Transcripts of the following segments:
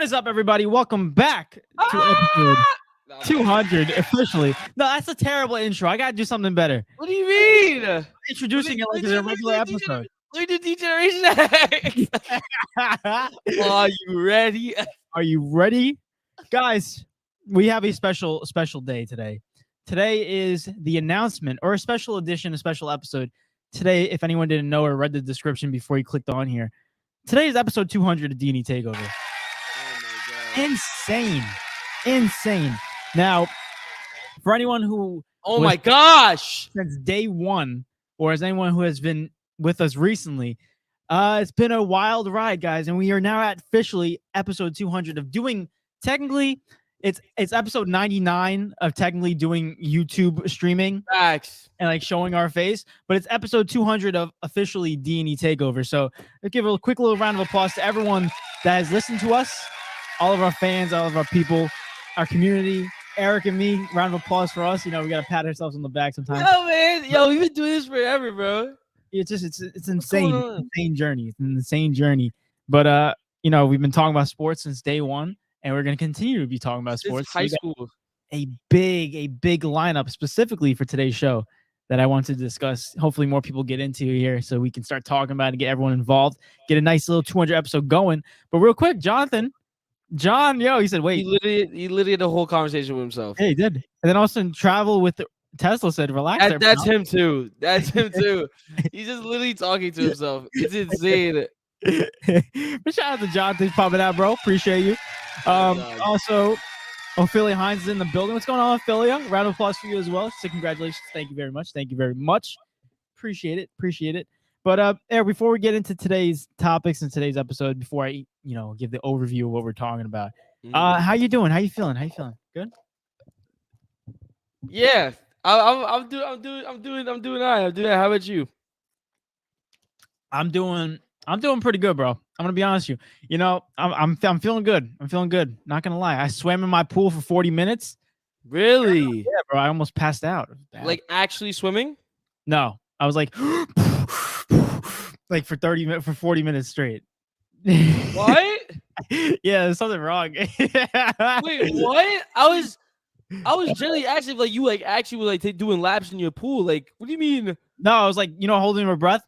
What is up, everybody? Welcome back to episode 200 officially. No, that's a terrible intro. I gotta do something better. What do you mean? Introducing it like it's a regular episode. Look at Degeneration X. Are you ready? Are you ready? Guys, we have a special day today. Today is the announcement or a special edition, a special episode. Today, if anyone didn't know or read the description before you clicked on here, today is episode 200 of D&E TAKEOVER. Oh my God. Insane. Now, for anyone who my gosh, since day one, or as anyone who has been with us recently, it's been a wild ride, guys, and we are now at officially episode 200 of doing, technically, it's episode 99 of technically doing YouTube streaming. Facts. And like showing our face, but it's episode 200 of officially D&E TAKEOVER. So let's give a quick little round of applause to everyone that has listened to us, all of our fans, all of our people, our community, Eric and me. Round of applause for us. You know, we gotta pat ourselves on the back sometimes. Yo, man, we've been doing this forever, bro. It's insane. It's an insane journey. It's an insane journey. But we've been talking about sports since day one, and we're gonna continue to be talking about sports. High school. A big lineup specifically for today's show that I want to discuss. Hopefully more people get into here so we can start talking about it and get everyone involved, get a nice little 200 episode going. But real quick, John, he said, wait. He literally had a whole conversation with himself. Yeah, he did. And then also travel with Tesla said, relax. That's him too. That's him too. He's just literally talking to himself. It's insane. But shout out to Jonathan popping out, bro. Appreciate you. Also, Ophelia Hines is in the building. What's going on, Ophelia? Round of applause for you as well. So congratulations. Thank you very much. Appreciate it. But Eric, before we get into today's topics and today's episode, before I give the overview of what we're talking about, how you doing? How you feeling? Good. Yeah, I'm doing all right. How about you? I'm doing pretty good, bro. I'm gonna be honest with you. I'm feeling good. Not gonna lie. I swam in my pool for 40 minutes. Really? Yeah, bro. I almost passed out. Like actually swimming? No, I was like, like for 40 minutes straight. What? Yeah, there's something wrong. Wait, what? I was generally asking if you actually were doing laps in your pool. Like, what do you mean? No, I was like, holding my breath.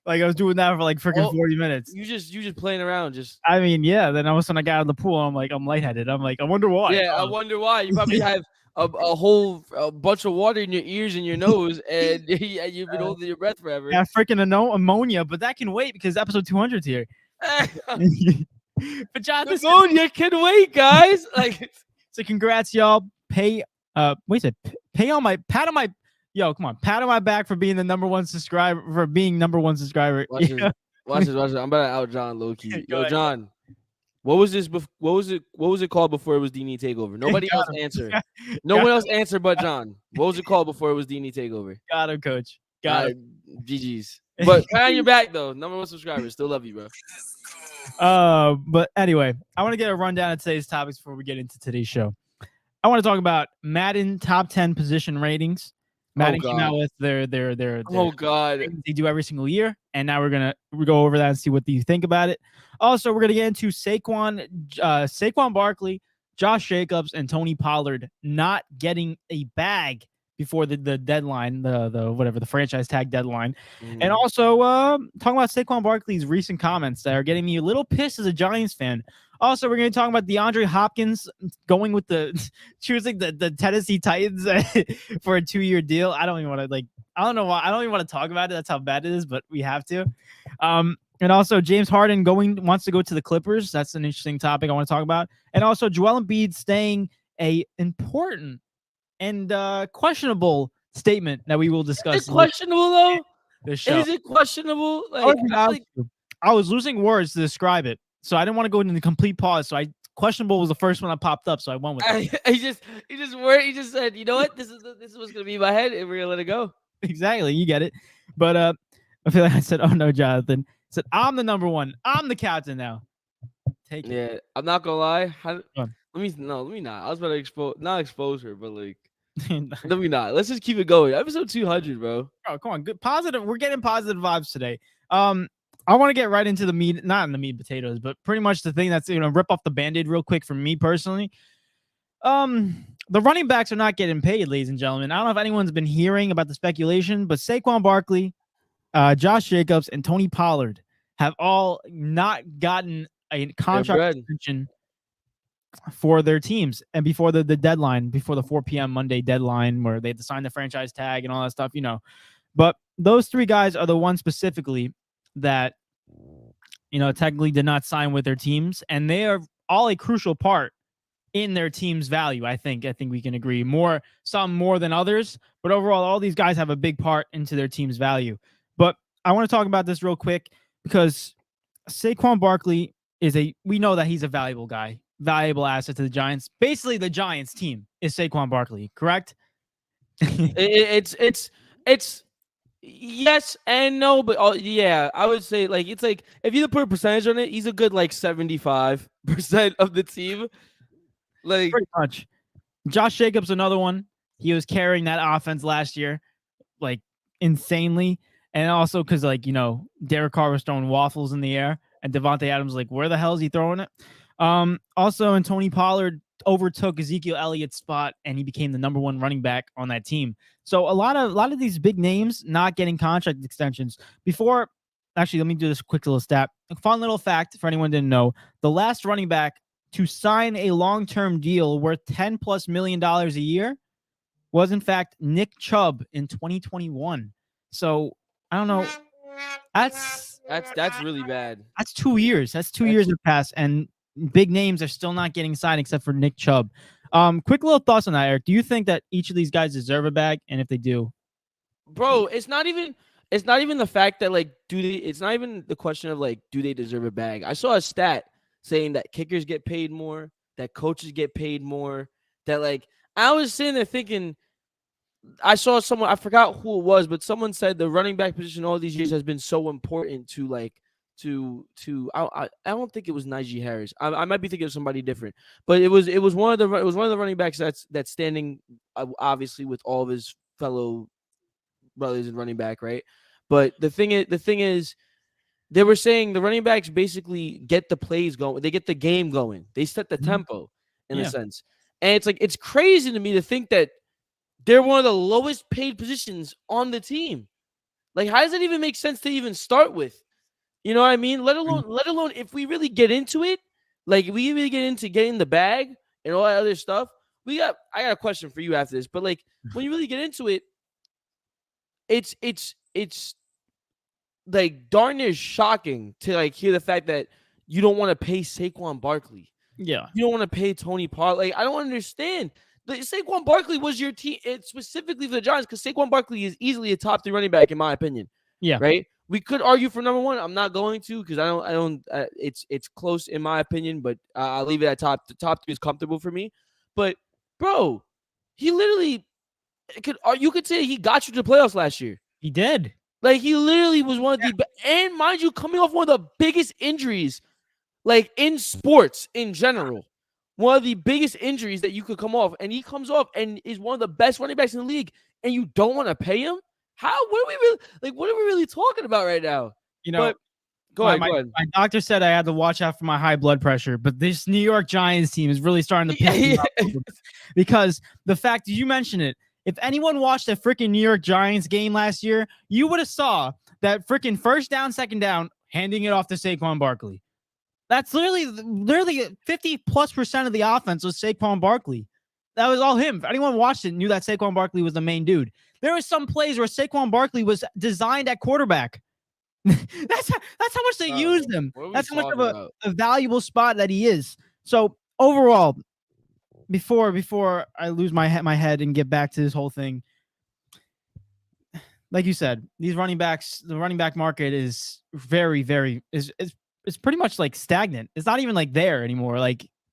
Like I was doing that for like freaking 40 minutes. You just playing around. I mean, yeah. Then all of a sudden I got out of the pool. I'm lightheaded. I'm like, I wonder why. Yeah, I wonder why. You probably have a whole bunch of water in your ears and your nose, and you've been holding your breath forever. Yeah, freaking ammonia, but that can wait because episode 200's here. But John, this ammonia can wait, guys. So congrats, y'all. Pat on my. Yo, come on, pat on my back for being the number one subscriber. Watch this. I'm about to out John low-key. Yo, John, what was it called before it was D&E TAKEOVER? Nobody else answered. No one else answered but John. What was it called before it was D&E TAKEOVER? Got him, coach. Got him. GG's. But pat on your back though. Number one subscriber. Still love you, bro. But anyway, I want to get a rundown of today's topics before we get into today's show. I want to talk about Madden top 10 position ratings. Madden came out with their they do every single year, and now we go over that and see what you think about it. Also, we're gonna get into Saquon Barkley, Josh Jacobs, and Tony Pollard not getting a bag before the deadline, the franchise tag deadline, and also talking about Saquon Barkley's recent comments that are getting me a little pissed as a Giants fan. Also, we're going to talk about DeAndre Hopkins going with choosing the Tennessee Titans for a 2-year deal. I don't even want to I don't know why. I don't even want to talk about it. That's how bad it is, but we have to. And also James Harden wants to go to the Clippers. That's an interesting topic I want to talk about. And also Joel Embiid staying a important and questionable statement that we will discuss. Is it questionable though? This show. Is it questionable? I was losing words to describe it. So I didn't want to go into the complete pause. So questionable was the first one that popped up. So I went with it. He just said, you know what? This is what's gonna be in my head, and we're gonna let it go. Exactly, you get it. But I feel like I said, oh no, Jonathan. I said, I'm the number one. I'm the captain now. Take it. Yeah, I'm not gonna lie. Let me not. I was about to expose her, but let me not. Let's just keep it going. Episode 200, bro. Oh, come on. Good positive. We're getting positive vibes today. I want to get right into the meat, not in the meat potatoes, but pretty much the thing that's rip off the Band-Aid real quick for me personally. The running backs are not getting paid, ladies and gentlemen. I don't know if anyone's been hearing about the speculation, but Saquon Barkley, Josh Jacobs, and Tony Pollard have all not gotten a contract extension for their teams, and before the deadline, before the 4 p.m. Monday deadline, where they had to sign the franchise tag and all that stuff, But those three guys are the ones specifically that, technically did not sign with their teams, and they are all a crucial part in their team's value. I think we can agree. Some more than others, but overall, all these guys have a big part into their team's value. But I want to talk about this real quick because Saquon Barkley we know that he's a valuable guy, valuable asset to the Giants. Basically, the Giants team is Saquon Barkley, correct? It's yes and no, but yeah, I would say it's like if you put a percentage on it, he's a good 75% of the team. Pretty much. Josh Jacobs, another one. He was carrying that offense last year, insanely, and also because Derek Carr was throwing waffles in the air, and Devontae Adams where the hell is he throwing it? Also, and Tony Pollard overtook Ezekiel Elliott's spot, and he became the number one running back on that team. So a lot of these big names not getting contract extensions. Actually, let me do this quick little stat. A fun little fact for anyone who didn't know: the last running back to sign a long-term deal worth $10+ million a year was, in fact, Nick Chubb in 2021. So I don't know. That's really bad. That's 2 years. That's 2 years have passed, and big names are still not getting signed except for Nick Chubb. Quick little thoughts on that, Eric. Do you think that each of these guys deserve a bag? And if they do, bro, it's not even the fact that it's not even the question of do they deserve a bag. I saw a stat saying that kickers get paid more, that coaches get paid more, that I was sitting there thinking, I saw someone, I forgot who it was, but someone said the running back position all these years has been so important to I don't think it was Najee Harris. I might be thinking of somebody different, but it was one of the running backs that's standing obviously with all of his fellow brothers in running back, right? But the thing is, they were saying the running backs basically get the plays going. They get the game going. They set the tempo in a sense. And it's crazy to me to think that they're one of the lowest paid positions on the team. How does that even make sense to even start with? You know what I mean? Let alone if we really get into it, we really get into getting the bag and all that other stuff. I got a question for you after this, but when you really get into it, it's darn near shocking to hear the fact that you don't want to pay Saquon Barkley. Yeah. You don't want to pay Tony Pollard. I don't understand. Saquon Barkley was your team specifically for the Giants because Saquon Barkley is easily a top 3 running back in my opinion. Yeah. Right. We could argue for number 1. I'm not going to because I don't. It's close in my opinion, but I'll leave it at top. The top 3 is comfortable for me. But bro, he literally you could say he got you to the playoffs last year. He did. He literally was one of the and mind you, coming off one of the biggest injuries, in sports in general, one of the biggest injuries that you could come off, and he comes off and is one of the best running backs in the league, and you don't want to pay him? How? What are we really talking about right now? But go ahead. My doctor said I had to watch out for my high blood pressure, but this New York Giants team is really starting to piss me off because the fact that you mentioned it. If anyone watched the freaking New York Giants game last year, you would have saw that freaking first down, second down, handing it off to Saquon Barkley. That's literally 50+% of the offense was Saquon Barkley. That was all him. If anyone watched it, knew that Saquon Barkley was the main dude. There were some plays where Saquon Barkley was designed at quarterback. That's how much they used him. That's how much of a valuable spot that he is. So overall, before I lose my head and get back to this whole thing, like you said, these running backs, the running back market is very, very is pretty much stagnant. It's not even there anymore.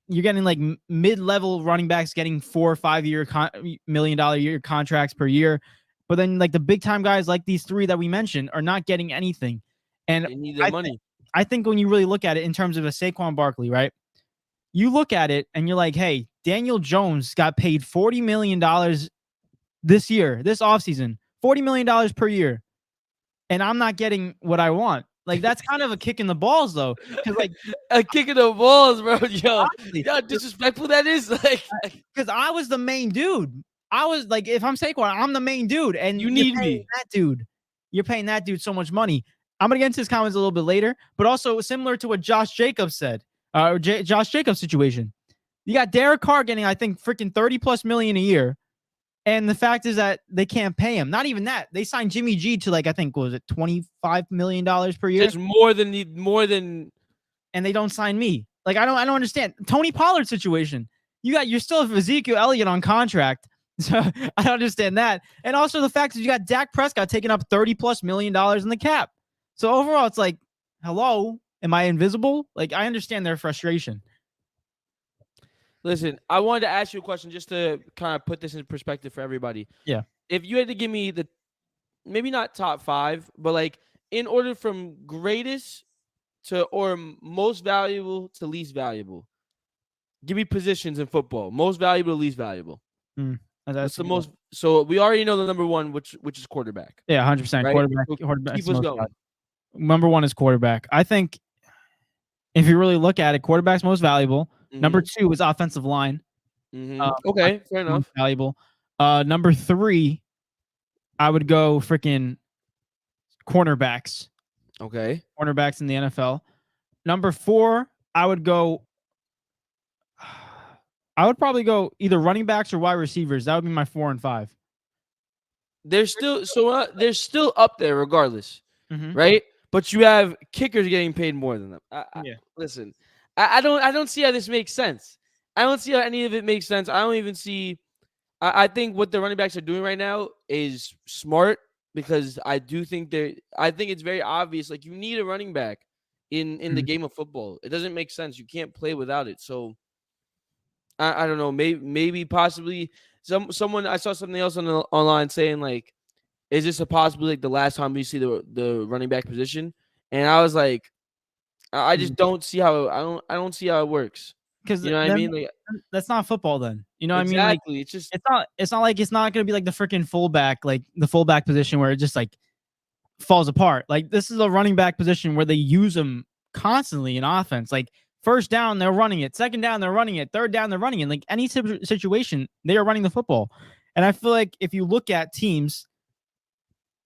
You're getting mid-level running backs getting 4 or 5 year $1 million a year contracts per year, but then the big time guys like these 3 that we mentioned are not getting anything. And they need their money. I think when you really look at it in terms of a Saquon Barkley, right? You look at it and you're like, hey, Daniel Jones got paid $40 million this year, this offseason, $40 million per year. And I'm not getting what I want. Like that's kind of a kick in the balls, though. Because like a kick in the balls, bro. Yo, how disrespectful that is. Like, because I was the main dude. I was like, if I'm Saquon, I'm the main dude, and you need me. That dude, you're paying that dude so much money. I'm gonna get into his comments a little bit later, but also similar to what Josh Jacobs said, Josh Jacobs situation. You got Derek Carr getting, I think, freaking $30+ million a year, and the fact is that they can't pay him. Not even that. They signed Jimmy G to like, I think, what was it, $25 million per year? It's more than, and they don't sign me. Like I don't understand. Tony Pollard situation. You're still Ezekiel Elliott on contract. So I don't understand that. And also the fact that you got Dak Prescott taking up $30+ million in the cap. So overall, it's like, hello, am I invisible? Like I understand their frustration. Listen, I wanted to ask you a question just to kind of put this in perspective for everybody. Yeah. If you had to give me the, maybe not top 5, but like in order from greatest to or most valuable to least valuable, give me positions in football. Most valuable to least valuable. That's the most. So we already know the number one, which is quarterback. Yeah, 100%. Right? Quarterback. Keep us going. Number one is quarterback. I think if you really look at it, quarterback's most valuable. Number 2 is offensive line. Okay, fair enough. Valuable. Number 3, I would go freaking cornerbacks. Okay. Cornerbacks in the NFL. Number 4, I would probably go either running backs or wide receivers. That would be my 4 and 5. They're still up there regardless, right? But you have kickers getting paid more than them. Listen, I don't see how this makes sense. I don't see how any of it makes sense. I don't even see. I think what the running backs are doing right now is smart because I think it's very obvious. Like you need a running back in the game of football. It doesn't make sense. You can't play without it. So. I don't know. Maybe possibly someone. I saw something else online saying like, "Is this a possibility? Like the last time we see the running back position?" And I was like, I just don't see how I don't see how it works. Because you know what I mean? Like that's not football. Then you know exactly. what I mean? Like, it's just it's not like it's not gonna be like the freaking fullback, like the fullback position where it just like falls apart. Like this is a running back position where they use them constantly in offense. Like. First down, they're running it. Second down, they're running it. Third down, they're running it. Like any situation, they are running the football. And I feel like if you look at teams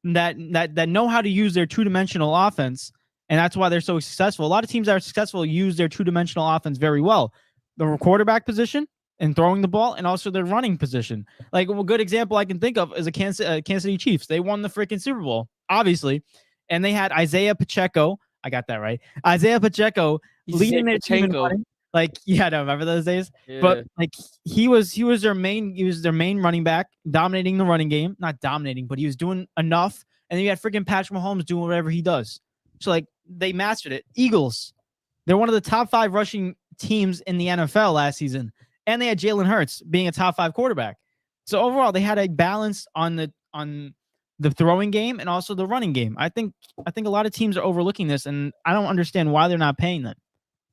that know how to use their two-dimensional offense, and that's why they're so successful. A lot of teams that are successful use their two-dimensional offense very well. The quarterback position and throwing the ball, and also their running position. Like a good example I can think of is a Kansas City Chiefs. They won the freaking Super Bowl, obviously, and they had Isaiah Pacheco. I got that right. Isaiah Pacheco leading their team in running. Like, yeah, I don't remember those days. Yeah. But like he was their main running back, dominating the running game. Not dominating, but he was doing enough. And then you had freaking Patrick Mahomes doing whatever he does. So like they mastered it. Eagles, they're one of the top 5 rushing teams in the NFL last season. And they had Jalen Hurts being a top 5 quarterback. So overall, they had a balance on the throwing game and also the running game. I think a lot of teams are overlooking this, and I don't understand why they're not paying them.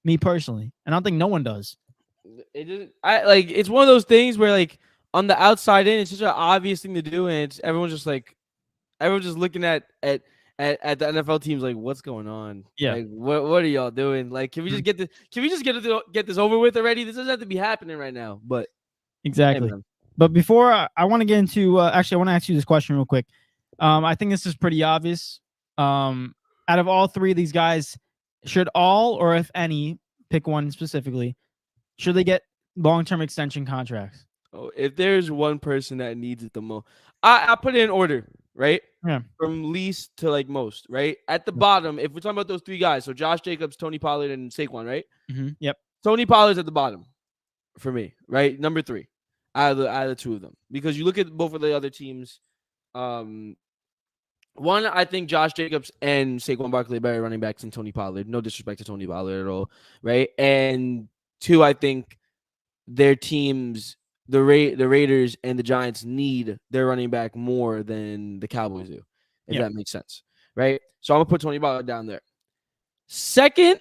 Me personally, and I don't think no one does. It's one of those things where like on the outside in, it's such an obvious thing to do, and everyone's just looking at the NFL teams like, what's going on? Yeah, like what are y'all doing? Like, can we just get this? Can we just get this over with already? This doesn't have to be happening right now. But exactly. Hey, but before I want to get into actually, I want to ask you this question real quick. I think this is pretty obvious. Out of all 3 of these guys, should all or if any, pick one specifically, should they get long-term extension contracts? Oh, if there's one person that needs it the most, I put it in order, right? Yeah. From least to like most, right? At the bottom, if we're talking about those 3 guys, so Josh Jacobs, Tony Pollard, and Saquon, right? Yep. Tony Pollard's at the bottom for me, right? Number 3 out of the 2 of them, because you look at both of the other teams. One, I think Josh Jacobs and Saquon Barkley are better running backs than Tony Pollard. No disrespect to Tony Pollard at all, right? And 2, I think their teams, the Raiders and the Giants, need their running back more than the Cowboys do, if that makes sense, right? So I'm going to put Tony Pollard down there. Second,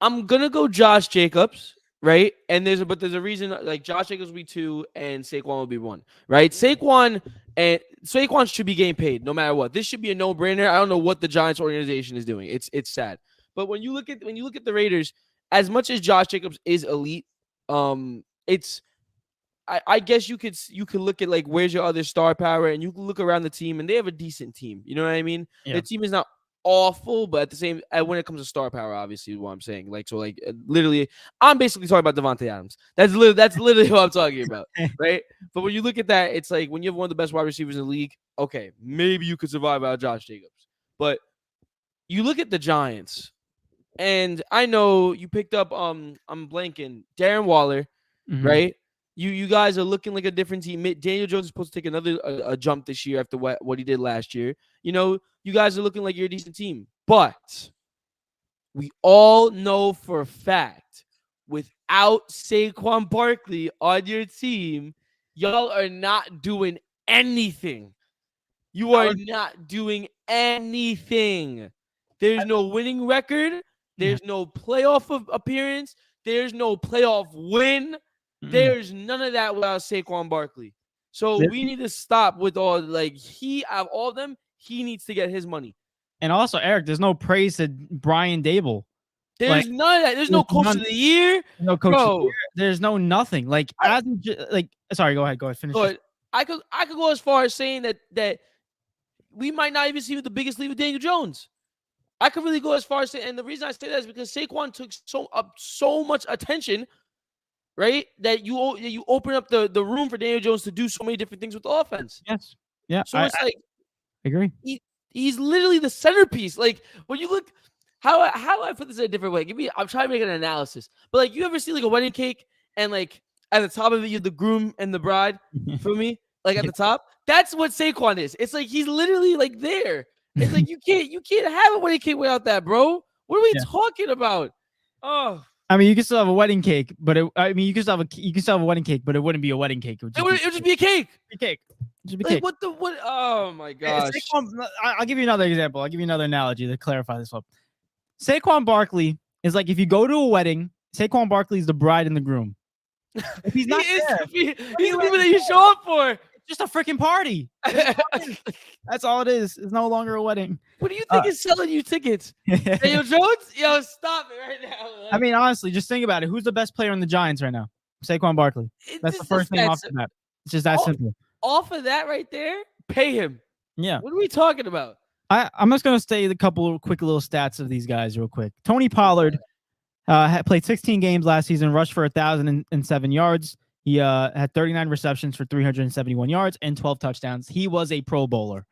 I'm going to go Josh Jacobs, right? And there's a reason, like Josh Jacobs will be 2 and Saquon will be 1, right? Saquon, and Saquon should be getting paid no matter what. This should be a no-brainer. I don't know what the Giants organization is doing. It's sad. But when you look at the Raiders, as much as Josh Jacobs is elite, it's I guess you could look at like where's your other star power, and you can look around the team, and they have a decent team. You know what I mean? Yeah. The team is not awful, but at the same when it comes to star power, obviously, is what I'm saying. Literally, I'm basically talking about Devontae Adams. That's literally what I'm talking about, right? But when you look at that, it's like when you have one of the best wide receivers in the league, okay, maybe you could survive out Josh Jacobs. But you look at the Giants, and I know you picked up I'm blanking Darren Waller, right? You guys are looking like a different team. Daniel Jones is supposed to take another a jump this year after what he did last year. You guys are looking like you're a decent team. But we all know for a fact, without Saquon Barkley on your team, y'all are not doing anything. You are not doing anything. There's no winning record. There's no playoff appearance. There's no playoff win. There's none of that without Saquon Barkley. So we need to stop with all out of all of them, he needs to get his money. And also, Eric, there's no praise to Brian Dable. There's none of that. There's no coach of the year. No coach of the year. There's no nothing. Sorry, go ahead. Finish. But I could go as far as saying that we might not even see the biggest lead with Daniel Jones. I could really go as far as saying, and the reason I say that is because Saquon took so much attention. Right, that you open up the room for Daniel Jones to do so many different things with the offense. Yes, yeah. So I agree. He's literally the centerpiece. Like when you look, how I put this in a different way. I'm trying to make an analysis. But you ever see a wedding cake and at the top of it you have the groom and the bride? For me, at the top, that's what Saquon is. It's he's literally there. It's you can't have a wedding cake without that, bro. What are we talking about? Oh. I mean, you can still have a wedding cake, but you can still have a wedding cake, but it wouldn't be a wedding cake. It would just be a cake. A cake. Just be cake. What? Oh my gosh! I'll give you another example. I'll give you another analogy to clarify this one. Saquon Barkley is if you go to a wedding, Saquon Barkley is the bride and the groom. If he's not he's the people that you show up for. Just a freaking party. That's all it is. It's no longer a wedding. What do you think is selling you tickets? Daniel Jones? Yo, stop it right now. I mean, honestly, just think about it. Who's the best player in the Giants right now? Saquon Barkley. That's the first thing off the bat. It's just that simple. Off of that right there, pay him. Yeah. What are we talking about? I'm just going to say a couple of quick little stats of these guys real quick. Tony Pollard had played 16 games last season, rushed for 1,007 yards. He had 39 receptions for 371 yards and 12 touchdowns. He was a Pro Bowler.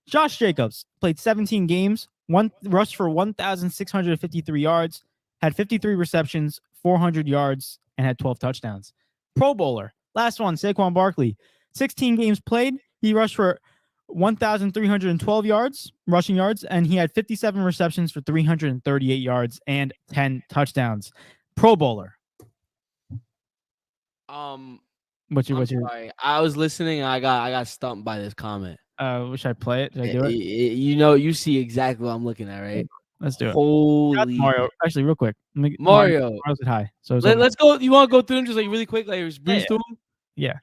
Josh Jacobs played 17 games, rushed for 1,653 yards, had 53 receptions, 400 yards, and had 12 touchdowns. Pro Bowler. Last one, Saquon Barkley. 16 games played. He rushed for 1,312 rushing yards, and he had 57 receptions for 338 yards and 10 touchdowns. Pro Bowler. What's your? Sorry. I was listening and I got stumped by this comment. Should I play it? Should I do it? You see exactly what I'm looking at, right? Let's do it. Holy Mario. Actually, real quick. Mario said hi. So let's go. You want to go through them just really quick, breeze through them? Yeah.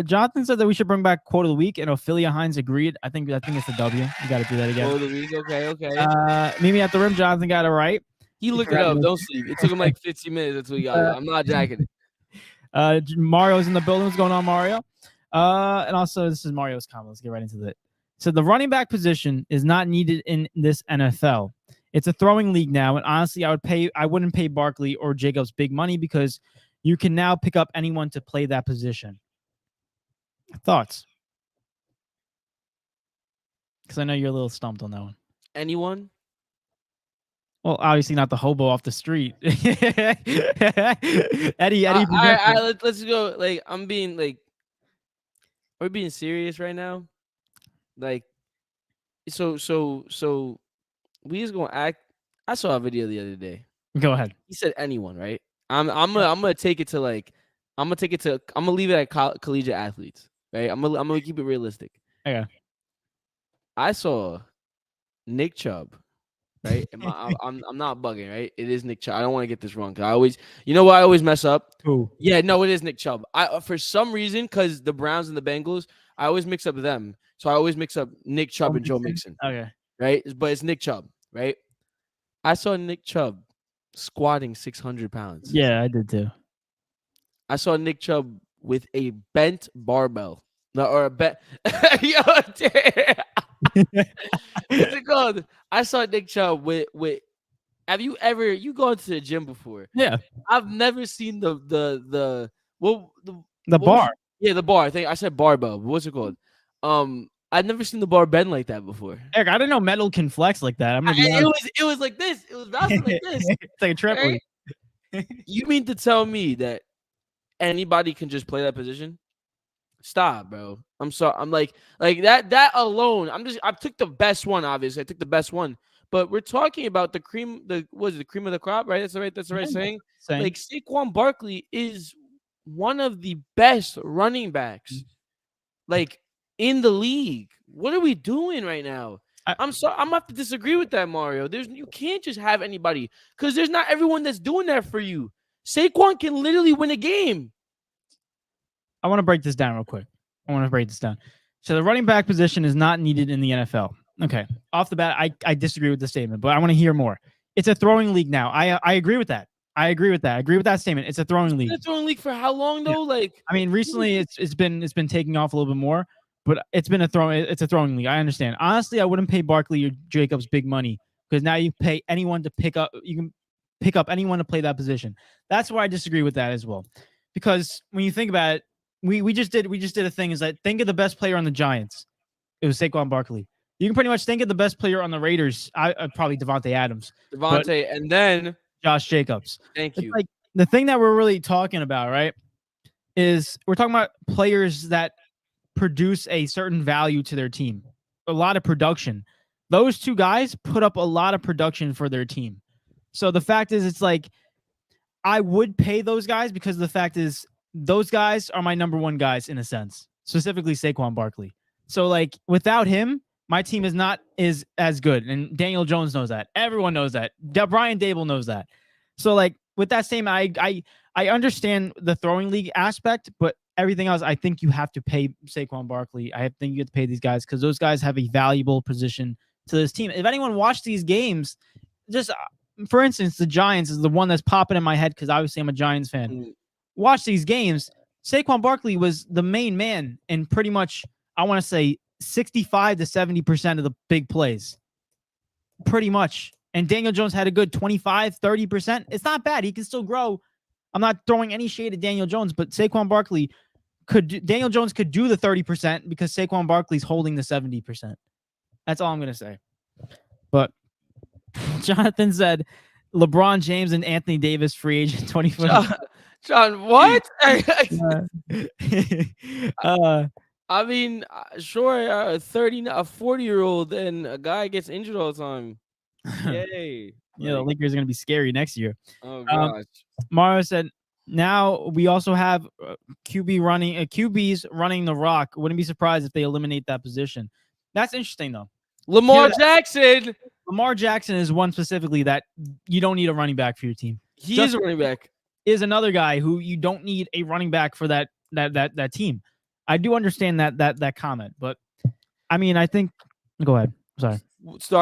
Jonathan said that we should bring back quote of the week, and Ophelia Hines agreed. I think it's the W. You got to do that again. Quote of the week. Okay. Mimi at the rim. Jonathan got it right. He looked it up. Don't sleep. It took him 15 minutes until he got it. I'm not jacking it. Mario's in the building. What's going on, Mario? And also, this is Mario's comment. Let's get right into it. So the running back position is not needed in this NFL. It's a throwing league now, and honestly, I wouldn't pay Barkley or Jacobs big money because you can now pick up anyone to play that position. Thoughts? Because I know you're a little stumped on that one. Anyone? Well, obviously not the hobo off the street. Eddie. Let's go. I'm being are we being serious right now? So we just gonna act. I saw a video the other day. Go ahead. He said anyone, right? I'm gonna take it to I'm gonna leave it at collegiate athletes, right? I'm gonna keep it realistic. Okay. I saw Nick Chubb. Right, I'm not bugging. Right, it is Nick Chubb. I don't want to get this wrong. Cause I always mess up. Who? Yeah, no, it is Nick Chubb. For some reason, because the Browns and the Bengals, I always mix up them. So I always mix up Nick Chubb and Joe Mixon. Okay. Right? But it's Nick Chubb, right? I saw Nick Chubb squatting 600 pounds. Yeah, I did too. I saw Nick Chubb with a bent barbell. No, or a bent. Yo, what's it called? I saw Nick Chubb with. Have you gone to the gym before? Yeah. I've never seen the bar. The bar. I think I said barbell. What's it called? I've never seen the bar bend like that before. Eric, I didn't know metal can flex like that. I'm gonna be honest. It was like this. It was bouncing like this. It's like a trampoline. Right? You mean to tell me that anybody can just play that position? Stop, bro. I'm sorry. I'm like that alone. I took the best one, obviously. I took the best one. But we're talking about the cream of the crop, right? That's the right saying. Like Saquon Barkley is one of the best running backs, like in the league. What are we doing right now? I'm sorry. I'm gonna have to disagree with that, Mario. You can't just have anybody because there's not everyone that's doing that for you. Saquon can literally win a game. I want to break this down real quick. So the running back position is not needed in the NFL. Okay. Off the bat, I disagree with the statement, but I want to hear more. It's a throwing league now. I agree with that. I agree with that statement. It's a throwing league. It's a throwing league for how long though? Yeah. Like, I mean, recently it's been taking off a little bit more, but it's a throwing league. I understand. Honestly, I wouldn't pay Barkley or Jacobs big money because now you pay anyone to pick up. You can pick up anyone to play that position. That's why I disagree with that as well. Because when you think about it, we just did a thing. Is that think of the best player on the Giants? It was Saquon Barkley. You can pretty much think of the best player on the Raiders. Probably Devontae Adams. And then Josh Jacobs. Thank you. Like the thing that we're really talking about, right, is we're talking about players that produce a certain value to their team, a lot of production. Those two guys put up a lot of production for their team. So the fact is, it's like I would pay those guys because the fact is those guys are my number one guys in a sense, specifically Saquon Barkley. So like without him, my team is as good. And Daniel Jones knows that. Everyone knows that. Brian Dable knows that. So like with that same, I understand the throwing league aspect, but everything else, I think you have to pay Saquon Barkley. I think you have to pay these guys because those guys have a valuable position to this team. If anyone watched these games, just for instance, the Giants is the one that's popping in my head because obviously I'm a Giants fan. Watch these games. Saquon Barkley was the main man in pretty much, I want to say, 65 to 70% of the big plays. Pretty much. And Daniel Jones had a good 25, 30%. It's not bad. He can still grow. I'm not throwing any shade at Daniel Jones, but Saquon Barkley Daniel Jones could do the 30% because Saquon Barkley's holding the 70%. That's all I'm going to say. But Jonathan said LeBron James and Anthony Davis free agent 2020. John, what? I mean, sure, a 40-year-old and a guy gets injured all the time. Yay. Yeah, the Lakers are going to be scary next year. Oh, gosh. Mario said, now we also have QBs running the rock. Wouldn't be surprised if they eliminate that position. That's interesting, though. Lamar Jackson. Lamar Jackson is one specifically that you don't need a running back for your team. He is a running back. Is another guy who you don't need a running back for that team. I do understand that comment, but I mean, I think. Go ahead. Sorry.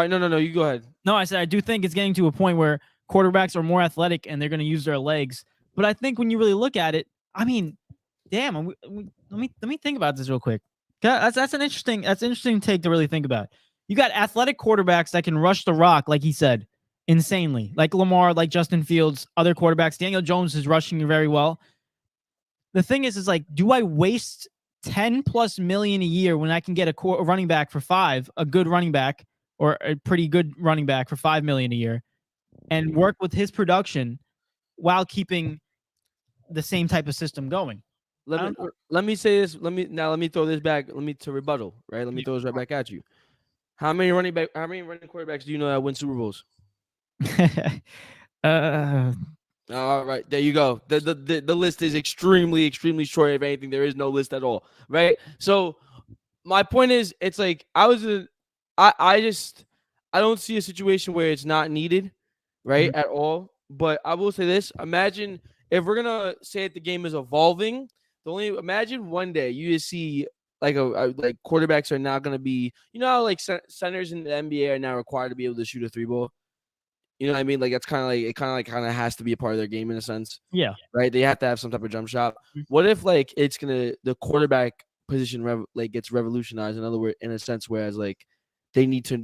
No. You go ahead. No, I said I do think it's getting to a point where quarterbacks are more athletic and they're going to use their legs. But I think when you really look at it, I mean, damn. Let me think about this real quick. That's an interesting take to really think about. You got athletic quarterbacks that can rush the rock, like he said, insanely, like Lamar, like Justin Fields, other quarterbacks. Daniel Jones is rushing very well. The thing is like, do I waste $10+ million a year when I can get a running back for a good running back or a pretty good running back for $5 million a year, and work with his production while keeping the same type of system going? Let me say this. Let me throw this back. To rebuttal. Right. Let me throw this right back at you. How many running quarterbacks do you know that win Super Bowls? All right, there you go. The list is extremely short. If anything, there is no list at all. Right. So my point is, it's like I don't see a situation where it's not needed, right, at all. But I will say this: imagine if we're gonna say that the game is evolving. Imagine one day you just see like quarterbacks are not going to be, how like centers in the NBA are now required to be able to shoot a 3-ball. You know what I mean? Like that's kind of has to be a part of their game in a sense. Yeah. Right. They have to have some type of jump shot. What if like the quarterback position gets revolutionized? In other words, in a sense, whereas like they need to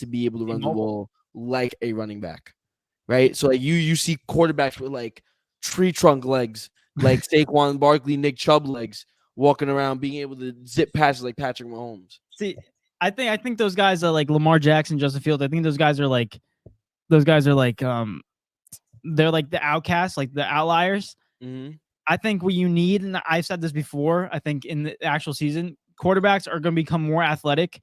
be able to run the ball like a running back. Right. So like you see quarterbacks with like tree trunk legs, like Saquon Barkley, Nick Chubb legs, walking around being able to zip passes like Patrick Mahomes. See, I think those guys are like Lamar Jackson, Justin Fields. I think those guys are like they're like the outcasts, like the outliers. Mm-hmm. I think what you need, and I've said this before, I think in the actual season, quarterbacks are going to become more athletic,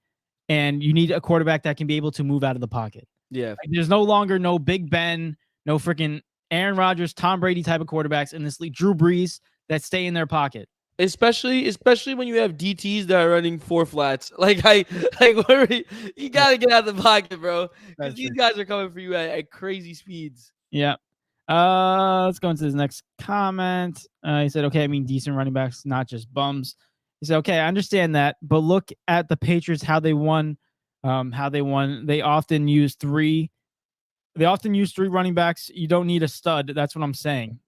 and you need a quarterback that can be able to move out of the pocket. Yeah. Like, there's no longer no Big Ben, no freaking Aaron Rodgers, Tom Brady type of quarterbacks in this league, Drew Brees, that stay in their pocket. Especially when you have DTs that are running 4 flats. You gotta get out of the pocket, bro. Because these guys are coming for you at crazy speeds. Yeah. Let's go into this next comment. He said, okay, I mean decent running backs, not just bums. He said, okay, I understand that, but look at the Patriots, how they won. They often use 3 running backs. You don't need a stud. That's what I'm saying.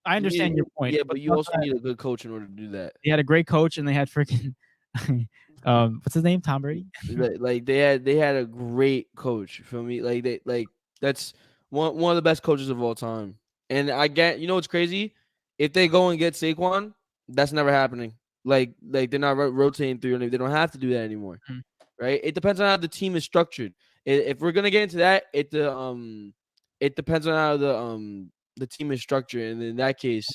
I understand your point. Yeah, but you also need a good coach in order to do that. They had a great coach, and they had freaking what's his name? Tom Brady. Like they had a great coach. For me, that's one of the best coaches of all time. And I get, what's crazy? If they go and get Saquon, that's never happening. Like they're not rotating through, and they don't have to do that anymore, right? It depends on how the team is structured. If we're gonna get into that, it depends on how the team is structured, and in that case,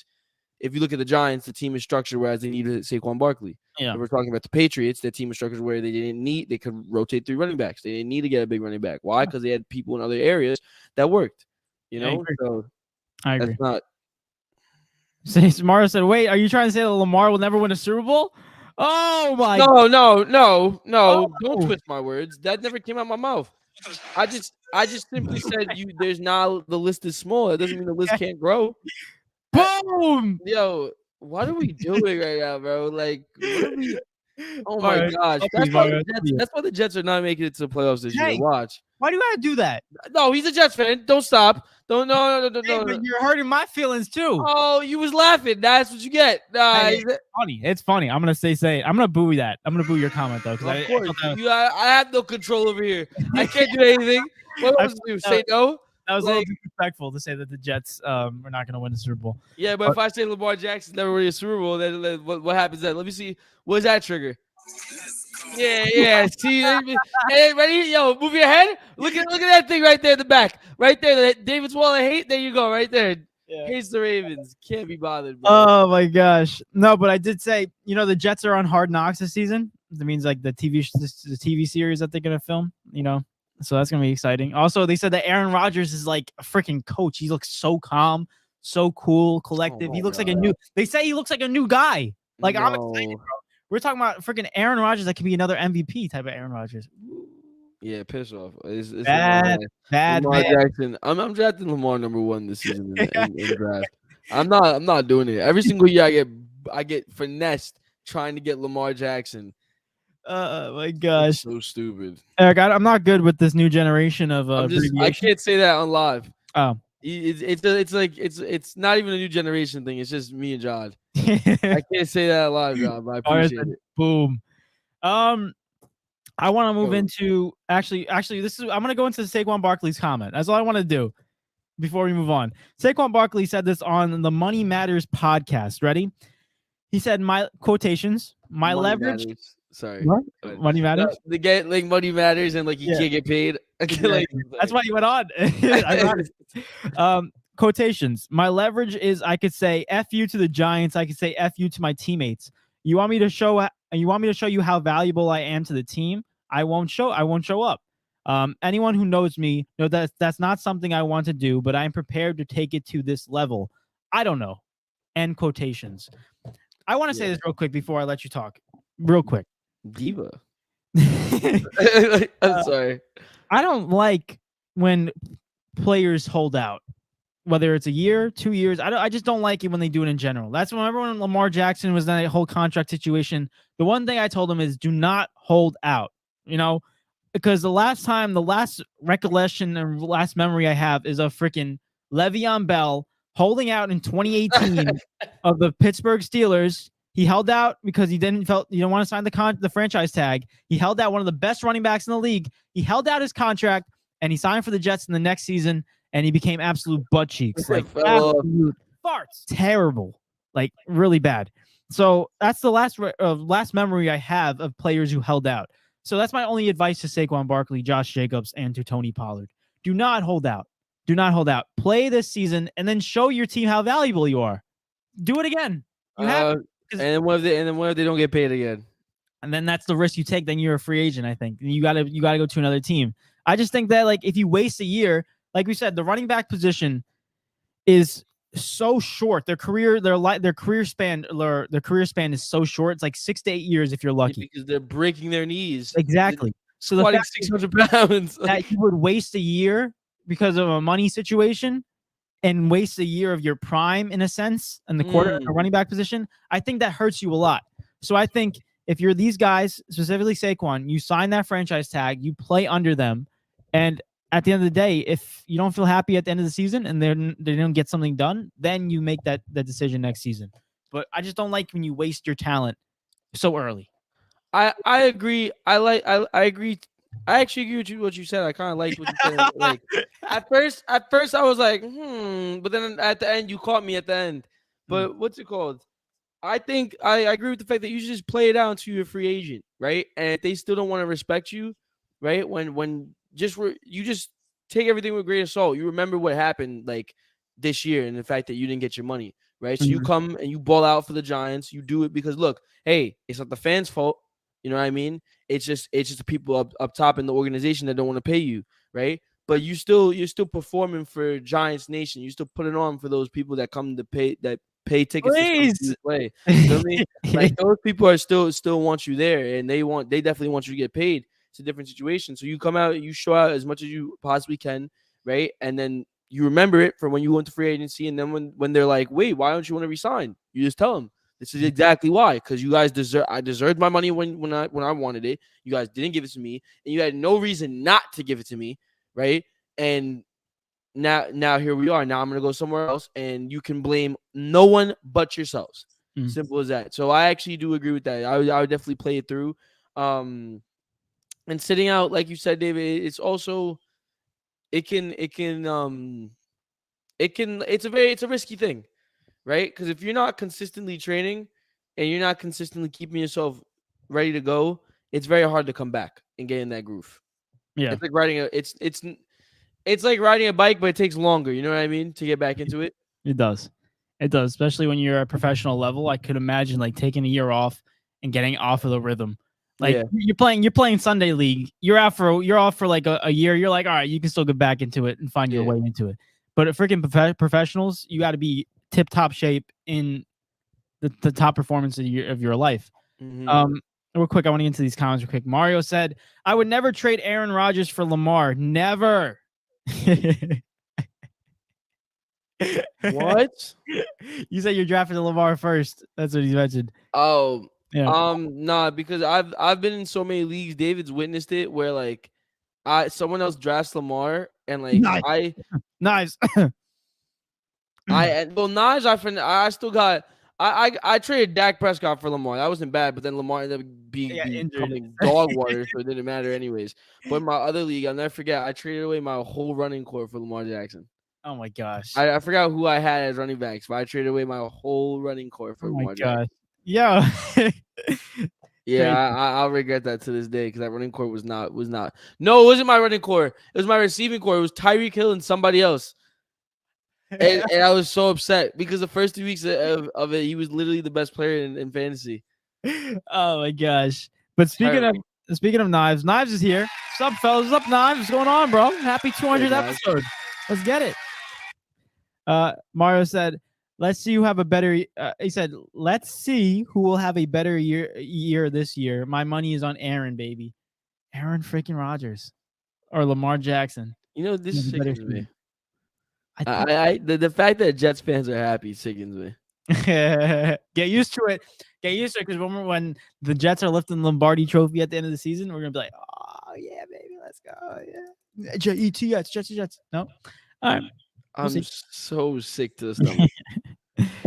if you look at the Giants, the team is structured whereas they needed Saquon Barkley. Yeah. If we're talking about the Patriots, the team is structured where they could rotate 3 running backs. They didn't need to get a big running back. Why? Because they had people in other areas that worked. I agree. That's not. Samara said, "Wait, are you trying to say that Lamar will never win a Super Bowl?" Oh my! No! Don't twist my words. That never came out of my mouth. I just simply said there's now the list is small. It doesn't mean the list can't grow. Boom! Yo, what are we doing right now, bro? Like, what are we? Oh my gosh, that's why the Jets are not making it to the playoffs this year. Watch. Why do you gotta do that? No, he's a Jets fan. Don't stop. No. But you're hurting my feelings too. Oh, you was laughing. That's what you get. It's funny. I'm gonna say. I'm gonna boo that. I'm gonna boo your comment though. Of course. I have no control over here. I can't do anything. What else do? Say no? That was a little disrespectful to say that the Jets were not going to win the Super Bowl. Yeah, but if I say Lamar Jackson never win a Super Bowl, then what happens then? Let me see. What's that trigger? Yeah. See, hey, ready? Yo, move your head. Look at that thing right there in the back. Right there. David's wall of hate. There you go. Right there. Yeah. Hates the Ravens. Can't be bothered, bro. Oh, my gosh. No, but I did say, the Jets are on Hard Knocks this season. That means like the TV series that they're going to film, So that's going to be exciting. Also, they said that Aaron Rodgers is like a freaking coach. He looks so calm, so cool, collective. He looks like they say he looks like a new guy. Like, I'm excited, bro. We're talking about freaking Aaron Rodgers that could be another MVP type of Aaron Rodgers. Yeah, piss off. It's bad. Lamar Jackson. I'm drafting Lamar number 1 this season in draft. I'm not doing it. Every single year I get finessed trying to get Lamar Jackson. My gosh, it's so stupid. Eric, I'm not good with this new generation of I can't say that on live. Oh, it's not even a new generation thing. It's just me and John. I can't say that live, John, but I appreciate it. Boom. I want to move into actually I'm gonna go into Saquon Barkley's comment. That's all I want to do before we move on. Saquon Barkley said this on the Money Matters podcast. Ready? He said, "My quotations, my leverage." Matters. Sorry. What? Money matters? They get like money matters and like you can't get paid. That's why you went on. Quotations. My leverage is I could say F you to the Giants. I could say F you to my teammates. You want me to show you how valuable I am to the team? I won't show up. Anyone who knows me know that that's not something I want to do, but I'm prepared to take it to this level. I don't know. End quotations. I want to say this real quick before I let you talk. Real quick. Diva. I'm sorry. I don't like when players hold out. whether it's a year, 2 years. I just don't like it when they do it in general. That's when everyone Lamar Jackson was in that whole contract situation. The one thing I told him is do not hold out, because the last recollection and last memory I have is of freaking Le'Veon Bell holding out in 2018 of the Pittsburgh Steelers. He held out because he didn't want to sign the franchise tag. He held out, one of the best running backs in the league. He held out his contract and he signed for the Jets in the next season. And he became absolute butt cheeks, like absolute farts, terrible, like really bad. So that's the last memory I have of players who held out. So that's my only advice to Saquon Barkley, Josh Jacobs, and to Tony Pollard. Do not hold out. Do not hold out. Play this season and then show your team how valuable you are. Do it again. You have. And then what if they don't get paid again? And then that's the risk you take. Then you're a free agent. I think you gotta go to another team. I just think that if you waste a year. Like we said, the running back position is so short. Their career span is so short. It's like 6 to 8 years if you're lucky. Because they're breaking their knees. Exactly. So the fact 600 pounds that you would waste a year because of a money situation and waste a year of your prime in a sense in the running back position, I think that hurts you a lot. So I think if you're these guys, specifically Saquon, you sign that franchise tag, you play under them, and at the end of the day, if you don't feel happy at the end of the season and they don't get something done, then you make that decision next season. But I just don't like when you waste your talent so early. I agree. I agree. I actually agree with what you said. I kind of liked what you said. Like at first I was like, but then at the end you caught me at the end. But what's it called? I think I agree with the fact that you should just play it out until you're a free agent, right? And if they still don't want to respect you, right? When you just take everything with a grain of salt. You remember what happened like this year and the fact that you didn't get your money, right? So you come and you ball out for the Giants. You do it because look, hey, it's not the fans' fault. You know what I mean? It's just the people up top in the organization that don't want to pay you, right? But you're still performing for Giants Nation. You still put it on for those people that come to pay tickets to play. You know what I mean? Like those people are still want you there, and they definitely want you to get paid. It's a different situation. So you come out, you show out as much as you possibly can, right? And then you remember it from when you went to free agency. And then when they're like, wait, why don't you want to resign? You just tell them this is exactly why. Because you guys I deserved my money when I wanted it. You guys didn't give it to me, and you had no reason not to give it to me, right? And now here we are. Now I'm gonna go somewhere else, and you can blame no one but yourselves. Simple as that. So I actually do agree with that. I would definitely play it through. And sitting out, like you said, David, it's also it's a risky thing, right? Because if you're not consistently training and you're not consistently keeping yourself ready to go, it's very hard to come back and get in that groove. Yeah, it's like riding a bike, but it takes longer. You know what I mean? To get back into it. It does, especially when you're at a professional level. I could imagine taking a year off and getting off of the rhythm. You're playing Sunday league. You're off for like a year. You're like, all right, you can still get back into it and find your way into it. But at freaking professionals, you got to be tip top shape in the top performance of your life. Real quick, I want to get into these comments real quick. Mario said, "I would never trade Aaron Rodgers for Lamar. Never." What? You said you're drafting Lamar first. That's what he mentioned. Oh. Yeah. Nah, because I've been in so many leagues. David's witnessed it where someone else drafts Lamar and nice. I still got I traded Dak Prescott for Lamar. That wasn't bad, but then Lamar ended up becoming dog water, so it didn't matter anyways. But in my other league, I'll never forget, I traded away my whole running core for Lamar Jackson. Oh my gosh. I forgot who I had as running backs, but I traded away my whole running core for Lamar Jackson. Yeah. Yeah, I'll regret that to this day because that running core was not. No, it wasn't my running core. It was my receiving core. It was Tyreek Hill and somebody else. And I was so upset because the first 2 weeks of it, he was literally the best player in fantasy. Oh my gosh! But speaking of Knives, Knives is here. What's up, fellas? What's up, Knives? What's going on, bro? Happy 200th episode. Let's get it. Mario said, "Let's see who have a better." He said, "Let's see who will have a better year this year. My money is on Aaron, baby. Aaron freaking Rodgers or Lamar Jackson." You know this is sick to me. The fact that Jets fans are happy sickens me. Get used to it. Get used to it, because remember when the Jets are lifting the Lombardi Trophy at the end of the season, we're gonna be like, "Oh yeah, baby, let's go, yeah." Jets. No, all right. I'm so sick to the stomach.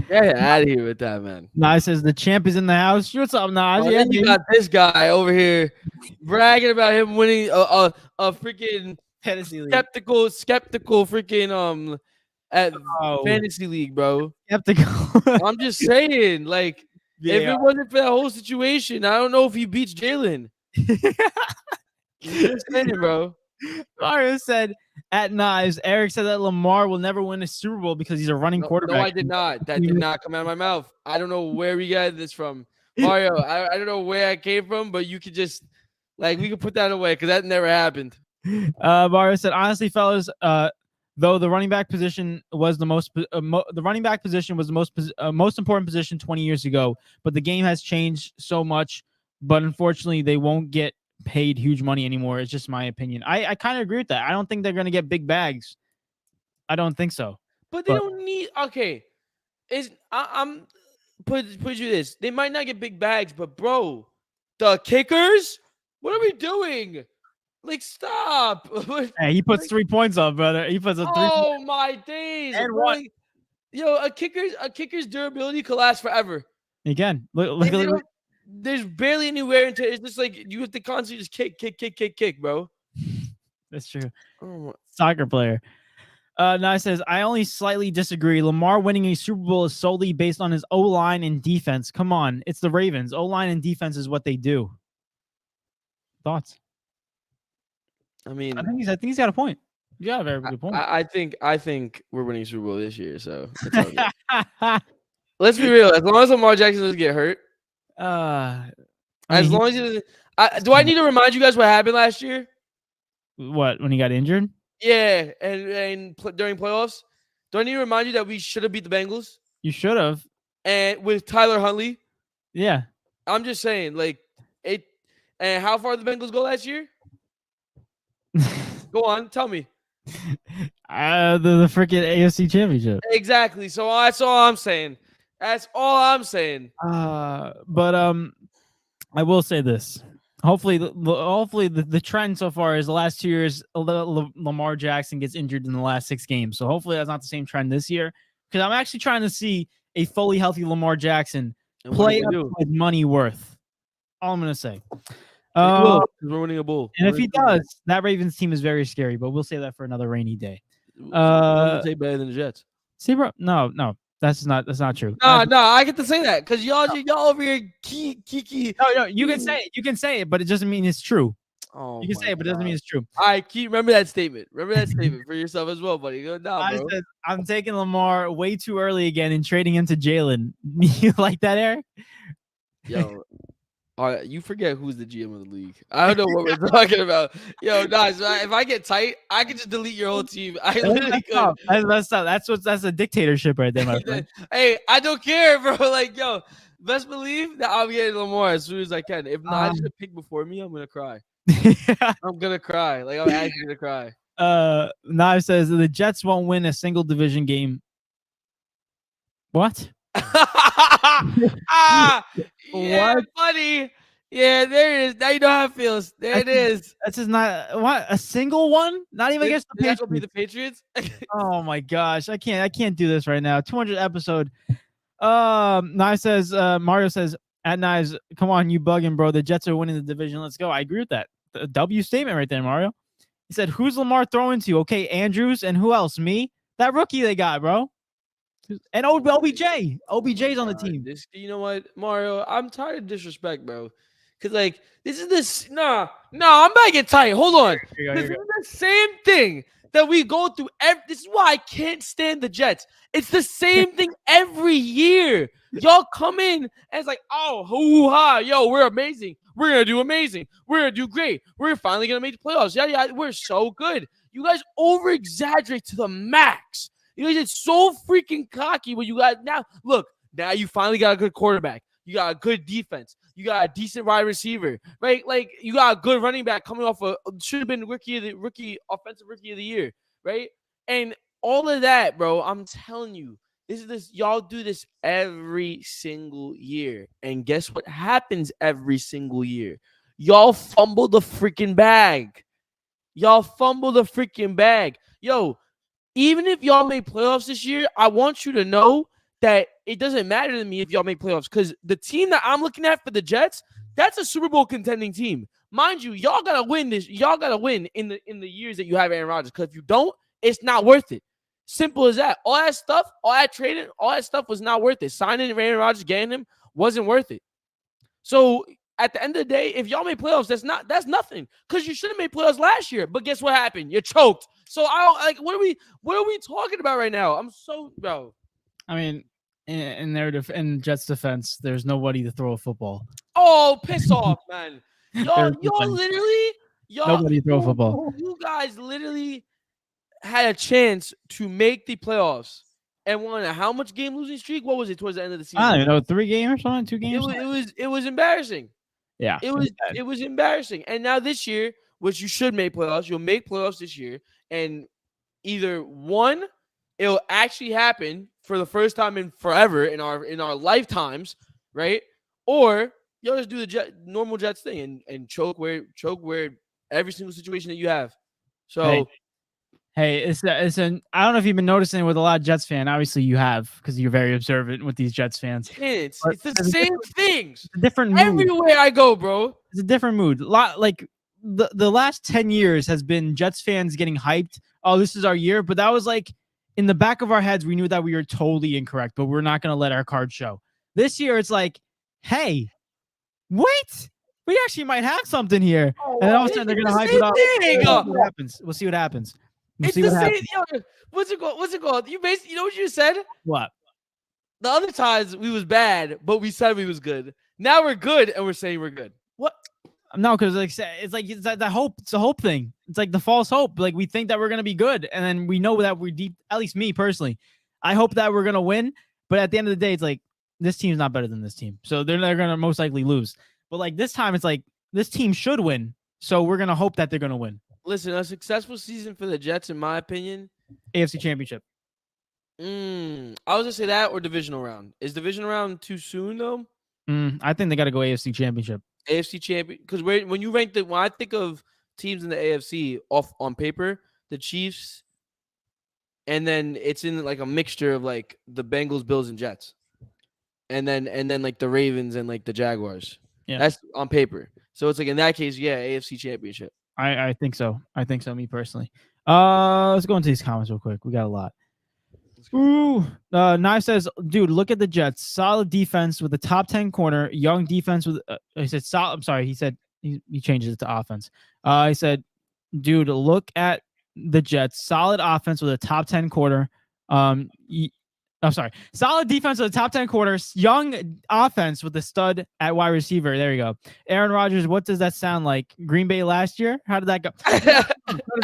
Get out of here with that, man. Nas says the champ is in the house. What's up, Nas? Yeah, you got this guy over here bragging about him winning a freaking skeptical freaking at fantasy league, bro. Skeptical. I'm just saying, like, if it wasn't for that whole situation, I don't know if he beats Jalen. Just saying, bro. Mario said at Knives, Eric said that Lamar will never win a Super Bowl because he's a running quarterback. No, I did not. That did not come out of my mouth. I don't know where we got this from. Mario, I don't know where I came from, but you could just, like, we could put that away because that never happened. Mario said, honestly, fellas, though the running back position was the most most important position 20 years ago, but the game has changed so much. But unfortunately, they won't get paid huge money anymore. It's just my opinion. I kind of agree with that. I don't think they're going to get big bags. I don't think so. But they don't need. Okay, I'm put you this. They might not get big bags, but bro, the kickers. What are we doing? Like, stop. Hey, he puts 3 points up, brother. He puts a 3. Oh my days! And what? Yo, a kicker's durability could last forever. Again, look. There's barely any wear into it. It's just like you have to constantly just kick, bro. That's true. Soccer player. Now says, I only slightly disagree. Lamar winning a Super Bowl is solely based on his O-line and defense. Come on. It's the Ravens. O-line and defense is what they do. Thoughts? I mean, I think he's got a point. You got a very good point. I think we're winning Super Bowl this year, so it's all good. Let's be real. As long as Lamar Jackson doesn't get hurt, as long as he doesn't. Do I need to remind you guys what happened last year? What, when he got injured? Yeah, and during playoffs, do I need to remind you that we should have beat the Bengals? You should have. And with Tyler Huntley. Yeah. I'm just saying, like, it. And how far did the Bengals go last year? Go on, tell me. The freaking AFC Championship. Exactly. So that's all I'm saying. But I will say this. Hopefully the trend so far is the last 2 years, Lamar Jackson gets injured in the last 6 games. So hopefully that's not the same trend this year, because I'm actually trying to see a fully healthy Lamar Jackson play up with money worth. All I'm gonna say. We're winning a bowl. And if he does, that Ravens team is very scary. But we'll say that for another rainy day. Say better than the Jets. See, bro? No. That's not true. No, I get to say that because y'all over here kiki. No, you can say it. You can say it, but it doesn't mean it's true. Oh, you can say it, but it doesn't mean it's true. All right, remember that statement. Remember that statement for yourself as well, buddy. Go down, bro. I'm taking Lamar way too early again and trading him to Jalen. You like that, Eric? Yo. All right, you forget who's the GM of the league. I don't know what we're talking about. Yo, guys, if I get tight, I can just delete your whole team. I literally could. That's messed up. That's a dictatorship right there, my friend. Hey, I don't care, bro. Like, yo, best believe that I'll get Lamar as soon as I can. If not, I just pick before me, I'm gonna cry. I'm gonna cry. Like, I'm actually gonna cry. Knives says the Jets won't win a single division game. What? Yeah, what? Buddy. Yeah, there it is. Now you know how it feels. There it is. That's just not what a single one. Not even against the Patriots. Be the Patriots. Oh my gosh, I can't do this right now. 200 episode. Knives says, Mario says at Knives, come on, you bugging, bro. The Jets are winning the division. Let's go. I agree with that. A W statement right there, Mario. He said, who's Lamar throwing to? Okay, Andrews, and who else? Me? That rookie they got, bro. And OBJ. OBJ's on the team. You know what, Mario? I'm tired of disrespect, bro. Because, like, this is this. No, I'm about to get tight. Hold on. This is the same thing that we go through. This is why I can't stand the Jets. It's the same thing every year. Y'all come in and it's like, oh, hoo-ha. Yo, we're amazing. We're going to do amazing. We're going to do great. We're finally going to make the playoffs. Yeah, we're so good. You guys over-exaggerate to the max. You guys get so freaking cocky when you got now. Look, now you finally got a good quarterback. You got a good defense. You got a decent wide receiver, right? Like, you got a good running back coming off should have been rookie offensive rookie of the year, right? And all of that, bro. I'm telling you, y'all do this every single year. And guess what happens every single year? Y'all fumble the freaking bag. Yo, even if y'all make playoffs this year, I want you to know that it doesn't matter to me if y'all make playoffs, because the team that I'm looking at for the Jets, that's a Super Bowl contending team. Mind you, y'all gotta win this. Y'all gotta win in the years that you have Aaron Rodgers, because if you don't, it's not worth it. Simple as that. All that stuff, all that trading, all that stuff was not worth it. Signing Aaron Rodgers, getting him wasn't worth it. So at the end of the day, if y'all made playoffs, that's nothing, because you should have made playoffs last year. But guess what happened? You choked. So I don't like. What are we talking about right now? I'm so bro. I mean, in Jets defense, there's nobody to throw a football. Oh, piss off, man! Y'all literally, nobody throw a football. You guys literally had a chance to make the playoffs and won how much game losing streak? What was it towards the end of the season? I don't know, 3 games or something, 2 games. It was embarrassing. Yeah, it was embarrassing. And now this year, which you should make playoffs, you'll make playoffs this year, and either one, it'll actually happen for the first time in forever in our lifetimes, right? Or you'll just do the normal Jets thing and choke where every single situation that you have. So. Hey, it's an. I don't know if you've been noticing it with a lot of Jets fans. Obviously, you have, because you're very observant with these Jets fans. It's the same things. It's a different mood. Everywhere I go, bro. It's a different mood. Like the last 10 years has been Jets fans getting hyped. Oh, this is our year. But that was like in the back of our heads, we knew that we were totally incorrect, but we're not going to let our card show. This year, it's like, hey, wait. We actually might have something here. And then all of a sudden, they're going to hype it up. We'll see what happens. It's the same. Yo, what's it called? You know what you said? What? The other times we was bad, but we said we was good. Now we're good, and we're saying we're good. What? No, because it's that hope. It's a hope thing. It's like the false hope. Like, we think that we're gonna be good, and then we know that we're deep. At least me personally, I hope that we're gonna win. But at the end of the day, it's like this team's not better than this team, so they're gonna most likely lose. But like this time, it's like this team should win, so we're gonna hope that they're gonna win. Listen, a successful season for the Jets, in my opinion, AFC Championship. I was gonna say that, or divisional round. Is divisional round too soon though? I think they got to go AFC Championship. AFC champion, because when I think of teams in the AFC off on paper, the Chiefs, and then it's in like a mixture of like the Bengals, Bills, and Jets, and then like the Ravens and like the Jaguars. Yeah, that's on paper. So it's like in that case, yeah, AFC Championship. I think so. Me personally. Let's go into these comments real quick. We got a lot. Ooh. Knife says, dude, look at the Jets. Solid defense with a top 10 corner. Young defense with he said solid. I'm sorry. He said he changes it to offense. He said, dude, look at the Jets. Solid offense with a top 10 corner. I'm sorry. Solid defense with the top 10 quarters. Young offense with the stud at wide receiver. There you go. Aaron Rodgers, what does that sound like? Green Bay last year? How did that go?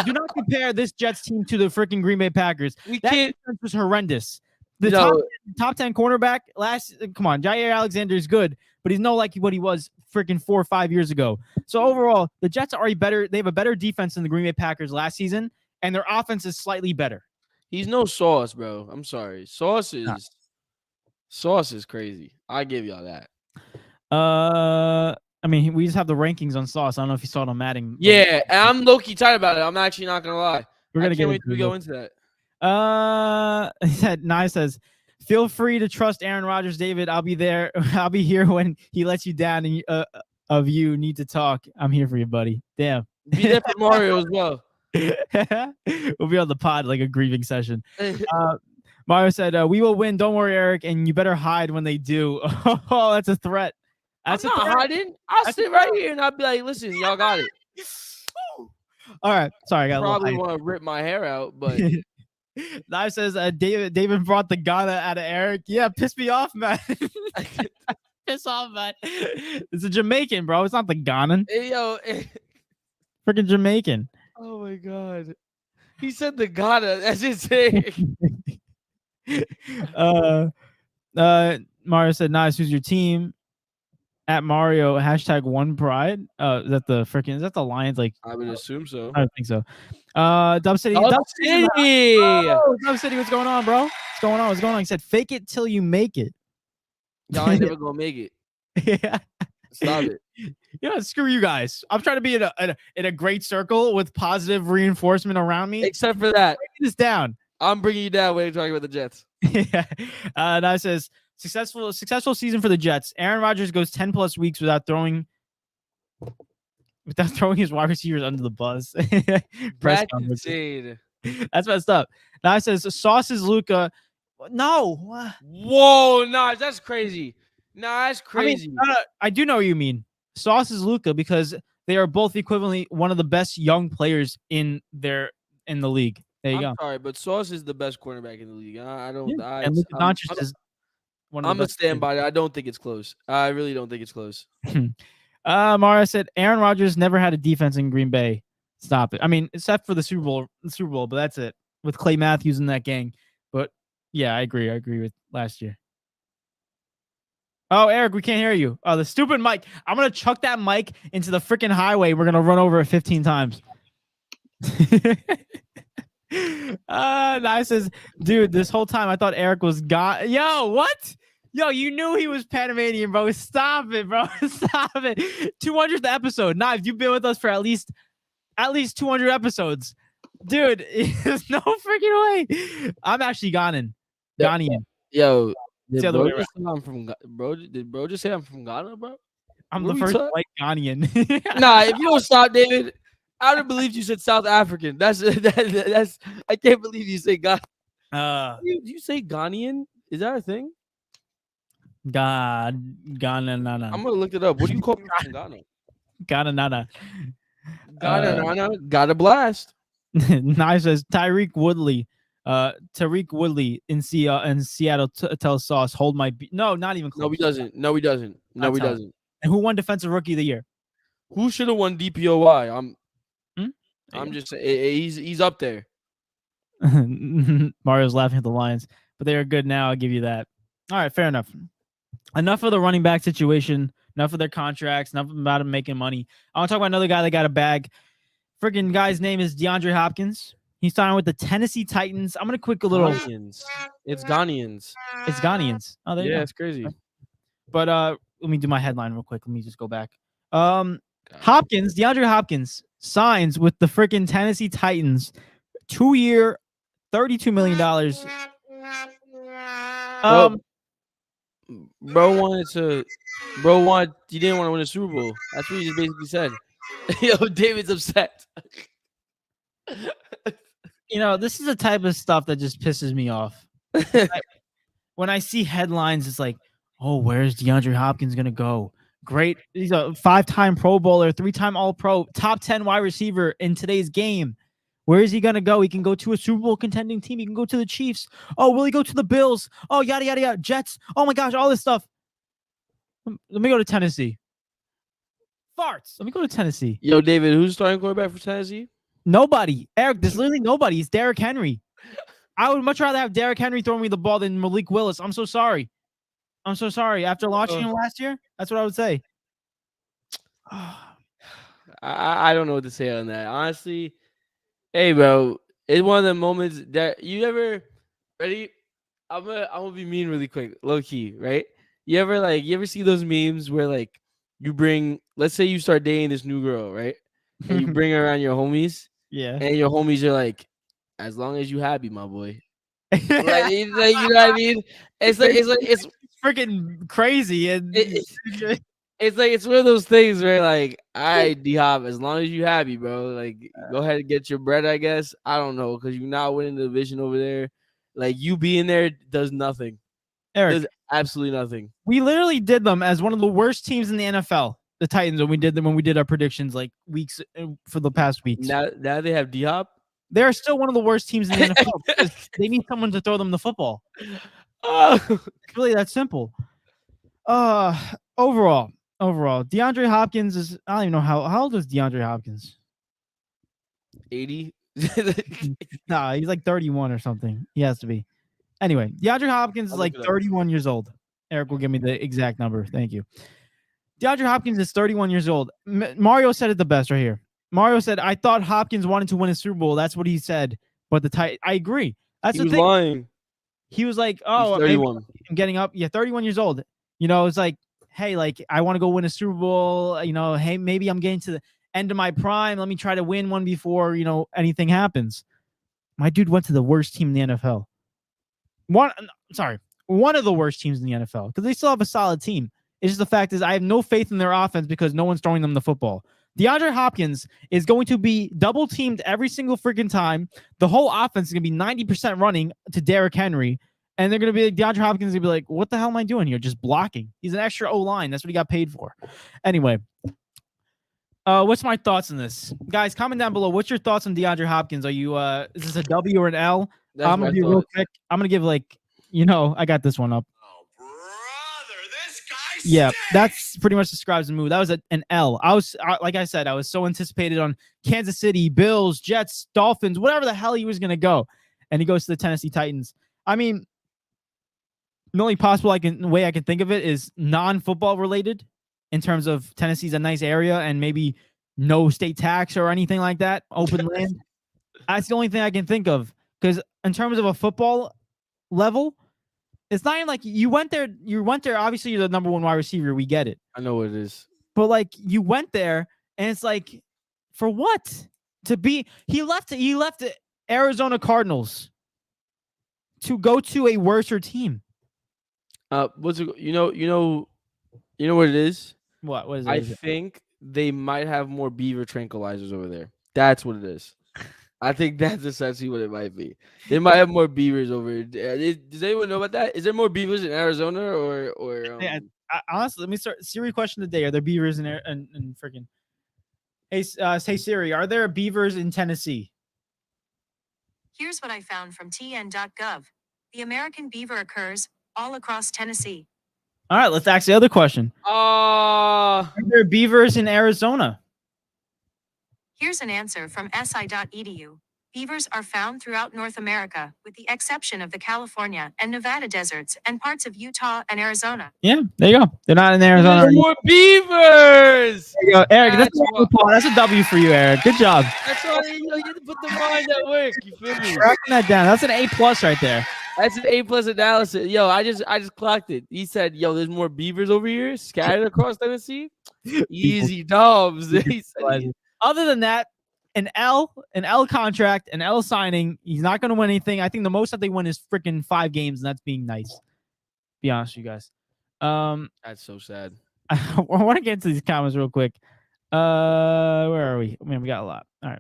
Do not compare this Jets team to the freaking Green Bay Packers. That defense was horrendous. The top 10 cornerback come on, Jair Alexander is good, but he's no like what he was freaking 4 or 5 years ago. So overall, the Jets are already better. They have a better defense than the Green Bay Packers last season, and their offense is slightly better. He's no Sauce, bro. I'm sorry. Sauce is crazy. I give y'all that. I mean, we just have the rankings on Sauce. I don't know if you saw it on Madden. Yeah, and I'm low-key tired about it. I'm actually not gonna lie. We're gonna wait till we go into that. He said, Nye says, feel free to trust Aaron Rodgers, David. I'll be there. I'll be here when he lets you down and of you need to talk. I'm here for you, buddy. Damn. Be there for Mario as well. We'll be on the pod like a grieving session. Mario said, we will win. Don't worry, Eric, and you better hide when they do. Oh, that's a threat. I'm not hiding. I'll sit right here and I'll be like, listen, y'all got it. All right. Sorry, I got probably want to rip my hair out, but Knife says David brought the Ghana out of Eric. Yeah, piss me off, man. Piss off, man. It's a Jamaican, bro. It's not the Ghanan. Hey, yo. Freaking Jamaican. Oh my god. He said the Ghana. That's insane. Mario said, nice, who's your team? At Mario #1pride. Is that the Lions? Like I would assume so. I don't think so. Dub City. Dub City. Dub City, what's going on, bro? What's going on? He said, "Fake it till you make it." Y'all ain't never gonna make it. Yeah. Stop it. Screw you guys. I'm trying to be in a great circle with positive reinforcement around me. Except for that. Break this down. I'm bringing you down when you're talking about the Jets. Yeah. That says successful season for the Jets. Aaron Rodgers goes 10+ weeks without throwing his wide receivers under the bus. That's insane. That's messed up. Now it says Sauce is Luka. No. Whoa, nah, that's crazy. Nah, that's crazy. I mean, I do know what you mean. Sauce is Luka because they are both equivalently one of the best young players in the league. There you go. Sorry, but Sauce is the best cornerback in the league. I don't. Yeah. And Luka Doncic is one of the I'm gonna stand by it. I don't think it's close. I really don't think it's close. Mara said Aaron Rodgers never had a defense in Green Bay. Stop it. I mean, except for the Super Bowl, but that's it. With Clay Matthews in that gang. But yeah, I agree. I agree with last year. Oh, Eric, we can't hear you. Oh, the stupid mic. I'm gonna chuck that mic into the freaking highway. We're gonna run over it 15 times. Nice says, dude, this whole time I thought Eric was God. Yo, what? Yo, you knew he was Panamanian, bro. Stop it, bro. Stop it. 200th episode. Knives, you've been with us for at least 200 episodes. Dude, there's no freaking way. I'm actually Ghanaian. Yo, did bro just say I'm from Ghana, bro? I'm the first white Ghanaian. Nah, if you don't stop, David, I would have believed you said South African. That's I can't believe you say Ghana. You say Ghanaian? Is that a thing? Ghana. I'm gonna look it up. What do you call people from Ghana? Ghana nana. Got a blast. Nice says Tariq Woodley. Tariq Woodley in Seattle tells Sauce, hold my no, not even close. No, he doesn't. And who won Defensive Rookie of the Year? Who should have won DPOY? I'm just saying he's up there. Mario's laughing at the Lions, but they are good now. I'll give you that. All right, fair enough. Enough of the running back situation. Enough of their contracts. Enough about them making money. I want to talk about another guy that got a bag. Freaking guy's name is DeAndre Hopkins. He's signed with the Tennessee Titans. I'm gonna quick a little. It's Ghanaians. It's Ghanaians. Oh, there you go. It's crazy. But let me do my headline real quick. Let me just go back. DeAndre Hopkins signs with the freaking Tennessee Titans, 2-year, $32 million. He didn't want to win a Super Bowl. That's what he just basically said. Yo, David's upset. This is the type of stuff that just pisses me off. When I see headlines, it's like, oh, where's DeAndre Hopkins going to go? Great. He's a 5-time Pro Bowler, 3-time All-Pro, top 10 wide receiver in today's game. Where is he going to go? He can go to a Super Bowl contending team. He can go to the Chiefs. Oh, will he go to the Bills? Oh, yada, yada, yada. Jets. Oh, my gosh, all this stuff. Let me go to Tennessee. Farts. Let me go to Tennessee. Yo, David, who's starting quarterback for Tennessee? Nobody. Eric, there's literally nobody. It's Derrick Henry. I would much rather have Derrick Henry throwing me the ball than Malik Willis. I'm so sorry. After launching him last year, that's what I would say. I don't know what to say on that. Honestly, hey, bro, it's one of the moments that you ever ready. I'm gonna be mean really quick, low key, right? You ever see those memes where like you bring, let's say you start dating this new girl, right? And you bring her around your homies, yeah, and your homies are like, as long as you happy, my boy. You know what I mean? It's freaking crazy, and it's one of those things where like, all right, D-Hop, as long as you happy, bro, like go ahead and get your bread, I guess. I don't know, because you're not winning the division over there. Like you being there does nothing. Eric, does absolutely nothing. We literally did them as one of the worst teams in the NFL. The Titans, when we did our predictions like weeks for the past weeks. Now they have D-Hop. They're still one of the worst teams in the NFL because they need someone to throw them the football. It's really that simple. Overall, DeAndre Hopkins is, I don't even know how old is DeAndre Hopkins? 80? Nah, he's like 31 or something. He has to be. Anyway, DeAndre Hopkins is like 31 years old. Eric will give me the exact number. Thank you. DeAndre Hopkins is 31 years old. Mario said it the best right here. Mario said, I thought Hopkins wanted to win a Super Bowl. That's what he said. But I agree. That's the thing. He was lying. He was like, oh, maybe I'm getting up. Yeah, 31 years old. You know, it's like, hey, like, I want to go win a Super Bowl. You know, hey, maybe I'm getting to the end of my prime. Let me try to win one before, you know, anything happens. My dude went to the worst team in the NFL. One of the worst teams in the NFL because they still have a solid team. It's just the fact is I have no faith in their offense because no one's throwing them the football. DeAndre Hopkins is going to be double teamed every single freaking time. The whole offense is going to be 90% running to Derrick Henry. And they're going to be like, DeAndre Hopkins is going to be like, what the hell am I doing here? Just blocking. He's an extra O-line. That's what he got paid for. Anyway, what's my thoughts on this? Guys, comment down below. What's your thoughts on DeAndre Hopkins? Are you, is this a W or an L? I'm going to be real quick. I'm going to give like, you know, I got this one up. Yeah, that's pretty much describes the move. That was an L. Like I said, I was so anticipated on Kansas City, Bills, Jets, Dolphins, whatever the hell he was going to go. And he goes to the Tennessee Titans. I mean, the only possible way I can think of it is non-football related in terms of Tennessee's a nice area and maybe no state tax or anything like that, open land. That's the only thing I can think of. Because in terms of a football level, it's not even like you went there. Obviously, you're the number one wide receiver. We get it. I know what it is. But like you went there, and it's like, for what? He left the Arizona Cardinals to go to a worser team. What's it? You know what it is? What is it? I think they might have more beaver tranquilizers over there. That's what it is. I think that's essentially what it might be. They might have more beavers over there. Does anyone know about that? Is there more beavers in Arizona or? Yeah, honestly, let me start. Siri question of the day: are there beavers in freaking? Hey, say Siri, are there beavers in Tennessee? Here's what I found from tn.gov. The American beaver occurs all across Tennessee. All right, let's ask the other question. Are there beavers in Arizona? Here's an answer from si.edu. Beavers are found throughout North America, with the exception of the California and Nevada deserts and parts of Utah and Arizona. Yeah, there you go. They're not in Arizona. There's more beavers. There you go, Eric. That's a W for you, Eric. Good job. That's why you have to put the mind at work. You feel me? Tracking that down. That's an A+ right there. That's an A+ analysis. Yo, I just clocked it. He said, "Yo, there's more beavers over here scattered across Tennessee." Easy dubs. Other than that, an L contract, an L signing. He's not going to win anything. I think the most that they win is freaking 5 games, and that's being nice. Be honest with you guys. That's so sad. I want to get into these comments real quick. Where are we? Man, we got a lot. All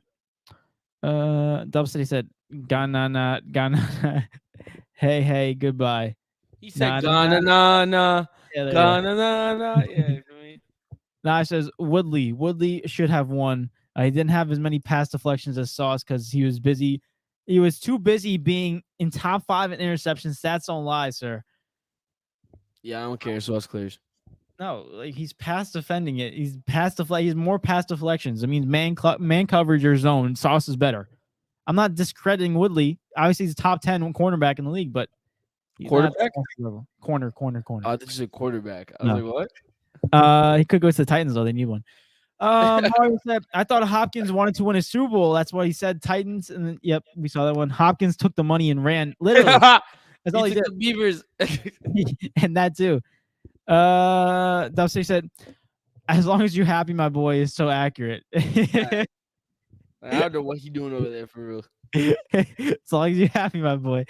right. Dub City said, "Gana, gana." Hey, goodbye. He said, "Gana, na, na, gana, na, na." Yeah. Nash says Woodley should have won. He didn't have as many pass deflections as Sauce because he was busy. He was too busy being in top 5 in interceptions. Stats don't lie, sir. Yeah, I don't care. Sauce clears. No, like he's pass defending it. He's more pass deflections. It means man coverage or zone. Sauce is better. I'm not discrediting Woodley. Obviously, he's a top 10 cornerback in the league, but quarterback, corner. Oh, this is a quarterback. I was like, what? He could go to the Titans though. They need one. Mario said, I thought Hopkins wanted to win a Super Bowl. That's what he said. Titans, and then, yep, we saw that one. Hopkins took the money and ran. Literally, that's all he did. The Beavers, and that too. Dubsy said, as long as you're happy, my boy, is so accurate. I don't know what he's doing over there for real. As long as you're happy, my boy.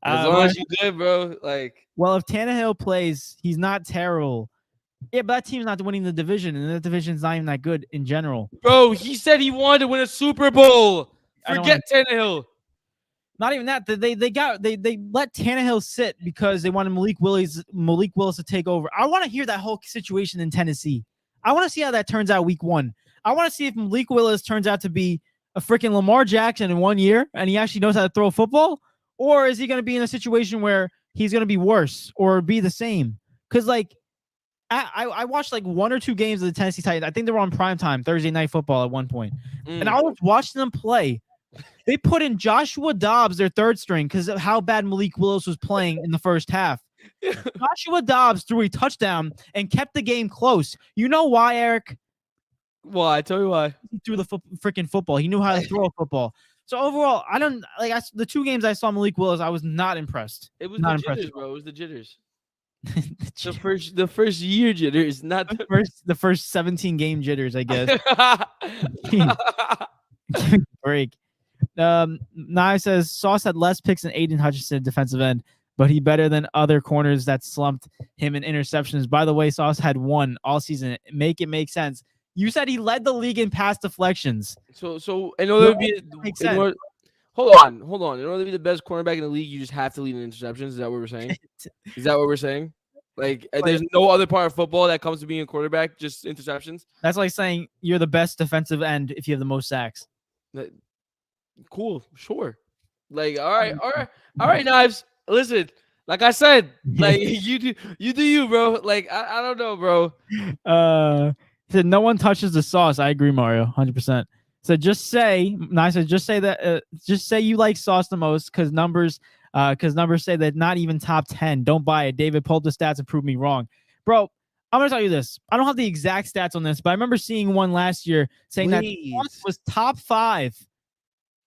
As long as you're good, bro. Like, well, if Tannehill plays, he's not terrible. Yeah, but that team's not winning the division, and that division's not even that good in general. Bro, he said he wanted to win a Super Bowl. Forget Tannehill. Not even that. They let Tannehill sit because they wanted Malik Willis to take over. I want to hear that whole situation in Tennessee. I want to see how that turns out week 1. I want to see if Malik Willis turns out to be a freaking Lamar Jackson in 1 year and he actually knows how to throw a football, or is he going to be in a situation where he's going to be worse or be the same? Because like, I watched like 1 or 2 games of the Tennessee Titans. I think they were on primetime Thursday Night Football at one point. And I was watching them play. They put in Joshua Dobbs, their 3rd string, because of how bad Malik Willis was playing in the first half. Joshua Dobbs threw a touchdown and kept the game close. You know why, Eric? Why? Tell me why. He threw the freaking football. He knew how to throw a football. So overall, I don't like the 2 games I saw Malik Willis. I was not impressed. It was not the jitters, bro. It was the jitters. the first year jitters, not the first 17 game jitters, I guess. Break. Nye says Sauce had less picks than Aiden Hutchinson, defensive end, but he better than other corners that slumped him in interceptions. By the way, Sauce had 1 all season. Make it make sense. You said he led the league in pass deflections. So in order to be hold on. In order to be the best cornerback in the league, you just have to lead in interceptions. Is that what we're saying? Is that what we're saying? Like, there's no other part of football that comes to being a quarterback, just interceptions. That's like saying you're the best defensive end if you have the most sacks. Cool, sure. Like, all right, Knives. Listen, like I said, like you do you, bro. Like, I don't know, bro. Said no one touches the Sauce. I agree, Mario, 100%. So just say that. Just say you like Sauce the most because numbers say that not even top 10. Don't buy it. David pulled the stats and proved me wrong, bro. I'm gonna tell you this. I don't have the exact stats on this, but I remember seeing one last year saying that Sauce was top 5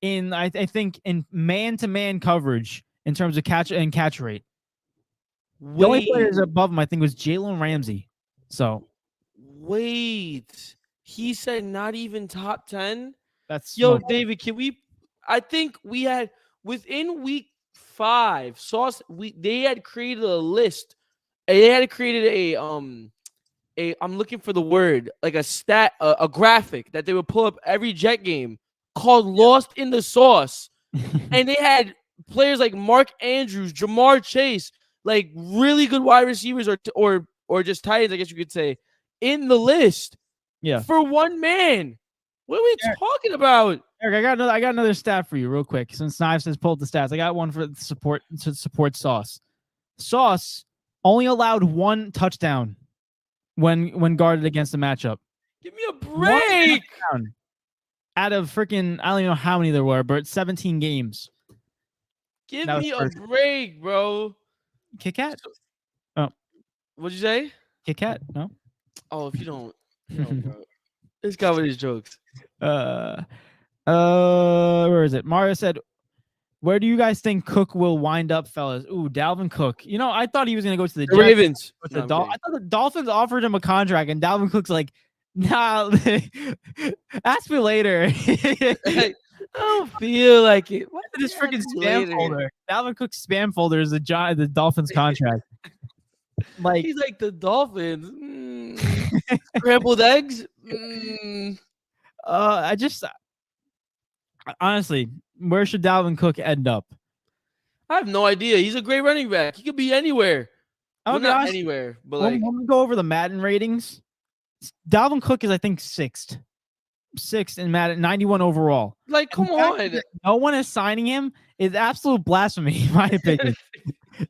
in I think in man-to-man coverage in terms of catch rate. The only players above him, I think, was Jalen Ramsey. So. Wait, he said not even top 10? That's David, can we I think we had within week 5, Sauce they had created a list. They had created I'm looking for the word, like a graphic that they would pull up every Jet game called Lost in the Sauce. And they had players like Mark Andrews, Jamar Chase, like really good wide receivers or just tight ends, I guess you could say, in the list, for one man. What are we talking about? Eric, I got another stat for you real quick. Since Knives has pulled the stats, I got one for support Sauce. Sauce only allowed 1 touchdown when guarded against the matchup. Give me a break. Out of freaking, I don't even know how many there were, but 17 games. Give me a break, bro. Kit Kat? Oh, what'd you say? Kit Kat? No. Oh, if you don't, bro. This guy with his jokes. Where is it? Mario said, "Where do you guys think Cook will wind up, fellas?" Ooh, Dalvin Cook. You know, I thought he was gonna go to the Ravens. I thought the Dolphins offered him a contract, and Dalvin Cook's like, "Nah, ask me later." I don't feel like it. What's this freaking spam folder? Dalvin Cook's spam folder is the Dolphins contract. Like he's like the Dolphins. Scrambled eggs. Honestly, where should Dalvin Cook end up? I have no idea. He's a great running back. He could be anywhere. Well, not anywhere, but like when we go over the Madden ratings, Dalvin Cook is, I think, sixth in Madden, 91 overall. Like, come on. No one is signing him is absolute blasphemy, in my opinion.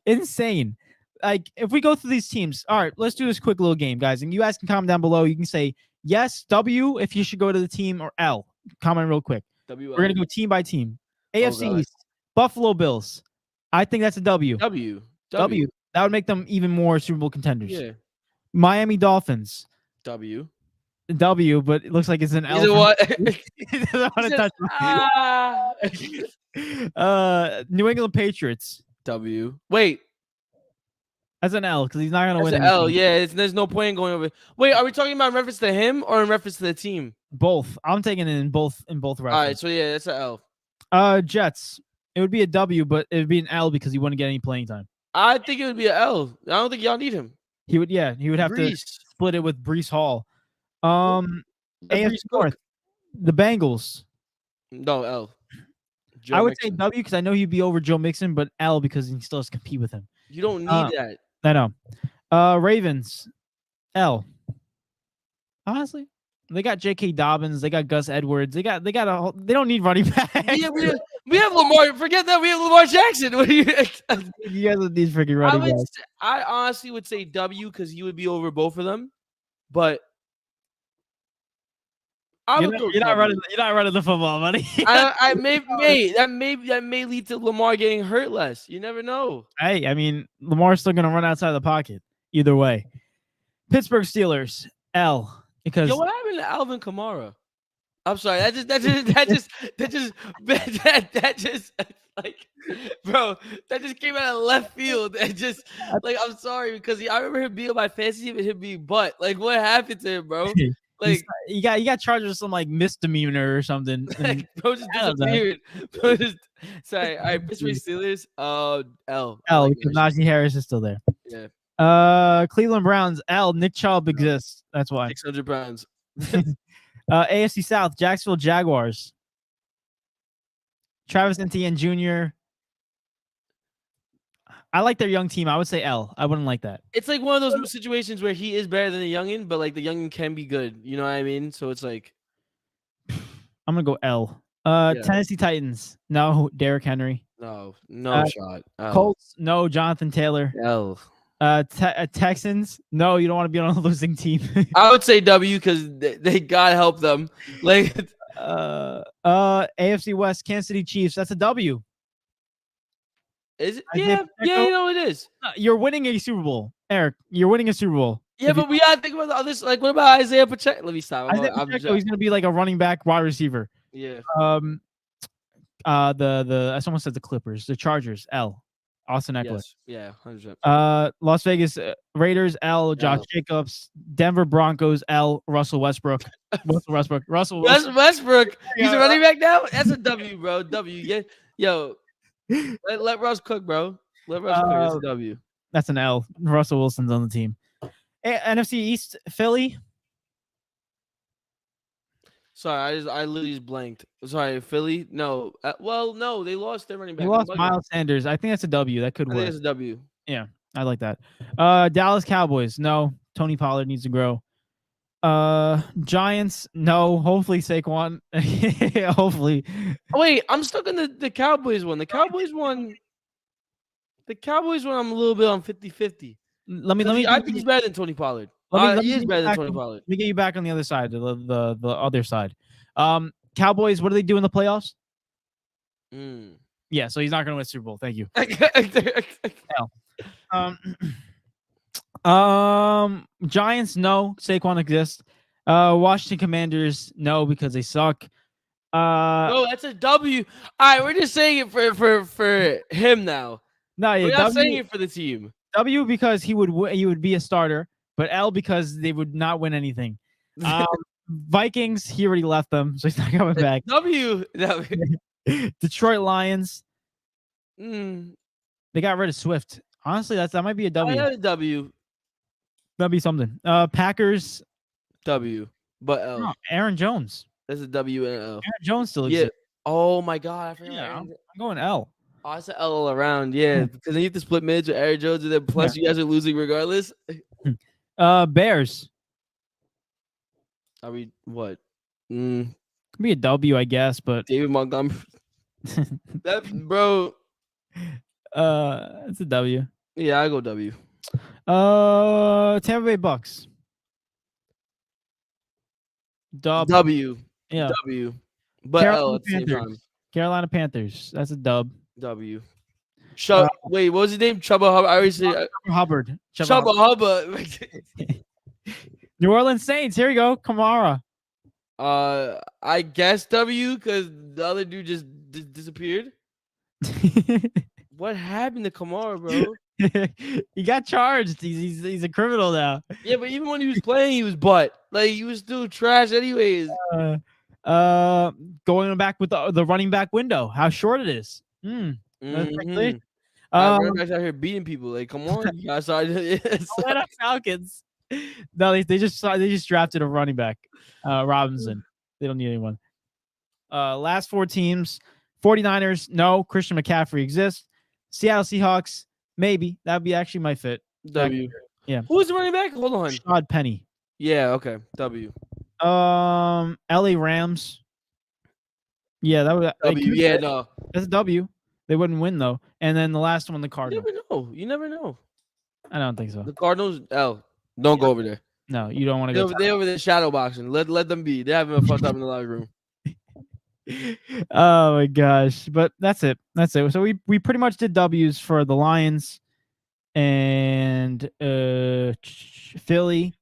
Insane. Like, if we go through these teams, all right, let's do this quick little game, guys. And you guys can comment down below. You can say yes, W, if you should go to the team, or L. Comment real quick. W. We're going to go team by team. AFC East, Buffalo Bills. I think that's a W. W. That would make them even more Super Bowl contenders. Yeah. Miami Dolphins. W, but it looks like it's an L. You know what? He doesn't want to touch New England Patriots. W. Wait. That's an L because he's not going to win. An L, yeah. There's no point in going over. Wait, are we talking about in reference to him or in reference to the team? Both. I'm taking it in both references. All right, so yeah, it's an L. Jets. It would be a W, but it would be an L because he wouldn't get any playing time. I think it would be an L. I don't think y'all need him. He would have to split it with Breece Hall. AFC North. The Bengals. No, L. I would say W because I know he'd be over Joe Mixon, but L because he still has to compete with him. You don't need that. I know. Ravens. L. Honestly, they got J.K. Dobbins. They got Gus Edwards. They don't need running back. Yeah, we have Lamar. Forget that. We have Lamar Jackson. What do you guys with these freaking running backs? I honestly would say W because he would be over both of them. But You're not running the football, buddy. I that may lead to Lamar getting hurt less. You never know. Hey, I mean, Lamar's still gonna run outside the pocket either way. Pittsburgh Steelers L because what happened to Alvin Kamara? I'm sorry. That just like, bro, that just came out of left field. And just like, I'm sorry because I remember him being on my fantasy team and him being butt. Like, what happened to him, bro? Like, you got charged with some like misdemeanor or something. Like, bro just disappeared. Sorry. All right, Pittsburgh Steelers. L because Najee Harris is still there. Yeah. Cleveland Browns L. Nick Chubb exists. That's why. 600 pounds. AFC South Jacksonville Jaguars. Travis Etienne Jr. I like their young team. I would say L. I wouldn't like that. It's like one of those situations where he is better than the youngin, but like the youngin can be good. You know what I mean? So it's like, I'm gonna go L. Tennessee Titans. No, Derrick Henry. No shot. L. Colts. No, Jonathan Taylor. L. Texans. No, you don't want to be on a losing team. I would say W because they God help them. Like, AFC West. Kansas City Chiefs. That's a W. Is it? Yeah, you know it is. You're winning a Super Bowl, Eric. You're winning a Super Bowl. Yeah, but we gotta think about all this. Like, what about Isaiah Pacheco? Let me stop. He's gonna be like a running back, wide receiver. Yeah. Someone said the Clippers, the Chargers. L. Austin Eckler. Yes. Yeah, 100%. Las Vegas Raiders. L. Josh Jacobs. Denver Broncos. L. Russell Westbrook. Russell Westbrook. He's a running back now. That's a W, bro. W. Yeah. Yo. Let Russ cook, bro. Let Russ cook. That's a W. That's an L. Russell Wilson's on the team. NFC East, Philly. Sorry, I literally just blanked. Sorry, Philly. No. No, they lost their running back. They lost Miles Sanders. I think that's a W. That could work. I think it's a W. Yeah, I like that. Dallas Cowboys. No. Tony Pollard needs to grow. Giants. No. Hopefully Saquon. Hopefully. Oh, wait, I'm stuck on the Cowboys one. The Cowboys one. I'm a little bit on 50-50. I think he's better than Tony Pollard. He is better than Tony Pollard. Let me get you back on the other side, the other side. Cowboys, what do they do in the playoffs? Yeah, so he's not going to win Super Bowl. Thank you. Giants, no. Saquon exists. Washington Commanders, no, because they suck. No, that's a W. All right, we're just saying it for him now. No, yeah, we're not saying it for the team. W because he would be a starter, but L because they would not win anything. Vikings, he already left them, so he's not coming back. W. Detroit Lions. They got rid of Swift. Honestly, that might be a W. A W. That'd be something. Packers. W. But L. No, Aaron Jones. That's a W and an L. Aaron Jones still exists. Yeah. Oh my God. I forgot. Yeah, I'm going L. Oh, it's an L all around. Yeah, because then you have to split mids with Aaron Jones, and then plus you guys are losing regardless. Bears. Are we what? Could be a W, I guess, but David Montgomery. That bro. It's a W. Yeah, I go W. Tampa Bay Bucks. W. Yeah. W. But L at the same time. Carolina Panthers. That's a dub. W. Wait, what was his name? Chubba Hubbard. I always say Hubbard. Chubba Hubbard. New Orleans Saints. Here we go. Kamara. I guess W because the other dude just disappeared. What happened to Kamara, bro? He got charged. He's a criminal now. Yeah, but even when he was playing, he was butt. Like he was still trash, anyways. Going back with the running back window. How short it is. Running backs out here beating people. Like, come on, you guys. Atlanta Falcons. No, they just drafted a running back, Robinson. They don't need anyone. Last four teams: 49ers. No, Christian McCaffrey exists. Seattle Seahawks. Maybe that'd be actually my fit. W. Yeah. Who's the running back? Hold on. Rashad Penny. Yeah. Okay. W. LA Rams. Yeah, that would W. Yeah, no. That's a W. They wouldn't win though. And then the last one, the Cardinals. You never know. I don't think so. The Cardinals. L. Don't go over there. No, you don't want to go. They over there shadow boxing. Let them be. They're having a fun time in the locker room. Oh my gosh! But that's it. That's it. So we pretty much did W's for the Lions and Philly.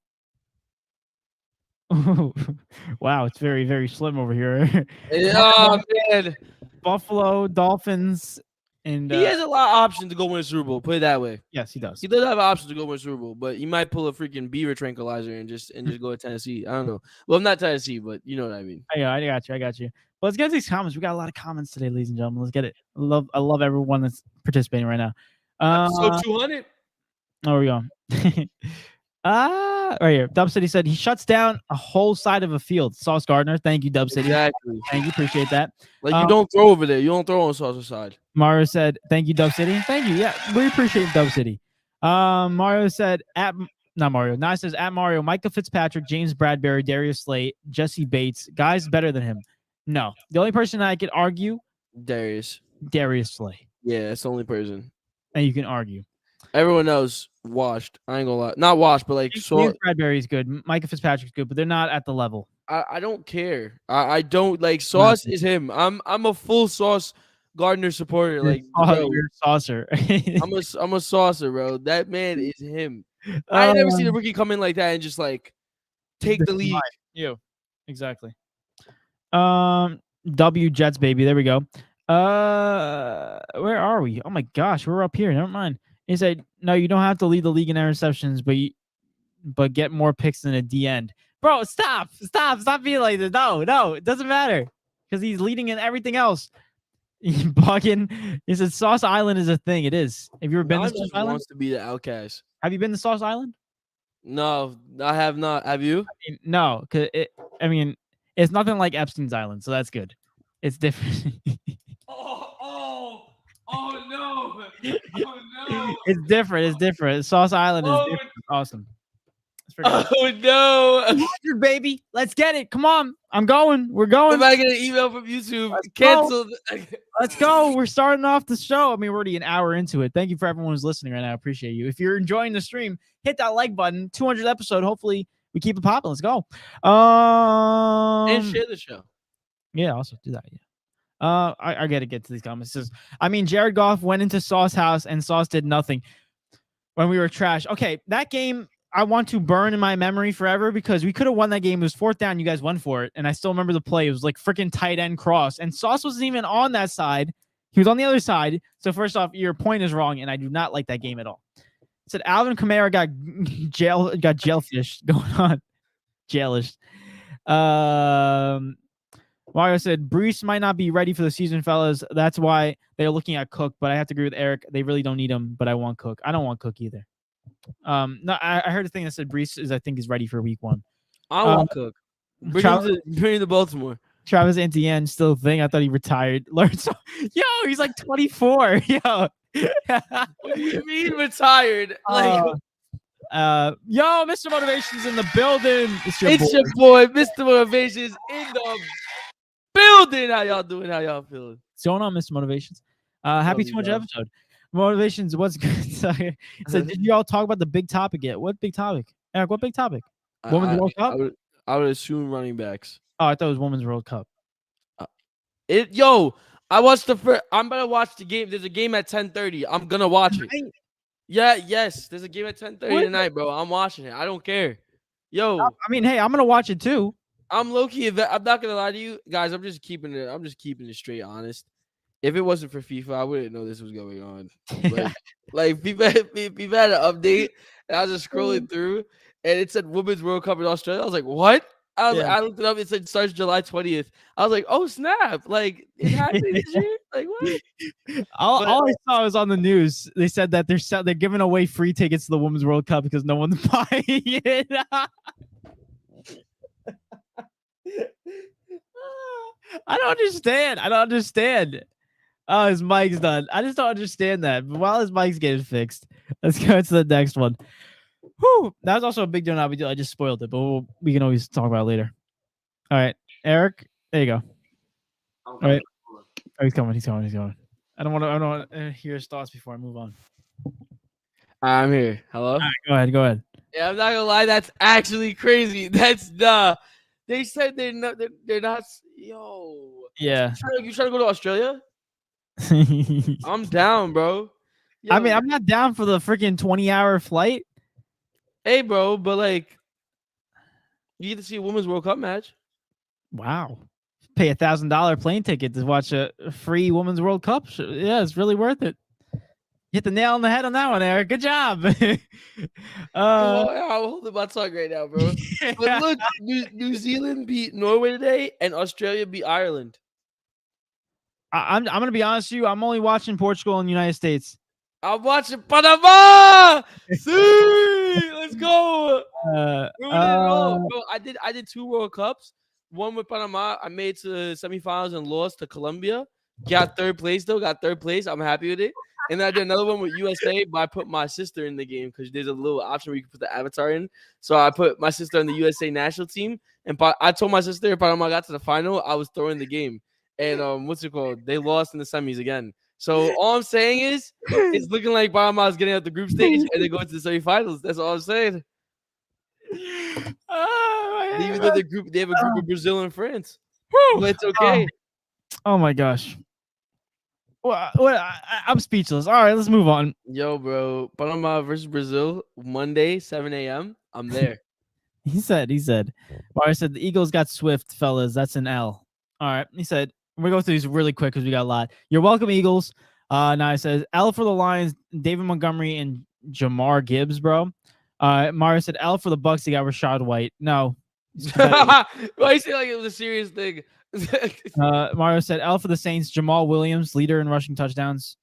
Wow, it's very, very slim over here. Oh man, Buffalo, Dolphins, and he has a lot of options to go win a Super Bowl. Put it that way. Yes, he does. He does have options to go win a Super Bowl, but he might pull a freaking beaver tranquilizer and just go to Tennessee. I don't know. Well, I'm not Tennessee, but you know what I mean. I got you. Well, let's get to these comments. We got a lot of comments today, ladies and gentlemen. Let's get it. I love everyone that's participating right now. Episode 200. There we go. Right here. Dub City said he shuts down a whole side of a field. Sauce Gardner. Thank you, Dub City. Exactly. Thank you. Appreciate that. Like you don't throw over there. You don't throw on Sauce's side. Mario said, thank you, Dub City. Thank you. Yeah, we appreciate Dub City. Mario said not Mario. Now says at Mario, Micah Fitzpatrick, James Bradbury, Darius Slay, Jesse Bates, guys better than him. No. The only person I could argue, Darius Slay. Yeah, that's the only person. And you can argue. Everyone else washed. I ain't gonna lie. Not washed, but like James Bradbury's good. Micah Fitzpatrick's good, but they're not at the level. I don't care. I don't like Sauce is him. I'm a full Sauce Gardner supporter. Like you're a saucer. I'm a saucer, bro. That man is him. I never seen a rookie come in like that and just like take the lead. You exactly. W Jets baby. There we go. Where are we? Oh my gosh, we're up here. Never mind. He said, "No, you don't have to lead the league in interceptions, but get more picks than a D end." Bro, stop being like this. No, it doesn't matter because he's leading in everything else. Bugging. He said Sauce Island is a thing. It is. Have you ever been to Sauce Island? Wants to be the outcast. Have you been to Sauce Island? No, I have not. Have you? No, because it's nothing like Epstein's Island, so that's good. It's different. Oh no! It's different. Sauce Island is different. Awesome. Oh no! 100, baby. Let's get it. Come on. I'm going. We're going. Am I getting an email from YouTube? Canceled. Let's go. We're starting off the show. I mean, we're already an hour into it. Thank you for everyone who's listening right now. I appreciate you. If you're enjoying the stream, hit that like button. 200th episode. Hopefully, we keep it popping. Let's go. And share the show. Yeah, also do that. Yeah. I gotta get to these comments. It says, Jared Goff went into Sauce house and Sauce did nothing when we were trash. Okay, that game I want to burn in my memory forever because we could have won that game. It was 4th down. You guys went for it. And I still remember the play. It was like freaking tight end cross. And Sauce wasn't even on that side. He was on the other side. So first off, your point is wrong. And I do not like that game at all. It said Alvin Kamara got jailfish going on. Jailish. Mario said, Brees might not be ready for the season, fellas. That's why they're looking at Cook. But I have to agree with Eric. They really don't need him. But I want Cook. I don't want Cook either. No, I heard a thing that said Brees is ready for week 1. I want Cook. Bring him to Baltimore. Travis Etienne still a thing. I thought he retired. Yo, he's like 24. Yo. What do you mean retired? Yo, Mr. Motivation's in the building. It's your boy, Mr. Motivation's in the building. How y'all doing? How y'all feeling? What's going on, Mr. Motivations? Happy 200 episode. Motivations, what's good? So, did you all talk about the big topic yet? What big topic? Eric, what big topic? Women's World Cup? I would assume running backs. Oh, I thought it was Women's World Cup. I watched the first. I'm gonna watch the game. There's a game at 10:30. I'm gonna watch it. Yes. There's a game at 10:30 tonight, bro. I'm watching it. I don't care. Yo. Hey, I'm gonna watch it too. I'm low key. I'm not gonna lie to you guys. I'm just keeping it straight honest. If it wasn't for FIFA, I wouldn't know this was going on. Like FIFA had an update, and I was just scrolling through, and it said Women's World Cup in Australia. I was like, what? I looked it up. It said it starts July 20th. I was like, oh snap! Like it happened this year. Like what? All I saw was on the news. They said that they're giving away free tickets to the Women's World Cup because no one's buying it. I don't understand. Oh, his mic's done. I just don't understand that. But while his mic's getting fixed, let's go to the next one. Whew, that was also a big deal. I just spoiled it, but we can always talk about it later. All right, Eric, there you go. All right. Oh, he's coming. I don't want to hear his thoughts before I move on. I'm here. Hello. All right, go ahead. Yeah, I'm not gonna lie. That's actually crazy. That's They said they're not. They're not. Yo. Yeah. You trying to go to Australia? I'm down, bro. Yo. I mean, I'm not down for the freaking 20-hour flight. Hey, bro, but like, you get to see a Women's World Cup match. Wow. Pay $1,000 plane ticket to watch a free Women's World Cup. Yeah, it's really worth it. Hit the nail on the head on that one, Eric. Good job. I'm holding my tongue right now, bro. But look, New Zealand beat Norway today, and Australia beat Ireland. I'm gonna be honest with you. I'm only watching Portugal and the United States. I'm watching Panama. See, let's go. Bro, I did 2 World Cups. One with Panama. I made to the semifinals and lost to Colombia. Got 3rd place though. I'm happy with it. And then I did another one with USA, but I put my sister in the game because there's a little option where you can put the avatar in. So I put my sister on the USA national team. And I told my sister if Panama got to the final, I was throwing the game. And what's it called? They lost in the semis again. So all I'm saying is it's looking like Panama is getting out the group stage and they go into the semifinals. That's all I'm saying. Even though they have a group of Brazil and France. But it's okay. Oh my gosh. I'm speechless. All right, let's move on. Yo, bro. Panama versus Brazil, Monday, 7 a.m. I'm there. He said. Mario said the Eagles got Swift, fellas. That's an L. All right. He said, we're going through these really quick because we got a lot. You're welcome, Eagles. Now it says L for the Lions, David Montgomery and Jamar Gibbs, bro. Mario said L for the Bucks. They got Rashad White. No. Why you say like it was a serious thing? Mario said L for the Saints, Jamal Williams, leader in rushing touchdowns.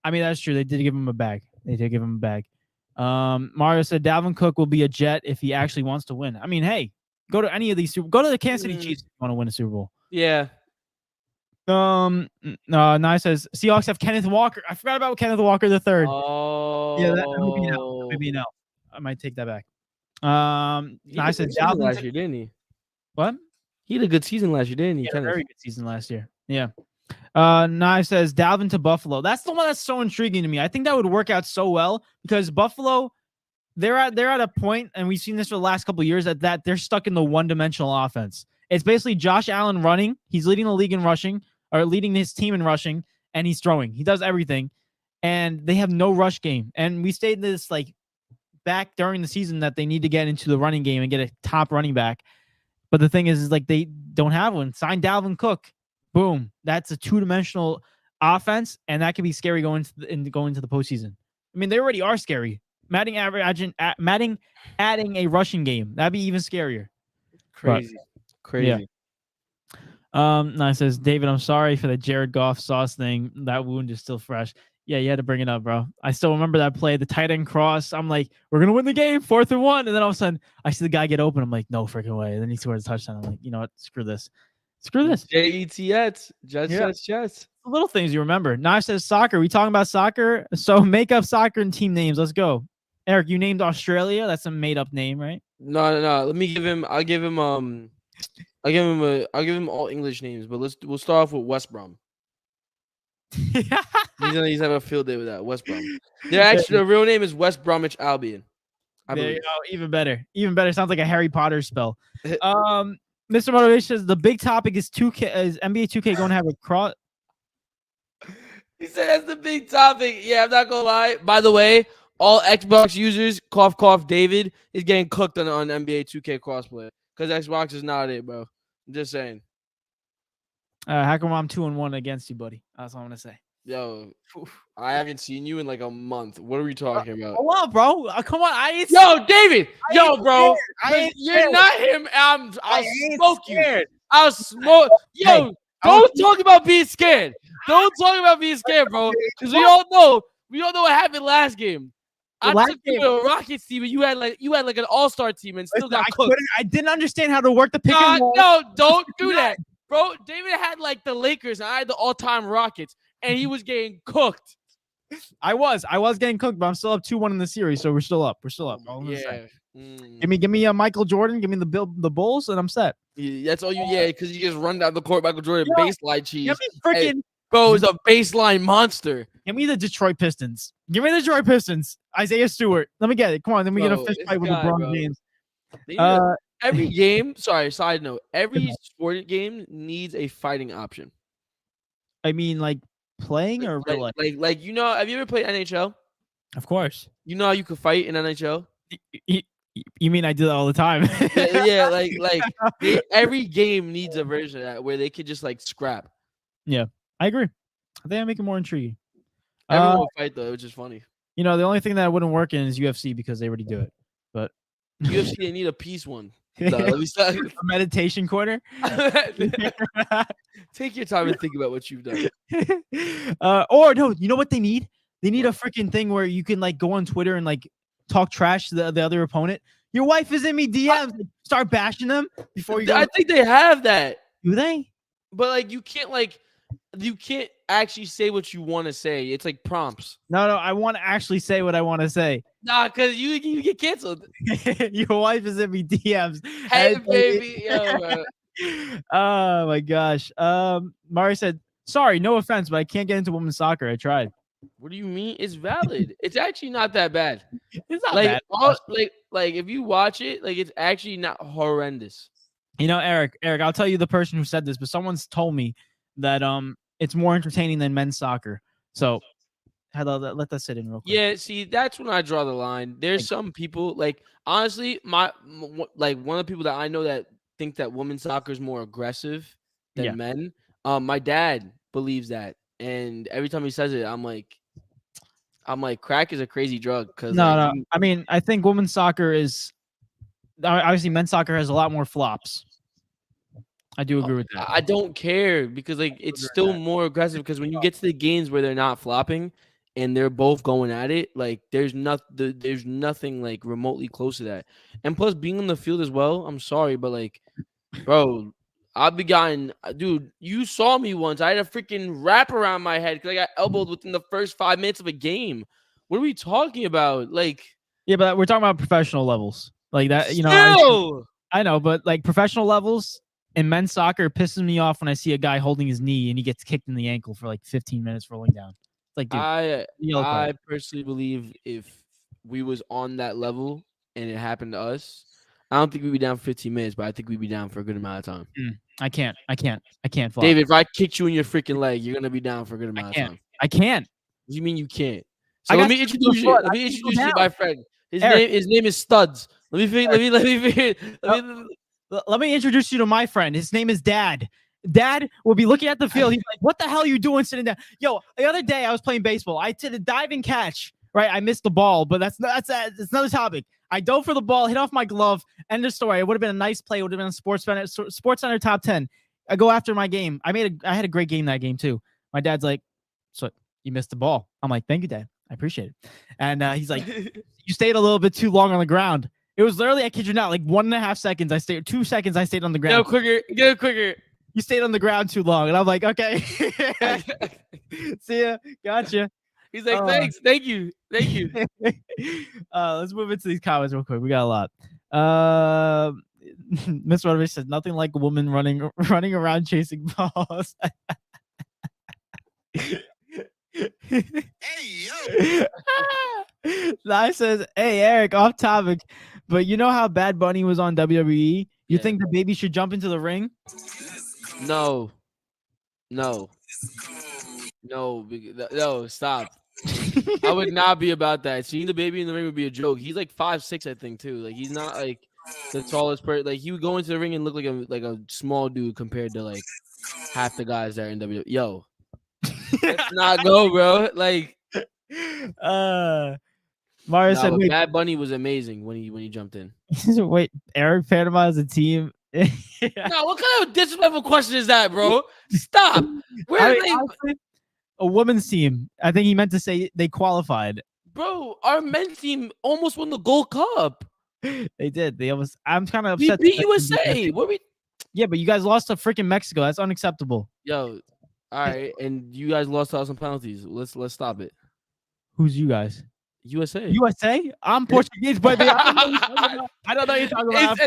I mean, that's true. They did give him a bag. Mario said Dalvin Cook will be a Jet if he actually wants to win. I mean, hey, go to any of these. Go to the Kansas City Chiefs if you want to win a Super Bowl. Yeah. Nye says Seahawks have Kenneth Walker. I forgot about Kenneth Walker III. Oh. Yeah, that maybe no. I might take that back. Nye said Dalvin last year, didn't he? What? He had a good season last year, didn't he? He had a very good season last year. Yeah. Nye says Dalvin to Buffalo. That's the one that's so intriguing to me. I think that would work out so well because Buffalo, they're at a point, and we've seen this for the last couple of years, that they're stuck in the one-dimensional offense. It's basically Josh Allen running. He's leading the league in rushing, or leading his team in rushing, and he's throwing. He does everything, and they have no rush game. And we stated this like back during the season that they need to get into the running game and get a top running back. But the thing is like they don't have one. Sign Dalvin Cook. Boom. That's a 2-dimensional offense, and that can be scary going into the postseason. I mean, they already are scary. Adding a rushing game. That'd be even scarier. Crazy. Yeah. Now it says, David, I'm sorry for the Jared Goff sauce thing. That wound is still fresh. Yeah, you had to bring it up, bro. I still remember that play, the tight end cross. I'm like, we're going to win the game, 4th and 1. And then all of a sudden, I see the guy get open. I'm like, no freaking way. And then he scores a touchdown. I'm like, you know what? Screw this. Jets. Jets. Little things you remember. Now it says soccer. We talking about soccer? So make up soccer and team names. Let's go. Eric, you named Australia. That's a made-up name, right? No. Let me give him. I'll give him all English names. But we'll start off with West Brom. He's having a field day with that. West Brom. The real name is West Bromwich Albion. There you go. Even better. Sounds like a Harry Potter spell. Mr. Motivation says the big topic is 2K. Is NBA 2K going to have a cross? He said that's the big topic. Yeah, I'm not gonna lie. By the way, all Xbox users, cough cough, David is getting cooked on NBA 2K crossplay because Xbox is not it, bro. I'm just saying. How come I'm 2-1 against you, buddy? That's all I'm gonna say. Yo, I haven't seen you in like a month. What are we talking about? Come on, bro. Come on. Yo, David. Yo, bro. You're not him. I'll smoke you. I'll smoke. Yo, don't talk about being scared. Don't talk about being scared, bro. Because we all know what happened last game. I took you to a Rockets team, and you had like an all-star team, and still got cooked. I didn't understand how to work the pick and roll. No, don't do that, bro. David had like the Lakers, and I had the all-time Rockets, and he was getting cooked. I was getting cooked, but I'm still up 2-1 in the series, so we're still up. Yeah. Give me Michael Jordan, give me the Bulls, and I'm set. Yeah, that's all you. Yeah, because you just run down the court, Michael Jordan, baseline cheese. Give me freaking Bro is a baseline monster. Give me the Detroit Pistons. Give me the Detroit Pistons. Isaiah Stewart. Let me get it. Come on. Let me get a fist fight with LeBron James. Every game. Sorry. Side note. Every sport game needs a fighting option. I mean, like playing or real life? Like you know? Have you ever played NHL? Of course. You know how you could fight in NHL? You mean I do that all the time? yeah. Every game needs a version of that where they could just like scrap. Yeah, I agree. I think I make it more intriguing. Everyone will fight though, which is funny. You know, the only thing that wouldn't work in is UFC because they already do it. But UFC, they need a peace one. Let me start. A meditation corner. Take your time and think about what you've done. Or no, you know what they need? They need a freaking thing where you can like go on Twitter and like talk trash to the other opponent. Your wife is in me DMs. Start bashing them before you. I think they have that. Do they? But like you can't actually say what you want to say. It's like prompts. No, I want to actually say what I want to say. Nah, because you get canceled. Your wife is in me DMs. Hey, baby. Yo, oh my gosh. Mari said, sorry, no offense, but I can't get into women's soccer. I tried. What do you mean? It's valid. It's actually not that bad. It's not bad. Like if you watch it, like it's actually not horrendous. You know, Eric, I'll tell you the person who said this, but someone's told me that it's more entertaining than men's soccer. So let that sit in real quick. Yeah, see, that's when I draw the line. There's some people like honestly, one of the people that I know that think that women's soccer is more aggressive than men. My dad believes that. And every time he says it, I'm like, crack is a crazy drug. No. I mean, I think women's soccer is obviously men's soccer has a lot more flops. I do agree with that. I don't care because like it's still more aggressive because when you get to the games where they're not flopping and they're both going at it, like there's nothing like remotely close to that. And plus being on the field as well, I'm sorry, but like, bro. Dude, you saw me once. I had a freaking wrap around my head because I got elbowed within the first 5 minutes of a game. What are we talking about? Like, yeah, but we're talking about professional levels like that. You know, I know, but like professional levels in men's soccer pisses me off when I see a guy holding his knee and he gets kicked in the ankle for like 15 minutes rolling down. It's like, dude, I personally believe if we was on that level and it happened to us, I don't think we'd be down for 15 minutes, but I think we'd be down for a good amount of time. I can't fly. David, if I kicked you in your freaking leg, you're gonna be down for a good amount of time. I can't. What do you mean you can't? So let me introduce you. Let me introduce you to my friend. His name is Studs. Let me introduce you to my friend. His name is Dad. Dad will be looking at the field. He's like, "What the hell are you doing sitting down?" Yo, the other day I was playing baseball. I did a diving catch. Right, I missed the ball, but that's another topic. I dove for the ball, hit off my glove. End of story. It would have been a nice play. It would have been a Sports Center top 10. I go after my game. I had a great game that game too. My dad's like, "So you missed the ball?" I'm like, "Thank you, Dad. I appreciate it." And he's like, "You stayed a little bit too long on the ground." It was literally, I kid you not, like 1.5 seconds. 2 seconds. I stayed on the ground. Go quicker. You stayed on the ground too long, and I'm like, "Okay, see ya, gotcha." He's like, thanks, thank you. Let's move into these comments real quick. We got a lot. Miss Rodriguez says nothing like a woman running around chasing balls. Hey yo. Lai says, "Hey Eric, off topic, but you know how Bad Bunny was on WWE? You think the baby should jump into the ring?" No, stop. I would not be about that. Seeing the baby in the ring would be a joke. He's like 5'6", I think, too. Like he's not like the tallest person. Like he would go into the ring and look like a small dude compared to like half the guys that are in WWE. Yo, let's not go, bro. Like, Mario said, "Wait, Bad Bunny was amazing when he jumped in." Wait, Eric Panama is a team. No, what kind of disrespectful question is that, bro? Stop. A women's team. I think he meant to say they qualified. Bro, our men's team almost won the Gold Cup. They did. They almost. I'm kind of upset. We beat USA. What we? Yeah, but you guys lost to freaking Mexico. That's unacceptable. Yo, all right, and you guys lost to us on penalties. Let's stop it. Who's you guys? USA. I'm Portuguese, baby. I don't know what you're talking about.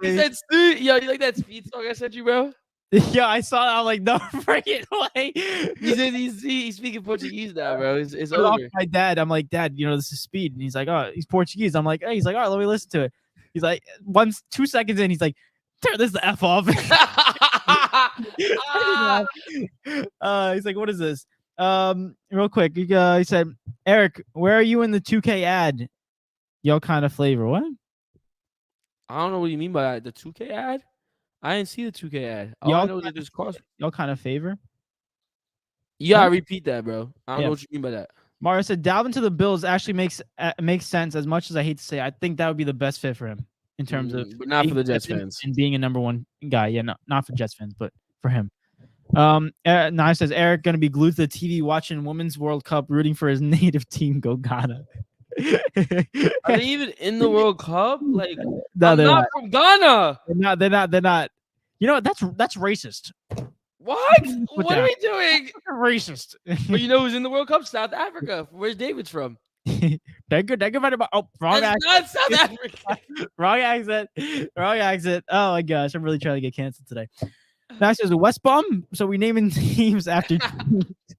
He said, yo, you like that speed song I sent you, bro? Yeah, I saw that. I'm like, no freaking way. He's speaking Portuguese now, bro. It's over. over. My dad, I'm like, Dad, this is Speed, and he's like, oh, he's Portuguese. I'm like, hey, he's like, all right, let me listen to it. He's like, 2 seconds in, he's like, turn this the F off. He's like, what is this? Real quick, he said, Eric, where are you in the 2K ad? Yo, kind of flavor. What? I don't know what you mean by that. The 2K ad? I didn't see the 2K ad. All I know is that there's cross. Y'all kind of favor? Yeah, I repeat that, bro. I don't know what you mean by that. Mario said Dalvin to the Bills actually makes sense. As much as I hate to say, I think that would be the best fit for him in terms of, but not for the Jets fans and being a number one guy. Yeah, not for Jets fans, but for him. Now says Eric gonna be glued to the TV watching Women's World Cup, rooting for his native team. Go Ghana. Are they even in the World Cup? Like, no, they're not from Ghana. They're not. You know what? That's racist. What? What are we doing? Racist. But you know who's in the World Cup? South Africa. Where's David's from? They're good. Oh, wrong accent. Not South Africa. Wrong accent. Oh my gosh, I'm really trying to get canceled today. Now says West Brom. So we naming teams after.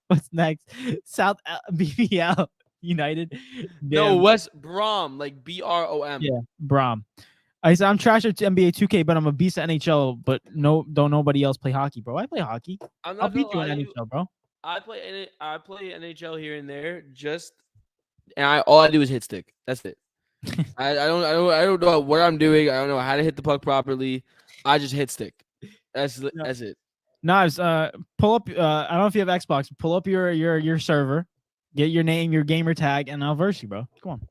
What's next? South BBL United. No, West Brom, like BROM. Yeah, Brom. I said I'm trash at NBA 2K, but I'm a beast at NHL. But don't nobody else play hockey, bro. I play hockey. I'll beat you in NHL, bro. I play NHL here and there, and all I do is hit stick. That's it. I don't know what I'm doing. I don't know how to hit the puck properly. I just hit stick. That's it. Nice. Pull up. I don't know if you have Xbox. Pull up your server, get your name, your gamer tag, and I'll verse you, bro. Come on,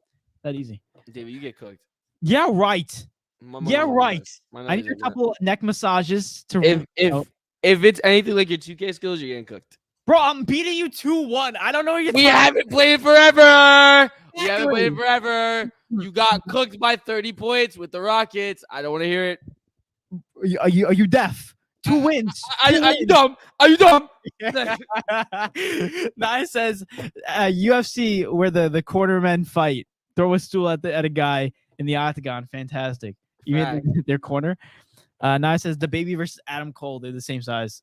that easy. David, you get cooked. Yeah, right. Right. I need a couple neck massages to. If it's anything like your 2K skills, you're getting cooked. Bro, I'm beating you 2-1. I don't know what you're We haven't played forever. You got cooked by 30 points with the Rockets. I don't want to hear it. Are you deaf? 2 wins. Are you dumb? Are you dumb? Nah, it says UFC where the quartermen fight. Throw a stool at a guy in the octagon. Fantastic. You made their corner. Now it says the baby versus Adam Cole. They're the same size.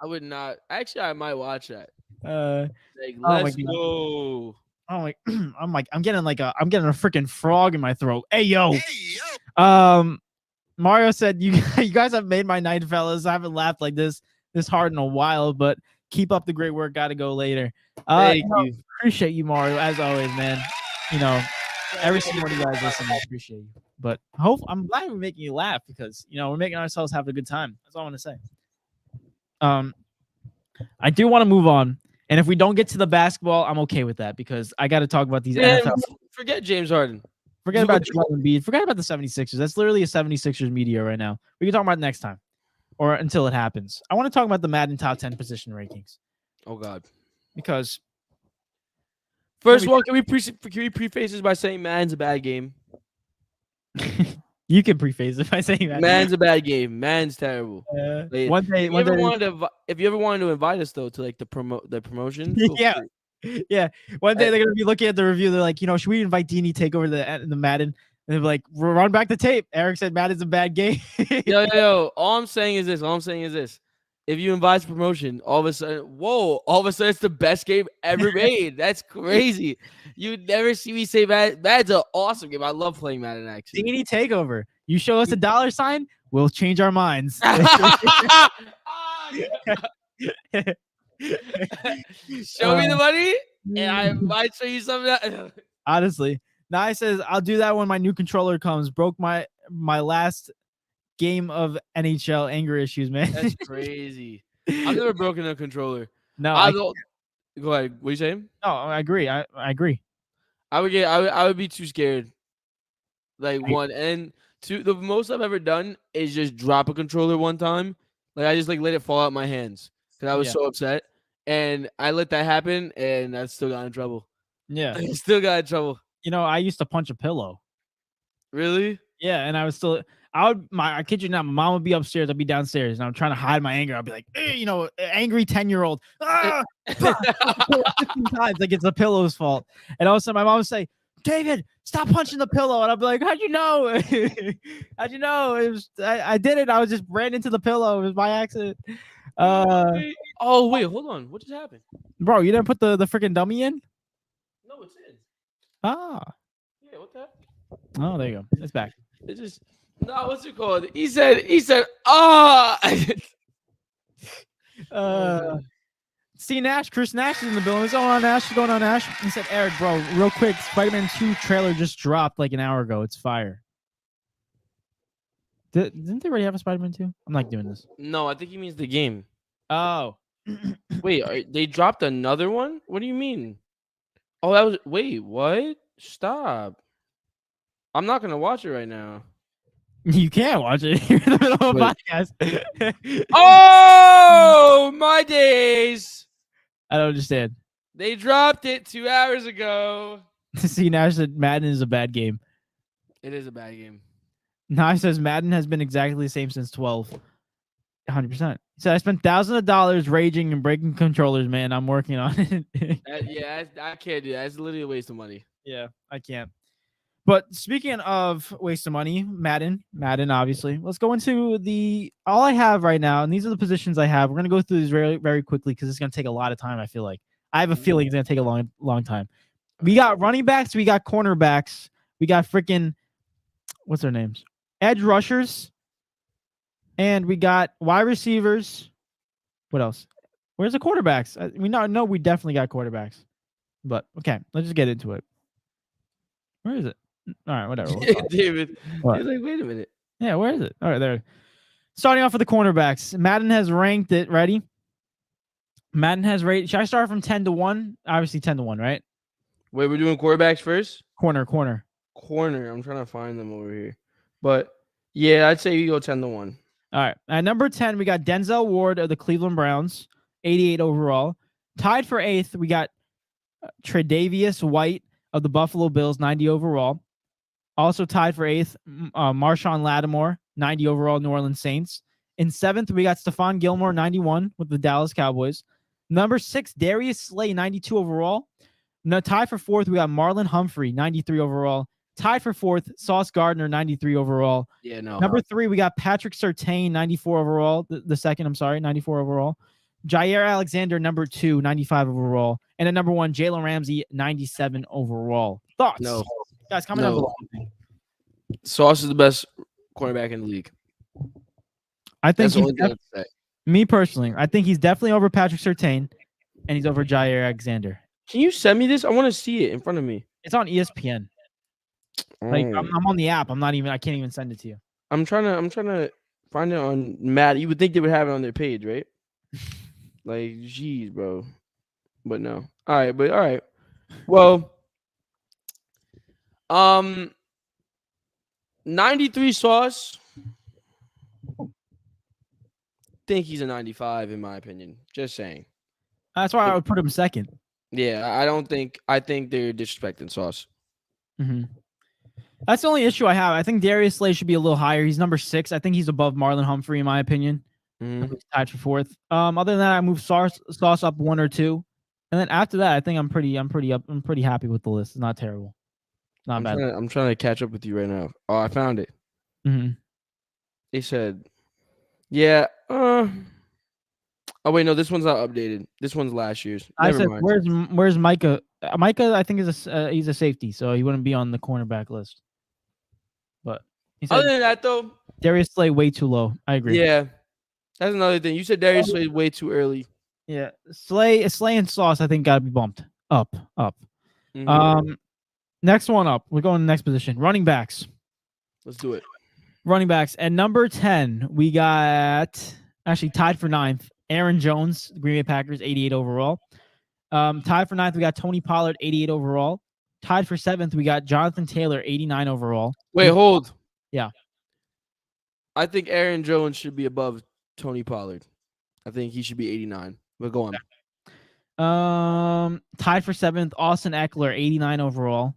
I would not. Actually, I might watch that. Let's go. I'm getting a freaking frog in my throat. Hey yo. Mario said you guys have made my night, fellas. I haven't laughed like this hard in a while, but keep up the great work. Gotta go later. Thank you. Appreciate you, Mario, as always, man. Every single one of you guys listen, I appreciate you. But I'm glad we're making you laugh because we're making ourselves have a good time. That's all I want to say. I do want to move on, and if we don't get to the basketball, I'm okay with that because I got to talk about these NFL. Forget James Harden. Forget about Joel Embiid. Forget about the 76ers. That's literally a 76ers media right now. We can talk about it next time or until it happens. I want to talk about the Madden top 10 position rankings. Oh, God. Because first of all, can we preface this by saying Madden's a bad game? You can preface it by saying that. Madden's a bad game. Madden's terrible. One day, if you ever wanted to invite us though to like the promotion, yeah. One day they're gonna be looking at the review. They're like, should we invite D&E Takeover the Madden? And they're like, run back the tape. Eric said Madden's a bad game. yo. All I'm saying is this. If you invite promotion, all of a sudden it's the best game ever made. That's crazy. You'd never see me say Madden's an awesome game. I love playing Madden, actually. D&E Takeover. You show us a $, we'll change our minds. Show me the money, and I might show you something. Honestly. Nai says, I'll do that when my new controller comes. Broke my last game of NHL anger issues, man. That's crazy. I've never broken a controller. No, go ahead. What are you saying? No, I agree. I agree. I would be too scared. One and two. The most I've ever done is just drop a controller one time. I just let it fall out of my hands because I was so upset, and I let that happen, and I still got in trouble. Yeah, I still got in trouble. I used to punch a pillow. Really? Yeah, and I was still. I kid you not, my mom would be upstairs, I'd be downstairs, and I'm trying to hide my anger. I'd be like, angry 10-year-old. 15 times, like it's the pillow's fault. And all of a sudden, my mom would say, David, stop punching the pillow. And I'm like, how'd you know? How'd you know? It was I did it. I was just ran into the pillow. It was by accident. Wait, hold on. What just happened? Bro, you didn't put the freaking dummy in? No, it's in. Ah. Yeah, what the heck? Oh, there you go. It's back. It just what's it called? He said, ah. See Nash, Chris Nash is in the building. What's going on, Nash? What's going on, Nash? He said, Eric, bro, real quick, Spider-Man 2 trailer just dropped like an hour ago. It's fire. Didn't they already have a Spider-Man 2? I'm not doing this. No, I think he means the game. Oh. Wait, they dropped another one? What do you mean? Oh, that was what? Stop. I'm not gonna watch it right now. You can't watch it. You're in the middle of a podcast. Oh, my days. I don't understand. They dropped it 2 hours ago. See, Nash said Madden is a bad game. It is a bad game. Nash says Madden has been exactly the same since 12. 100%. So I spent thousands of dollars raging and breaking controllers, man. I'm working on it. I can't do that. It's literally a waste of money. Yeah, I can't. But speaking of waste of money, Madden, obviously. Let's go into all I have right now, and these are the positions I have. We're gonna go through these very, very quickly because it's gonna take a lot of time. I feel like I have a feeling it's gonna take a long, long time. We got running backs, we got cornerbacks, we got freaking what's their names? Edge rushers, and we got wide receivers. What else? Where's the quarterbacks? We definitely got quarterbacks. But okay, let's just get into it. Where is it? All right, whatever. David, you're like, wait a minute. Yeah, where is it? All right, there. Starting off with the cornerbacks. Madden has ranked it. Ready? Madden has rated. Should I start from 10 to 1? Obviously 10 to 1, right? Wait, we're doing quarterbacks first? Corner. I'm trying to find them over here. But yeah, I'd say you go 10 to 1. All right. At number 10, we got Denzel Ward of the Cleveland Browns, 88 overall. Tied for 8th, we got Tre'Davious White of the Buffalo Bills, 90 overall. Also tied for 8th, Marshawn Lattimore, 90 overall, New Orleans Saints. In 7th, we got Stephon Gilmore, 91 with the Dallas Cowboys. Number 6, Darius Slay, 92 overall. Now, tied for 4th, we got Marlon Humphrey, 93 overall. Tied for 4th, Sauce Gardner, 93 overall. Yeah, no. Number 3, we got Patrick Surtain, 94 overall. The second, 94 overall. Jair Alexander, number 2, 95 overall. And at number 1, Jalen Ramsey, 97 overall. Thoughts? No. Guys, comment down below. Sauce is the best cornerback in the league. I think me personally, I think he's definitely over Patrick Surtain, and he's over Jair Alexander. Can you send me this? I want to see it in front of me. It's on ESPN. Like I'm on the app. I can't even send it to you. I'm trying to find it on Madden. You would think they would have it on their page, right? Like, geez, bro. But no. All right. Well, 93 Sauce. Think he's a 95 in my opinion. Just saying. That's why I would put him second. Yeah, I think they're disrespecting Sauce. Mm-hmm. That's the only issue I have. I think Darius Slay should be a little higher. He's number 6. I think he's above Marlon Humphrey in my opinion. Mm-hmm. He's tied for 4th. Other than that, I move Sauce up 1 or 2, and then after that, I think I'm pretty happy with the list. It's not terrible. Not bad. I'm trying to catch up with you right now. Oh, I found it. Mm-hmm. They said, yeah. Oh wait, no, this one's not updated. This one's last year's. Never mind. Where's Micah? Micah, I think he's a safety, so he wouldn't be on the cornerback list. But he said, other than that, though, Darius Slay way too low. I agree. Yeah, that's another thing. You said Darius Slay way too early. Yeah, Slay and Sauce, I think, gotta be bumped up. Mm-hmm. Next one up. We're going to the next position. Running backs. Let's do it. Running backs. At number 10, we got actually tied for 9th. Aaron Jones, Green Bay Packers, 88 overall. Tied for 9th, we got Tony Pollard, 88 overall. Tied for 7th, we got Jonathan Taylor, 89 overall. Wait, hold. Yeah. I think Aaron Jones should be above Tony Pollard. I think he should be 89. But go on. Tied for 7th, Austin Eckler, 89 overall.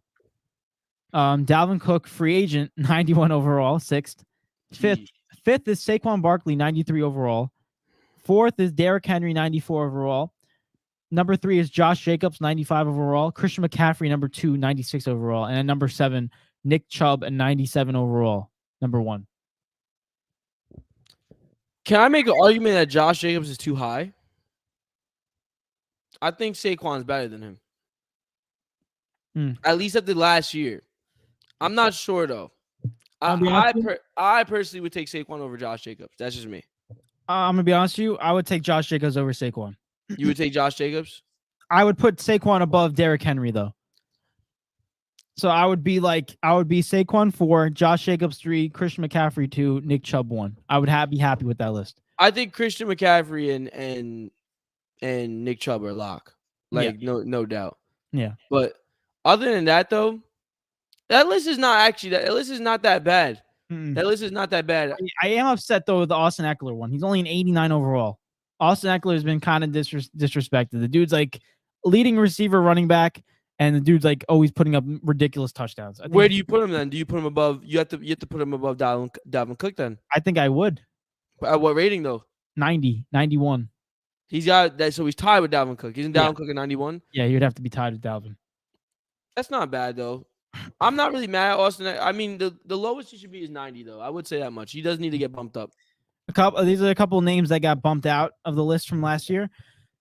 Dalvin Cook, free agent, 91 overall, 6th. 5th is Saquon Barkley, 93 overall. 4th is Derrick Henry, 94 overall. Number 3 is Josh Jacobs, 95 overall. Christian McCaffrey, number 2, 96 overall. And at number 7, Nick Chubb, and 97 overall. Number 1. Can I make an argument that Josh Jacobs is too high? I think Saquon's better than him. At least at the last year. I'm not sure, though. I personally would take Saquon over Josh Jacobs. That's just me. I'm going to be honest with you. I would take Josh Jacobs over Saquon. You would take Josh Jacobs? I would put Saquon above Derrick Henry, though. So I would be Saquon 4, Josh Jacobs 3, Christian McCaffrey 2, Nick Chubb 1. I would be happy with that list. I think Christian McCaffrey and Nick Chubb are lock. No doubt. Yeah. But other than that, though, that list is not that bad. That list is not that bad. I am upset, though, with the Austin Eckler one. He's only an 89 overall. Austin Eckler has been kind of disrespected. The dude's like leading receiver, running back, and the dude's like always putting up ridiculous touchdowns. Where do you put him then? Do you put him above? You have to put him above Dalvin Cook then. I think I would. At what rating though? 90, 91. He's got that, so he's tied with Dalvin Cook. Isn't Dalvin Cook at 91? Yeah, he would have to be tied with Dalvin. That's not bad though. I'm not really mad at Austin. I mean, the lowest he should be is 90 though. I would say that much. He does need to get bumped up. These are a couple names that got bumped out of the list from last year.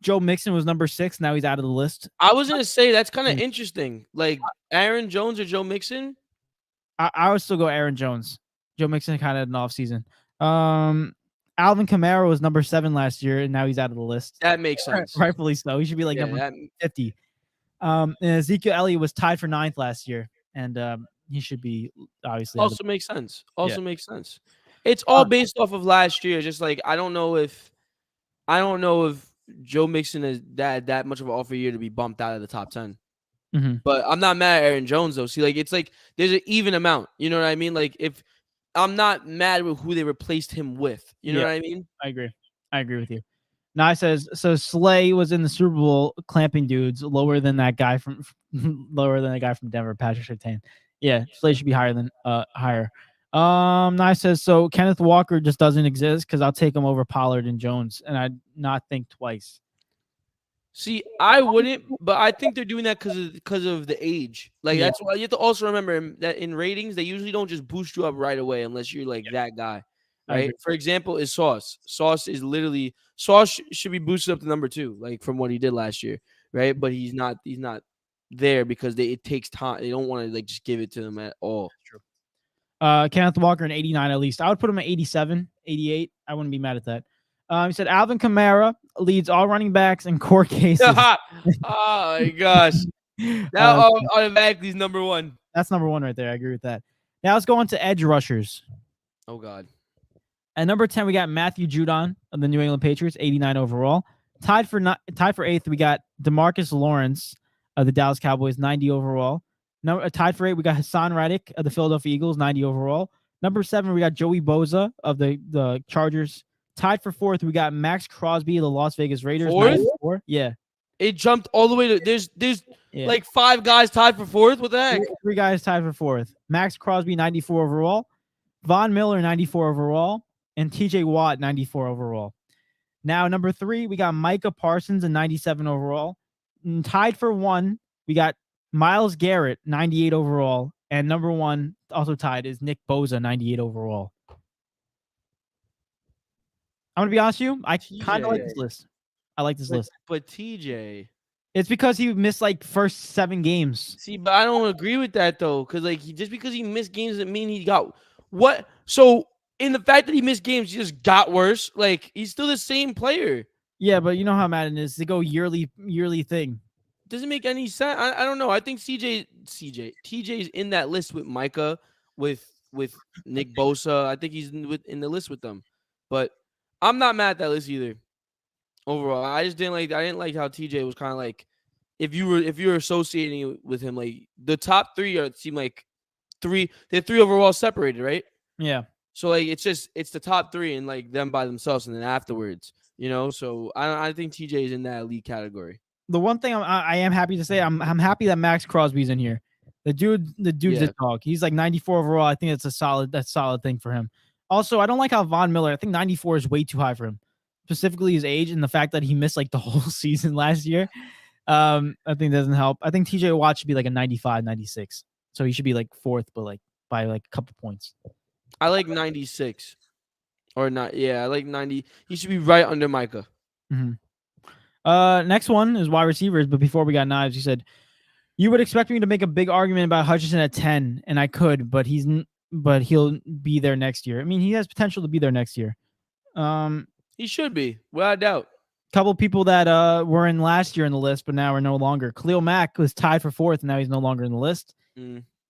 Joe Mixon was number 6. Now he's out of the list. I was going to say that's kind of interesting. Like Aaron Jones or Joe Mixon? I would still go Aaron Jones. Joe Mixon kind of had an off season. Alvin Kamara was number 7 last year, and now he's out of the list. That makes sense. Rightfully so. He should be like number 50. And Ezekiel Elliott was tied for 9th last year, and he should be obviously. Also makes sense. Makes sense. It's all based off of last year. Just like I don't know if Joe Mixon is that much of an offer year to be bumped out of the top 10. But I'm not mad at Aaron Jones though. See, like it's like there's an even amount. You know what I mean? Like if I'm not mad with who they replaced him with. You know what I mean? I agree with you. Now it says so. Slay was in the Super Bowl clamping dudes lower than that guy from Denver, Patrick Surtain. Yeah, Slay should be higher. Now it says so. Kenneth Walker just doesn't exist because I'll take him over Pollard and Jones, and I'd not think twice. See, I wouldn't, but I think they're doing that because of the age. Like that's why you have to also remember that in ratings they usually don't just boost you up right away unless you're like that guy, right? For example, is Sauce. Sauce should be boosted up to number 2, like from what he did last year, right? But he's not there because it takes time. They don't want to like just give it to them at all. True. Kenneth Walker an 89 at least. I would put him at 87, 88. I wouldn't be mad at that. He said Alvin Kamara leads all running backs in court cases. Oh my gosh. Now automatically is number 1. That's number 1 right there. I agree with that. Now let's go on to edge rushers. Oh God. At number 10, we got Matthew Judon of the New England Patriots, 89 overall. Tied for 8th, we got DeMarcus Lawrence of the Dallas Cowboys, 90 overall. Tied for 8, we got Hassan Reddick of the Philadelphia Eagles, 90 overall. Number 7, we got Joey Bosa of the Chargers. Tied for 4th, we got Max Crosby of the Las Vegas Raiders. 4th? Yeah. It jumped all the way to there's like 5 guys tied for 4th. What the heck? 3 guys tied for 4th. Max Crosby, 94 overall. Von Miller, 94 overall. And TJ Watt, 94 overall. Now, number 3, we got Micah Parsons, and 97 overall. And tied for 1, we got Myles Garrett, 98 overall. And number 1, also tied, is Nick Bosa, 98 overall. I'm going to be honest with you. I kind of like this list. I like this list. But TJ. It's because he missed like first 7 games. See, but I don't agree with that though. Because like just because he missed games doesn't mean he got what? So in the fact that he missed games, he just got worse. Like he's still the same player. Yeah, but you know how Madden is. They go yearly thing. Doesn't make any sense. I don't know. I think TJ's in that list with Micah, with Nick Bosa. I think he's in the list with them. But I'm not mad at that list either. Overall, I didn't like how TJ was kind of like if you were associating with him, like the top 3 seem like 3. They're 3 overall separated, right? Yeah. So like it's the top 3 and like them by themselves, and then afterwards, you know. So I think TJ is in that elite category. The one thing I am happy to say, I'm happy that Max Crosby's in here. The dude's a dog. He's like 94 overall. I think that's a solid thing for him. Also, I don't like how Von Miller. I think 94 is way too high for him. specifically his age and the fact that he missed like the whole season last year. I think doesn't help. I think TJ Watt should be like a 95, 96. So he should be like fourth, but like by like a couple points. I like 96 or not. Yeah, I like 90. He should be right under Micah. Next one is wide receivers. But before we got Knives, you said you would expect me to make a big argument about Hutchinson at 10, and I could, but he'll be there next year. I mean, he has potential to be there next year. He should be, without a doubt. Couple people that were in last year in the list, but now are no longer. Khalil Mack was tied for 4th, and now he's no longer in the list.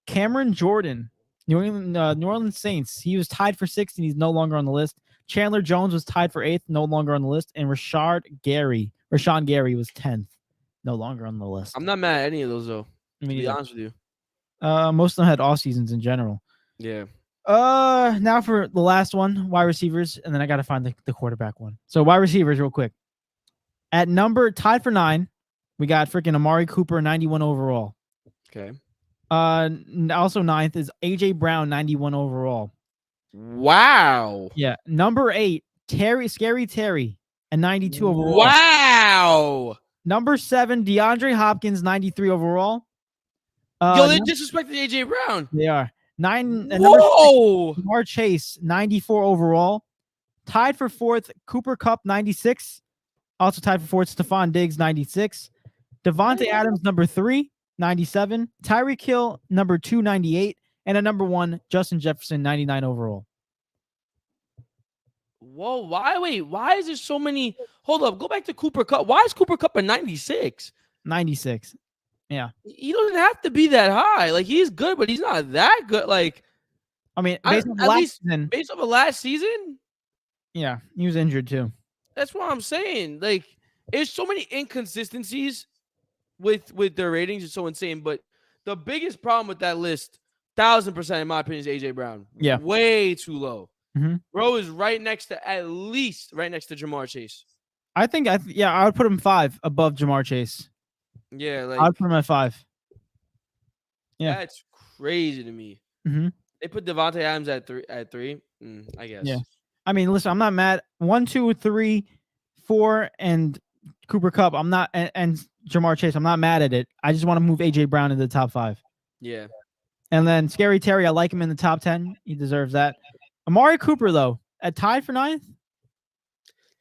Cameron Jordan, New Orleans Saints, he was tied for 6th, and he's no longer on the list. Chandler Jones was tied for 8th, no longer on the list, and Rashawn Gary was 10th, no longer on the list. I'm not mad at any of those though. To be honest with you, most of them had off seasons in general. Yeah. Now for the last one, wide receivers, and then I got to find the quarterback one. So wide receivers, real quick. At number tied for 9, we got freaking Amari Cooper, 91 overall. Okay. Also 9th is AJ Brown, 91 overall. Wow. Yeah. Number 8, Scary Terry, and 92 overall. Wow. Number 7, DeAndre Hopkins, 93 overall. Yo, they disrespected AJ Brown. They are. 9. Whoa. Number 6, Jamar Chase, 94 overall. Tied for 4th, Cooper Kupp, 96. Also tied for 4th, Stephon Diggs, 96. Devontae Adams, number 3, 97. Tyreek Hill, number 2, 98. And at number 1, Justin Jefferson, 99 overall. Whoa, why is there so many? Hold up, go back to Cooper Kupp. Why is Cooper Kupp a 96? 96. Yeah. He doesn't have to be that high. Like, he's good, but he's not that good. Like, I mean, based off of last season? Yeah, he was injured too. That's what I'm saying. Like, there's so many inconsistencies with their ratings. It's so insane. But the biggest problem with that list, 1,000% in my opinion, is AJ Brown. Yeah. Way too low. Mm-hmm. Bro is at least right next to Jamar Chase. I think, I would put him 5 above Jamar Chase. Yeah, like I'd put him at 5. Yeah. That's crazy to me. Mm-hmm. They put Devontae Adams at 3. I guess. Yeah. I mean, listen, I'm not mad. 1, 2, 3, 4, and Cooper Kupp. I'm not, and Jamar Chase. I'm not mad at it. I just want to move AJ Brown into the top 5. Yeah. And then Scary Terry, I like him in the top 10. He deserves that. Amari Cooper, though, at tied for 9th.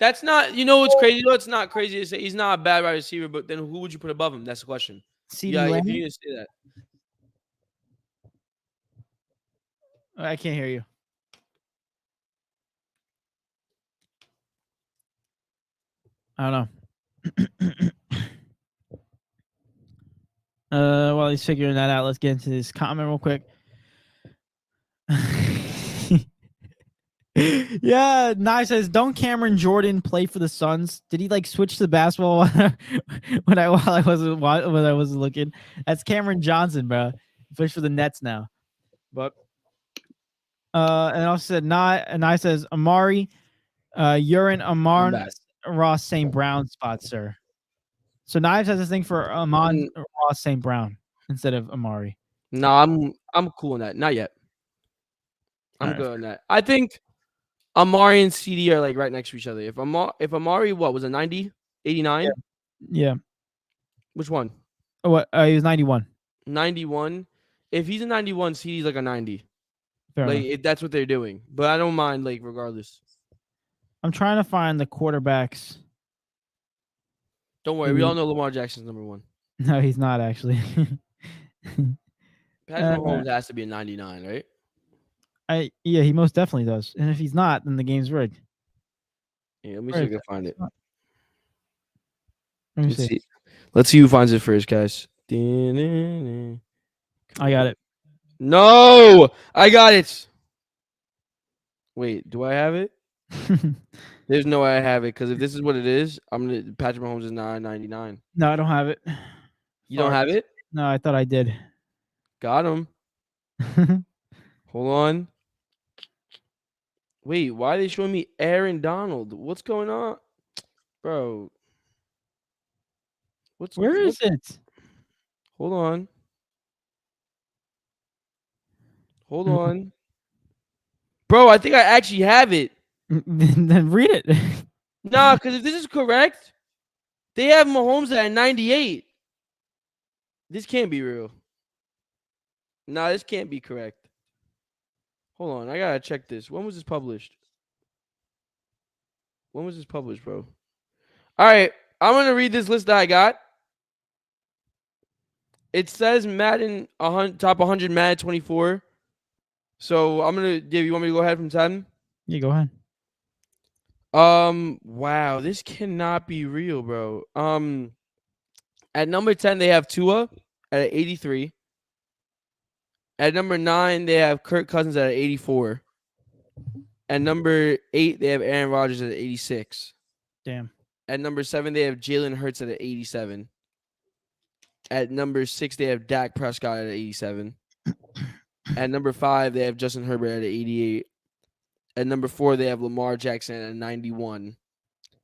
That's not, what's crazy? It's not crazy to say he's not a bad wide receiver, but then who would you put above him? That's the question. CeeDee Lamb? If you say that. I can't hear you. I don't know. While he's figuring that out, let's get into this comment real quick. Yeah, Nye says, don't Cameron Jordan play for the Suns? Did he like switch to basketball when I wasn't looking? That's Cameron Johnson, bro. He plays for the Nets now. But and also said Nye says, Amari, you're in Amon Ross St. Brown spot, sir. So Knives has this thing for Amon Ross St. Brown instead of Amari. No, I'm cool on that. Not yet. I'm good on that. I think Amari and CD are like right next to each other. If Amari, what was it, 90, 89? Yeah. Which one? Oh, what? He was 91. 91. If he's a 91, CD's like a 90. Fair if that's what they're doing. But I don't mind, like, regardless. I'm trying to find the quarterbacks. Don't worry. We all know Lamar Jackson's number 1. No, he's not actually. Patrick Mahomes has to be a 99, right? Yeah, he most definitely does. And if he's not, then the game's rigged. Yeah, let me see if I can find it. Let's see. Let's see who finds it first, guys. I got it. No, I got it. Wait, do I have it? There's no way I have it because if this is what it is, Patrick Mahomes is not 99. No, I don't have it. You don't have it? No, I thought I did. Got him. Hold on. Wait, why are they showing me Aaron Donald? What's going on? Bro. Where is it? Hold on. Hold on. Bro, I think I actually have it. Then read it. Nah, because if this is correct, they have Mahomes at 98. This can't be real. Nah, this can't be correct. Hold on, I gotta check this. When was this published? When was this published, bro? All right, I'm gonna read this list that I got. It says Madden top 100 Madden 24. So I'm gonna give you want me to go ahead from 10? Yeah, go ahead. Wow, this cannot be real, bro. At number 10 they have Tua at 83. At number 9 they have Kirk Cousins at 84. At number 8 they have Aaron Rodgers at 86. Damn. At number 7 they have Jalen Hurts at 87. At number 6 they have Dak Prescott at 87. At number 5 they have Justin Herbert at 88. At number 4 they have Lamar Jackson at 91.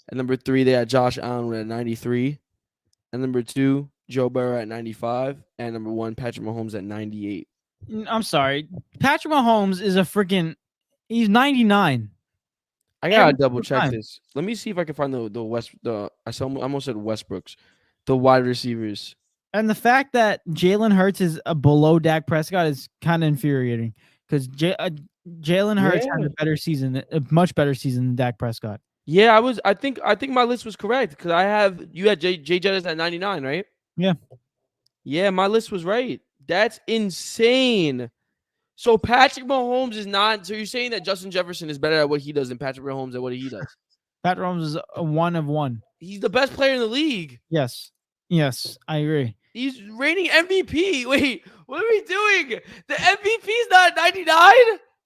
At number 3 they have Josh Allen at 93. At number 2 Joe Burrow at 95. And number 1 Patrick Mahomes at 98. I'm sorry, Patrick Mahomes is a freaking. He's 99. I gotta double check this. Let me see if I can find I almost said Westbrooks, the wide receivers. And the fact that Jalen Hurts is below Dak Prescott is kind of infuriating because Jalen Hurts had a much better season than Dak Prescott. Yeah, I think my list was correct because you had Jay Jettis at 99, right? Yeah. Yeah, my list was right. That's insane. So Patrick Mahomes is not. So you're saying that Justin Jefferson is better at what he does than Patrick Mahomes at what he does? Patrick Mahomes is a 1 of 1. He's the best player in the league. Yes, I agree. He's reigning MVP. Wait, what are we doing? The MVP is not 99.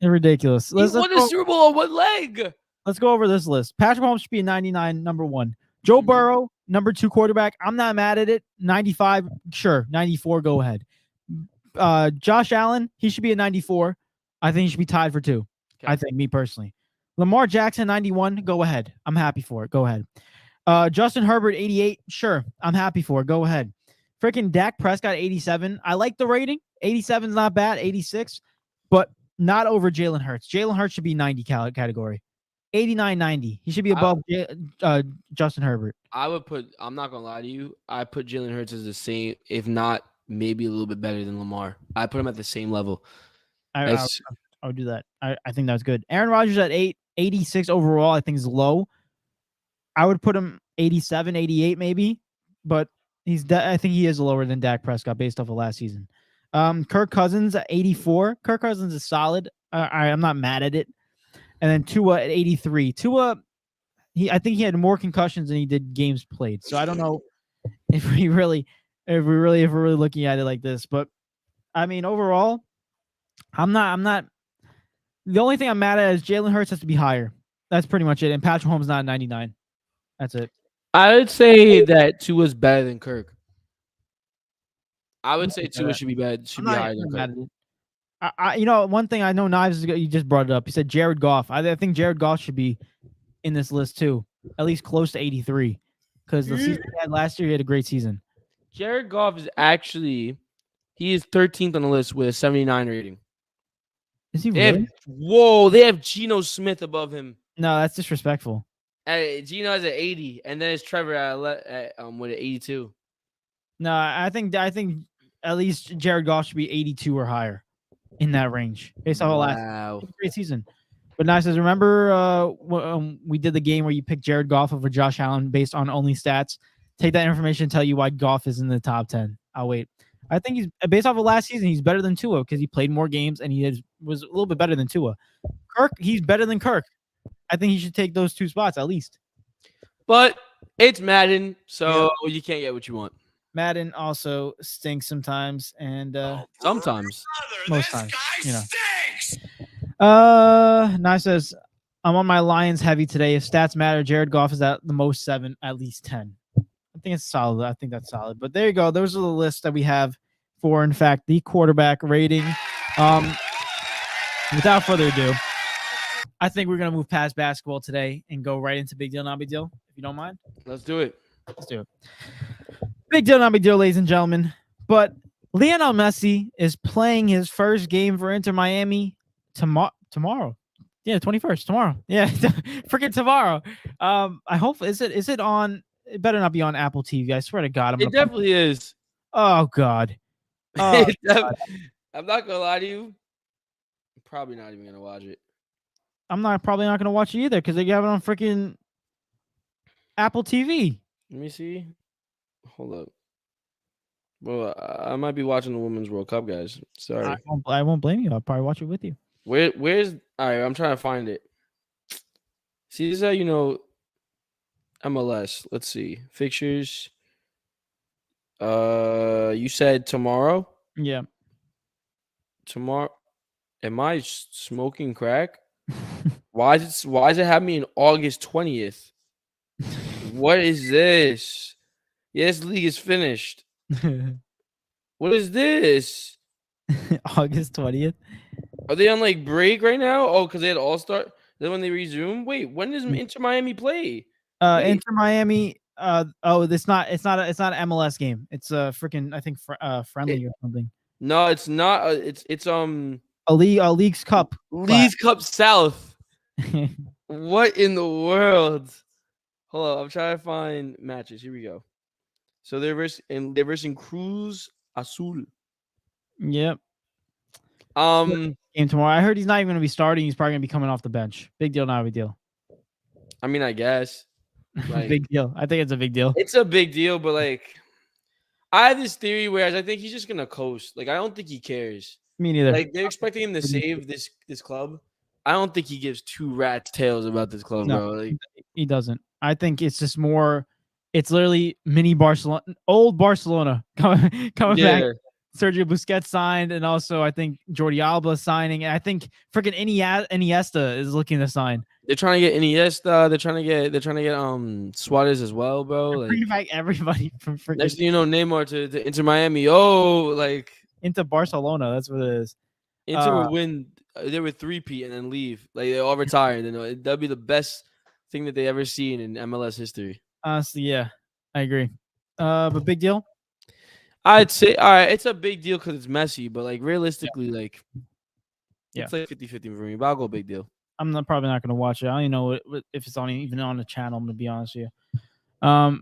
It's ridiculous. He won the Super Bowl on one leg. Let's go over this list. Patrick Mahomes should be a 99, number 1. Joe Burrow, number 2 quarterback. I'm not mad at it. 95, sure. 94, go ahead. Josh Allen, he should be a 94. I think he should be tied for 2. Okay. I think, me personally. Lamar Jackson, 91, go ahead. I'm happy for it. Go ahead. Justin Herbert, 88. Sure, I'm happy for it. Go ahead. Freaking Dak Prescott, 87. I like the rating. 87 is not bad. 86, but not over Jalen Hurts. Jalen Hurts should be 90 category. 89, 90. He should be above Justin Herbert. I'm not going to lie to you. I put Jalen Hurts as the same, if not maybe a little bit better than Lamar. I put him at the same level. I would do that. I think that's good. Aaron Rodgers at 86 overall, I think is low. I would put him 87, 88 maybe, but I think he is lower than Dak Prescott based off of last season. Kirk Cousins at 84. Kirk Cousins is solid. I'm not mad at it. And then Tua at 83. Tua, I think he had more concussions than he did games played. So I don't know if we're really looking at it like this. But I mean, overall, I'm not. The only thing I'm mad at is Jalen Hurts has to be higher. That's pretty much it. And Patrick Mahomes not 99. That's it. I would say that Tua's better than Kirk. I would say Tua should be better. Should be higher than Kirk. One thing I know, Knives, you just brought it up. He said Jared Goff. I think Jared Goff should be in this list too, at least close to 83, because the season he had last year, he had a great season. Jared Goff is actually 13th on the list with a 79 rating. Is he really? They have Geno Smith above him. No, that's disrespectful. Geno has an 80, and then it's Trevor with an 82. No, I think at least Jared Goff should be 82 or higher in that range based off of last great season. But Nice says, remember we did the game where you picked Jared Goff over Josh Allen based on only stats? Take that information and tell you why Goff is in the top 10. I'll wait. I think he's based off of last season. He's better than Tua because he played more games and was a little bit better than Tua. Kirk, he's better than Kirk. I think he should take those 2 spots at least. But it's Madden, so you can't get what you want. Madden also stinks sometimes, and sometimes, most times, Nice says, I'm on my Lions heavy today. If stats matter, Jared Goff is at the most 7, at least 10. I think it's solid. I think that's solid. But there you go. Those are the lists that we have for, in fact, the quarterback rating. Without further ado, I think we're going to move past basketball today and go right into Big Deal, Not Big Deal, if you don't mind. Let's do it. Big deal, not big deal, ladies and gentlemen. But Lionel Messi is playing his first game for Inter Miami tomorrow. Yeah, 21st tomorrow. Yeah, freaking tomorrow. I hope is it on? It better not be on Apple TV. I swear to God, It definitely is. Oh God. Oh, God. I'm not gonna lie to you. I'm probably not even gonna watch it. I'm probably not gonna watch it either because they have it on freaking Apple TV. Let me see. Hold up. Well, I might be watching the Women's World Cup, guys. Sorry. I won't blame you. I'll probably watch it with you. Where's all right? I'm trying to find it. See, this is how you know MLS. Let's see fixtures. You said tomorrow. Yeah. Tomorrow. Am I smoking crack? Why does it have me in August 20th? What is this? Yes, league is finished. What is this? August 20th. Are they on like break right now? Oh, because they had All-Star. Then when they resume, wait, when does Inter Miami play? Inter Miami. It's not an MLS game. It's a freaking I think friendly or something. No, it's not. It's a League's Cup. League's Cup South. What in the world? Hold on, I'm trying to find matches. Here we go. So they're versing Cruz Azul. Yep. Game tomorrow. I heard he's not even going to be starting. He's probably going to be coming off the bench. Big deal, not a big deal. I mean, I guess. Like, big deal. I think it's a big deal. It's a big deal, but like, I have this theory whereas I think he's just gonna coast. Like, I don't think he cares. Me neither. Like, they're expecting him to save this club. I don't think he gives two rat's tails about this club, bro. Like, he doesn't. I think it's just more. It's literally mini Barcelona, old Barcelona coming back. Sergio Busquets signed, and also I think Jordi Alba signing, and I think freaking Iniesta is looking to sign. They're trying to get Iniesta. They're trying to get Suarez as well, bro. Like, bringing back everybody from freaking. Next thing you know, Neymar to Inter Miami. Oh, like into Barcelona. That's what it is. Inter would win. They would 3-peat and then leave. Like, they all retired. That'd be the best thing that they ever seen in MLS history. Honestly, yeah, I agree. But big deal. I'd say, all right, it's a big deal because it's messy, but like realistically, like, it's like 50-50 for me. But I'll go big deal. I'm probably not going to watch it. I don't even know if it's even on the channel. I'm going to be honest with you.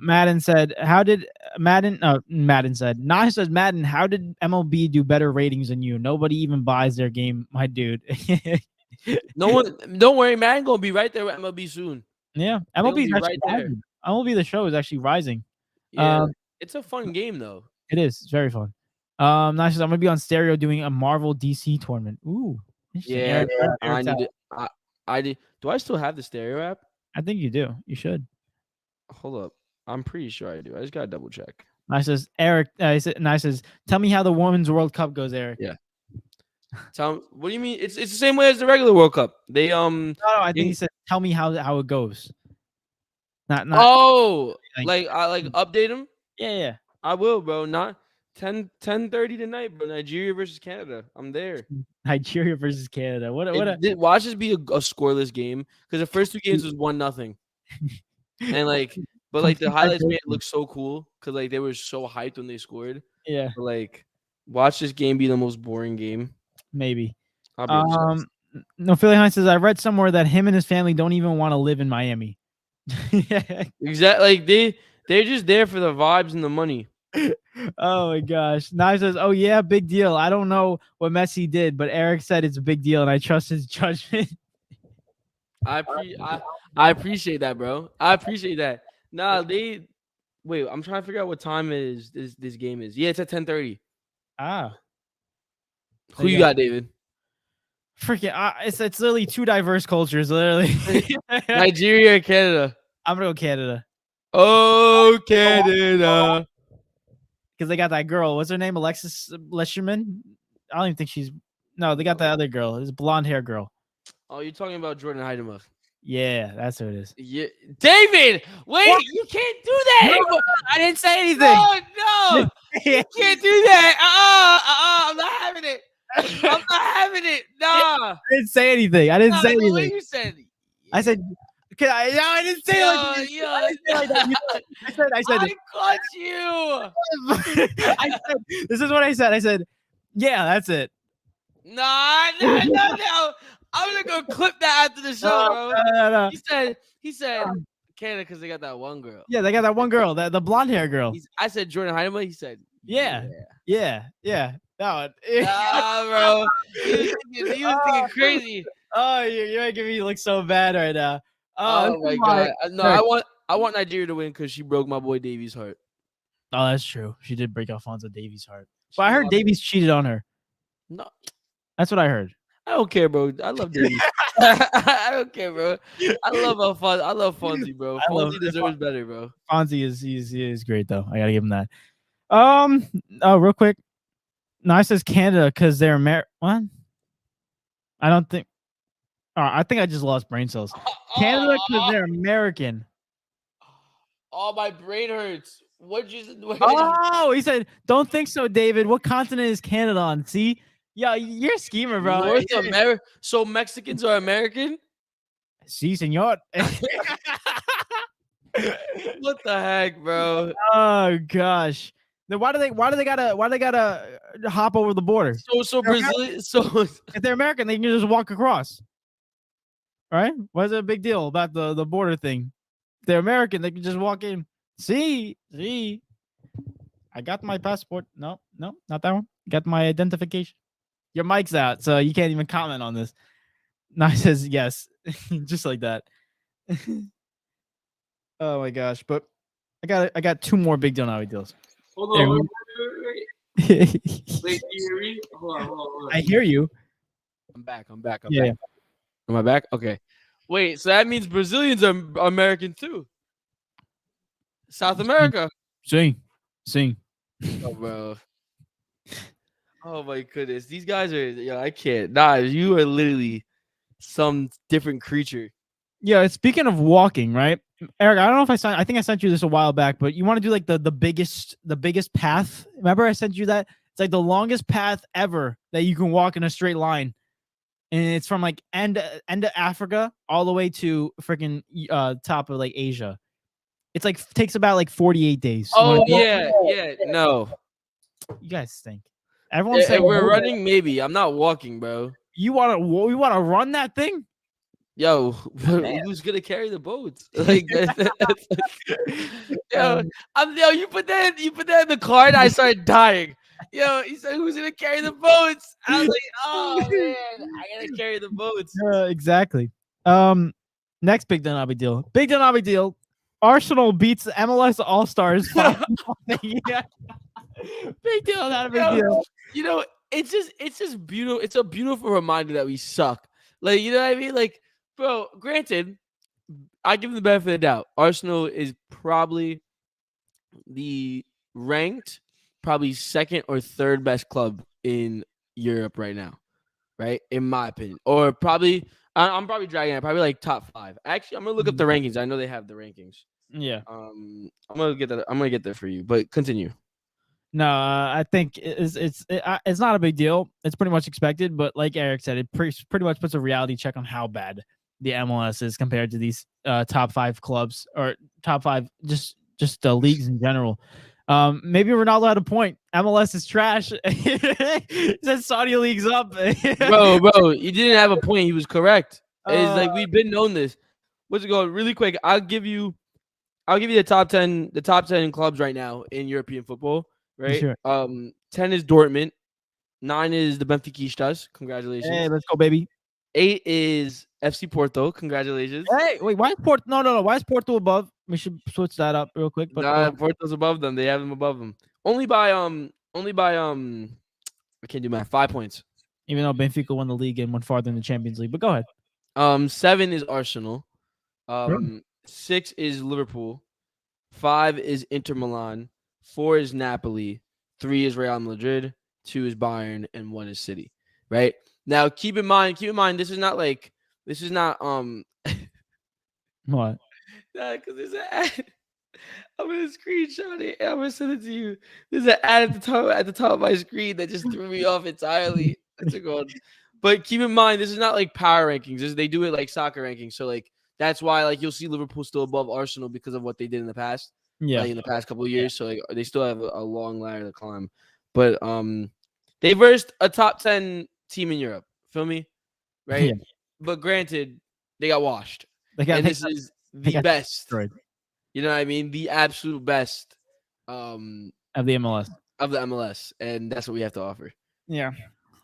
Madden said, "How did Madden?" Madden said, "Nah." Says Madden, "How did MLB do better ratings than you? Nobody even buys their game, my dude." No one. Don't worry, Madden gonna be right there with MLB soon. Yeah, MLB is right there. MLB the show is actually rising. Yeah, it's a fun game though. It is. It's very fun. Nice. I'm gonna be on stereo doing a Marvel DC tournament. Ooh. Yeah, I did. Do I still have the stereo app? I think you do. You should. Hold up. I'm pretty sure I do. I just gotta double check. Nice says Eric. Nice says, "Tell me how the Women's World Cup goes, Eric." Yeah. What do you mean? It's the same way as the regular World Cup. They No, I think he said, "Tell me how it goes." Not. Oh, like update them. Yeah. I will, bro. Not 10:30 tonight, bro. Nigeria versus Canada. I'm there. Nigeria versus Canada. Watch this be a scoreless game because the first two games was 1-0. And like, but like the highlights made it look so cool because like they were so hyped when they scored. Yeah. But, like, watch this game be the most boring game. Maybe. No, Philly Hines says, "I read somewhere that him and his family don't even want to live in Miami." Exactly. Like they're just there for the vibes and the money. Oh my gosh. Nye says, "Oh yeah, big deal. I don't know what Messi did, but Eric said it's a big deal and I trust his judgment." I appreciate that, bro. I appreciate that. Nah, wait, I'm trying to figure out what time this game is. Yeah, it's at 10:30. Ah. Who you got, David? Freaking it's literally two diverse cultures, literally. Nigeria or Canada? I'm gonna go Canada. Oh, Canada. Because they got that girl. What's her name? Alexis Leishman? I don't even think she's. No, they got that other girl. It's a blonde hair girl. Oh, you're talking about Jordan Heidemuth. Yeah, that's who it is. Yeah, David. Wait, what? You can't do that. No, I didn't say anything. No, you can't do that. I'm not having it. I'm not having it. Nah. I didn't say anything. I didn't say anything. What you said? I said. I didn't say it. I said. I caught you. I said. This is what I said. I said, "Yeah, that's it." No. I'm gonna go clip that after the show, bro. No. He said Canada because they got that one girl. Yeah, they got that one girl, the blonde hair girl. I said Jordan Heinemann. He said, yeah. That one. Nah, bro. He was thinking crazy. Oh, you're making me look so bad right now. Oh my god. No, I want Nigeria to win because she broke my boy Davies' heart. Oh, that's true. She did break Alfonso Davies' heart. But I heard Davies cheated on her. No, that's what I heard. I don't care, bro. I love Davies. I don't care, bro. I love Alfonso. I love Fonzie, bro. Fonzie deserves better, bro. Fonzie is great though. I gotta give him that. Oh, real quick. No, it says Canada because they're What? I don't think. I think I just lost brain cells. Canada because they're American. Oh, my brain hurts. Oh, he said, "Don't think so, David. What continent is Canada on?" See, yo, you're a schemer, bro. North America. So Mexicans are American? Si, señor. What the heck, bro? Oh gosh. Then why do they gotta hop over the border? So Brazil. So if they're American, they can just walk across. Right? What's the big deal about the border thing? If they're American, they can just walk in. See, I got my passport. No, not that one. Got my identification. Your mic's out, so you can't even comment on this. Nye says yes, just like that. Oh my gosh! But I got two more big deal now deals. Hold on. Wait, can you hear me? Hold on. I hear you. I'm back. Yeah. Am I back? Okay. Wait, so that means Brazilians are American too. South America. Sing. Oh, bro. Oh my goodness. These guys are I can't. Nah, you are literally some different creature. Yeah, speaking of walking, right? Eric, I don't know if I think I sent you this a while back, but you want to do like the biggest path. Remember I sent you that? It's like the longest path ever that you can walk in a straight line. And it's from like end of Africa all the way to freaking top of like Asia. It's like takes about like 48 days. Oh yeah. No. You guys stink. Everyone's saying we're running, maybe. I'm not walking, bro. You wanna run that thing? Yo, who's gonna carry the boats? Like, you put that in the car, and I started dying. Yo, he said, "Who's gonna carry the boats?" I was like, "Oh man, I gotta carry the boats." Exactly. Next big deal. Big deal. Arsenal beats MLS All Stars. Yeah. Big deal, not a big deal. You know, it's just beautiful. It's a beautiful reminder that we suck. Like, you know what I mean? Like, bro, granted, I give them the benefit of the doubt. Arsenal is probably the ranked, probably second or third best club in Europe right now, right? In my opinion. Or probably, I'm probably dragging it, probably like top 5. Actually, I'm going to look up the rankings. I know they have the rankings. Yeah. I'm going to get that for you, but continue. No, I think it's not a big deal. It's pretty much expected, but like Eric said, it pretty much puts a reality check on how bad the MLS is compared to these top 5 clubs or top 5 just leagues in general. Maybe Ronaldo had a point. MLS is trash. He said Saudi league's up. bro, he didn't have a point. He was correct. It's like we've been known this. What's it going? Really quick, I'll give you the top 10 clubs right now in European football. Right. Sure. 10 is Dortmund. 9 is the Benfiquistas. Congratulations. Hey, let's go, baby. 8 is FC Porto. Congratulations. Hey, wait, why is Porto? No. Why is Porto above? We should switch that up real quick. But Porto's above them. They have them above them. Only by I can't do math. 5 points. Even though Benfica won the league and went farther in the Champions League, but go ahead. 7 is Arsenal. 6 is Liverpool. 5 is Inter Milan. 4 is Napoli, 3 is Real Madrid, 2 is Bayern, and 1 is City. Right? Now keep in mind, this is not what? Nah, because there's an ad. I'm gonna screenshot it. I'm gonna send it to you. There's an ad at the top of my screen that just threw me off entirely. But keep in mind, this is not like power rankings. They do it like soccer rankings. So like that's why like you'll see Liverpool still above Arsenal because of what they did in the past. Yeah, in the past couple of years, so like they still have a long ladder to climb. But they versed a top 10 team in Europe. Feel me? Right? But granted, they got washed. This is the best. Destroyed. You know what I mean? The absolute best of the MLS. Of the MLS. And that's what we have to offer. Yeah. I'm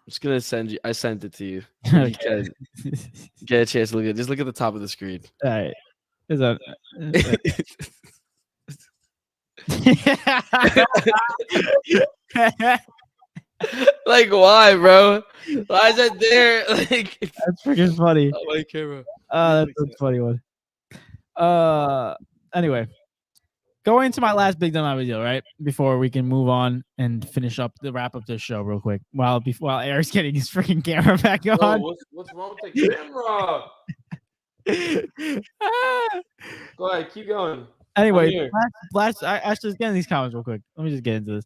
just going to send you. I sent it to you. You can get a chance to look at it. Just look at the top of the screen. All right. Is that... Like, why, bro? Why is that there? Like, that's freaking funny. Oh, my camera. That's a funny one. Anyway, going into my last big deal, right? Before we can move on and wrap up this show real quick. While Eric's getting his freaking camera back on. Bro, what's wrong with the camera? Go ahead, keep going. Anyway, let's get in these comments real quick. Let me just get into this.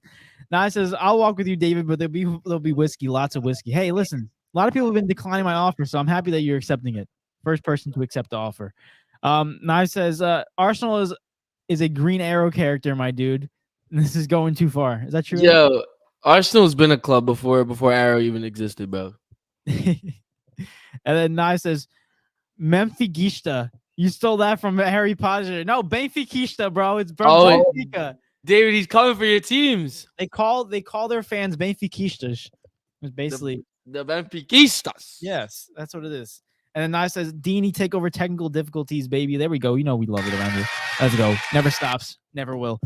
Now it says, "I'll walk with you, David, but there'll be whiskey, lots of whiskey." Hey, listen, a lot of people have been declining my offer, so I'm happy that you're accepting it. First person to accept the offer. Now it says, "Arsenal is a Green Arrow character, my dude. This is going too far." Is that true? Yo, Arsenal's been a club before Arrow even existed, bro. And then Nye says, "Memphigista. You stole that from Harry Potter." No, Benfiquista, bro. It's Benfica. David, he's coming for your teams. They call their fans Benfiquistas. It's basically the Benfiquistas. Yes, that's what it is. And then Nye says, "D&E TAKEOVER technical difficulties, baby." There we go. You know we love it around here. Let's go. Never stops. Never will.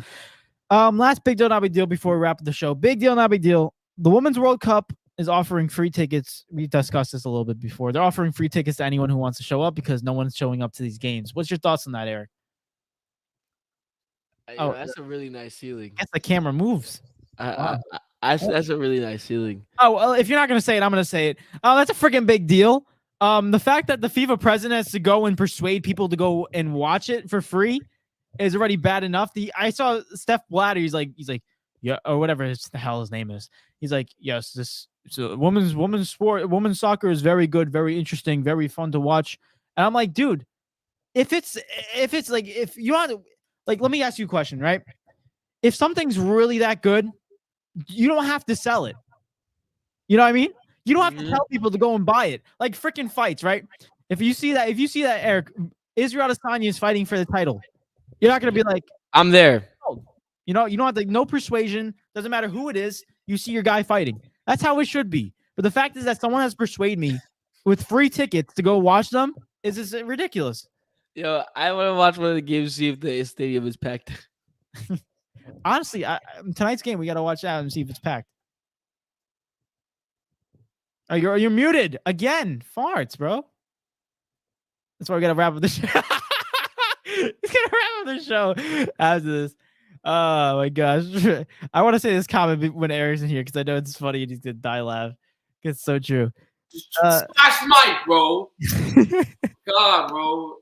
Last big deal, not big deal before we wrap up the show. Big deal, not big deal. The Women's World Cup is offering free tickets. We discussed this a little bit before. They're offering free tickets to anyone who wants to show up because no one's showing up to these games. What's your thoughts on that, Eric? That's a really nice ceiling. I guess the camera moves. That's a really nice ceiling. Oh, well, if you're not going to say it, I'm going to say it. That's a freaking big deal. The fact that the FIFA president has to go and persuade people to go and watch it for free is already bad enough. I saw Steph Blatter. He's like, yeah, or whatever the hell his name is. He's like, yes, women's soccer is very good, very interesting, very fun to watch. And I'm like, dude, if you want to, like, let me ask you a question, right? If something's really that good, you don't have to sell it. You know what I mean? You don't have to tell people to go and buy it. Like freaking fights, right? If you see that, Eric, Israel Adesanya is fighting for the title, you're not going to be like, I'm there. You know, you don't have to, no persuasion. Doesn't matter who it is. You see your guy fighting. That's how it should be. But the fact is that someone has persuaded me with free tickets to go watch them is just ridiculous. Yo, I want to watch one of the games, see if the stadium is packed. Honestly, tonight's game, we got to watch out and see if it's packed. Oh, you're muted again. Farts, bro. That's why we got to wrap up the show. He's going to wrap up the show after this. Oh, my gosh. I want to say this comment when Eric's in here because I know it's funny and he's going to die laugh. It's so true. Smash Mike, bro. God, bro.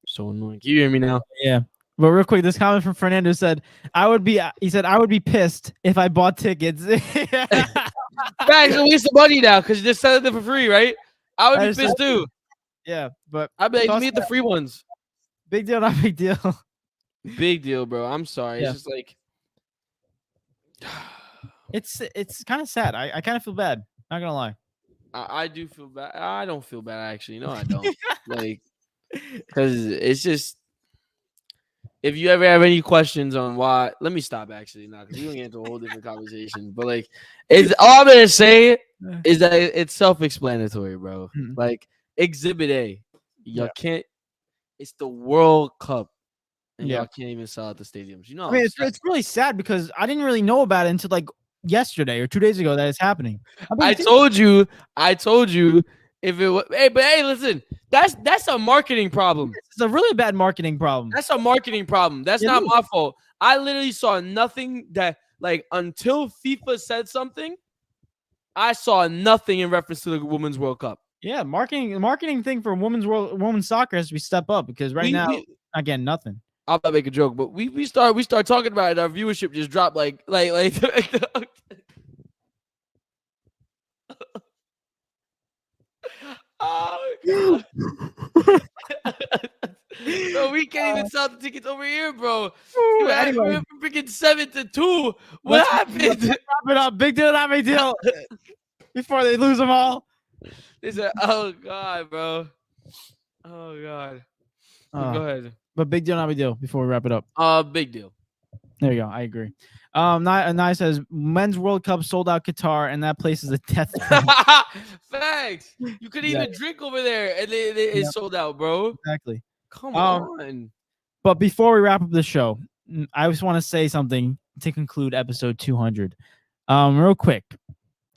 So annoying. Can you hear me now? Yeah. But real quick, this comment from Fernando said, I would be pissed if I bought tickets. Guys, a waste of money now because you just selling them for free, right? I would be pissed too. Yeah, but I'd be like, meet the free ones. Big deal, not big deal. Big deal, bro. I'm sorry. Yeah. It's just like it's kind of sad. I kind of feel bad. Not gonna lie. I do feel bad. I don't feel bad actually. No, I don't. Like, because it's just. If you ever have any questions on why, let me stop actually now because we can get into a whole different conversation. But like, it's all I'm gonna say is that it's self-explanatory, bro. Like Exhibit A, y'all can't. It's the World Cup, and y'all can't even sell out the stadiums. You know, I mean, it's really sad because I didn't really know about it until like yesterday or 2 days ago that it's happening. I told you. If it was, hey, listen, that's a marketing problem. It's a really bad marketing problem. That's a marketing problem. That's not my fault. I literally saw nothing that, like, until FIFA said something, I saw nothing in reference to the Women's World Cup. Yeah, marketing thing for women's soccer has to be step up because now, again, nothing. I'll not make a joke, but we start talking about it. Our viewership just dropped like. Oh, God. Bro, we can't even sell the tickets over here, bro. Anyway, we're freaking 7-2. What happened? Wrap it up. Big deal, not big deal. Before they lose them all. They said, "Oh God, bro. Oh God." Go ahead. But big deal, not big deal. Before we wrap it up. Big deal. There you go. I agree. Nye says men's World Cup sold out Qatar, and that place is a death trap. Facts. You could even drink over there, and it's sold out, bro. Exactly. Come on. But before we wrap up the show, I just want to say something to conclude episode 200. Real quick,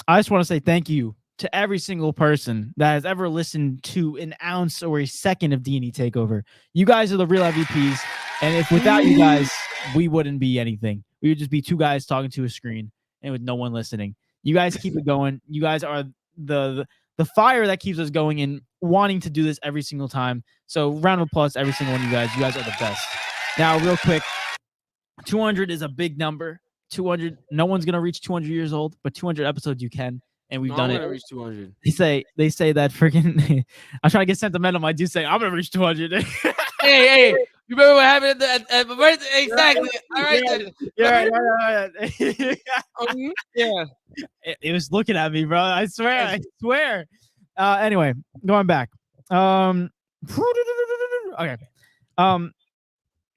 I just want to say thank you to every single person that has ever listened to an ounce or a second of D&E Takeover. You guys are the real MVPs, and if without you guys, we wouldn't be anything. We would just be two guys talking to a screen and with no one listening. You guys keep it going. You guys are the fire that keeps us going and wanting to do this every single time. So round of applause to every single one of you guys. You guys are the best. Now, real quick, 200 is a big number. 200. No one's gonna reach 200 years old, but 200 episodes you can, and we've done it. I'm gonna reach 200. They say that freaking. I'm trying to get sentimental. I do say I'm gonna reach 200. hey, you remember what happened at my birthday? Exactly. All right. Yeah. Yeah. It was looking at me, bro. I swear. Anyway, going back. Okay.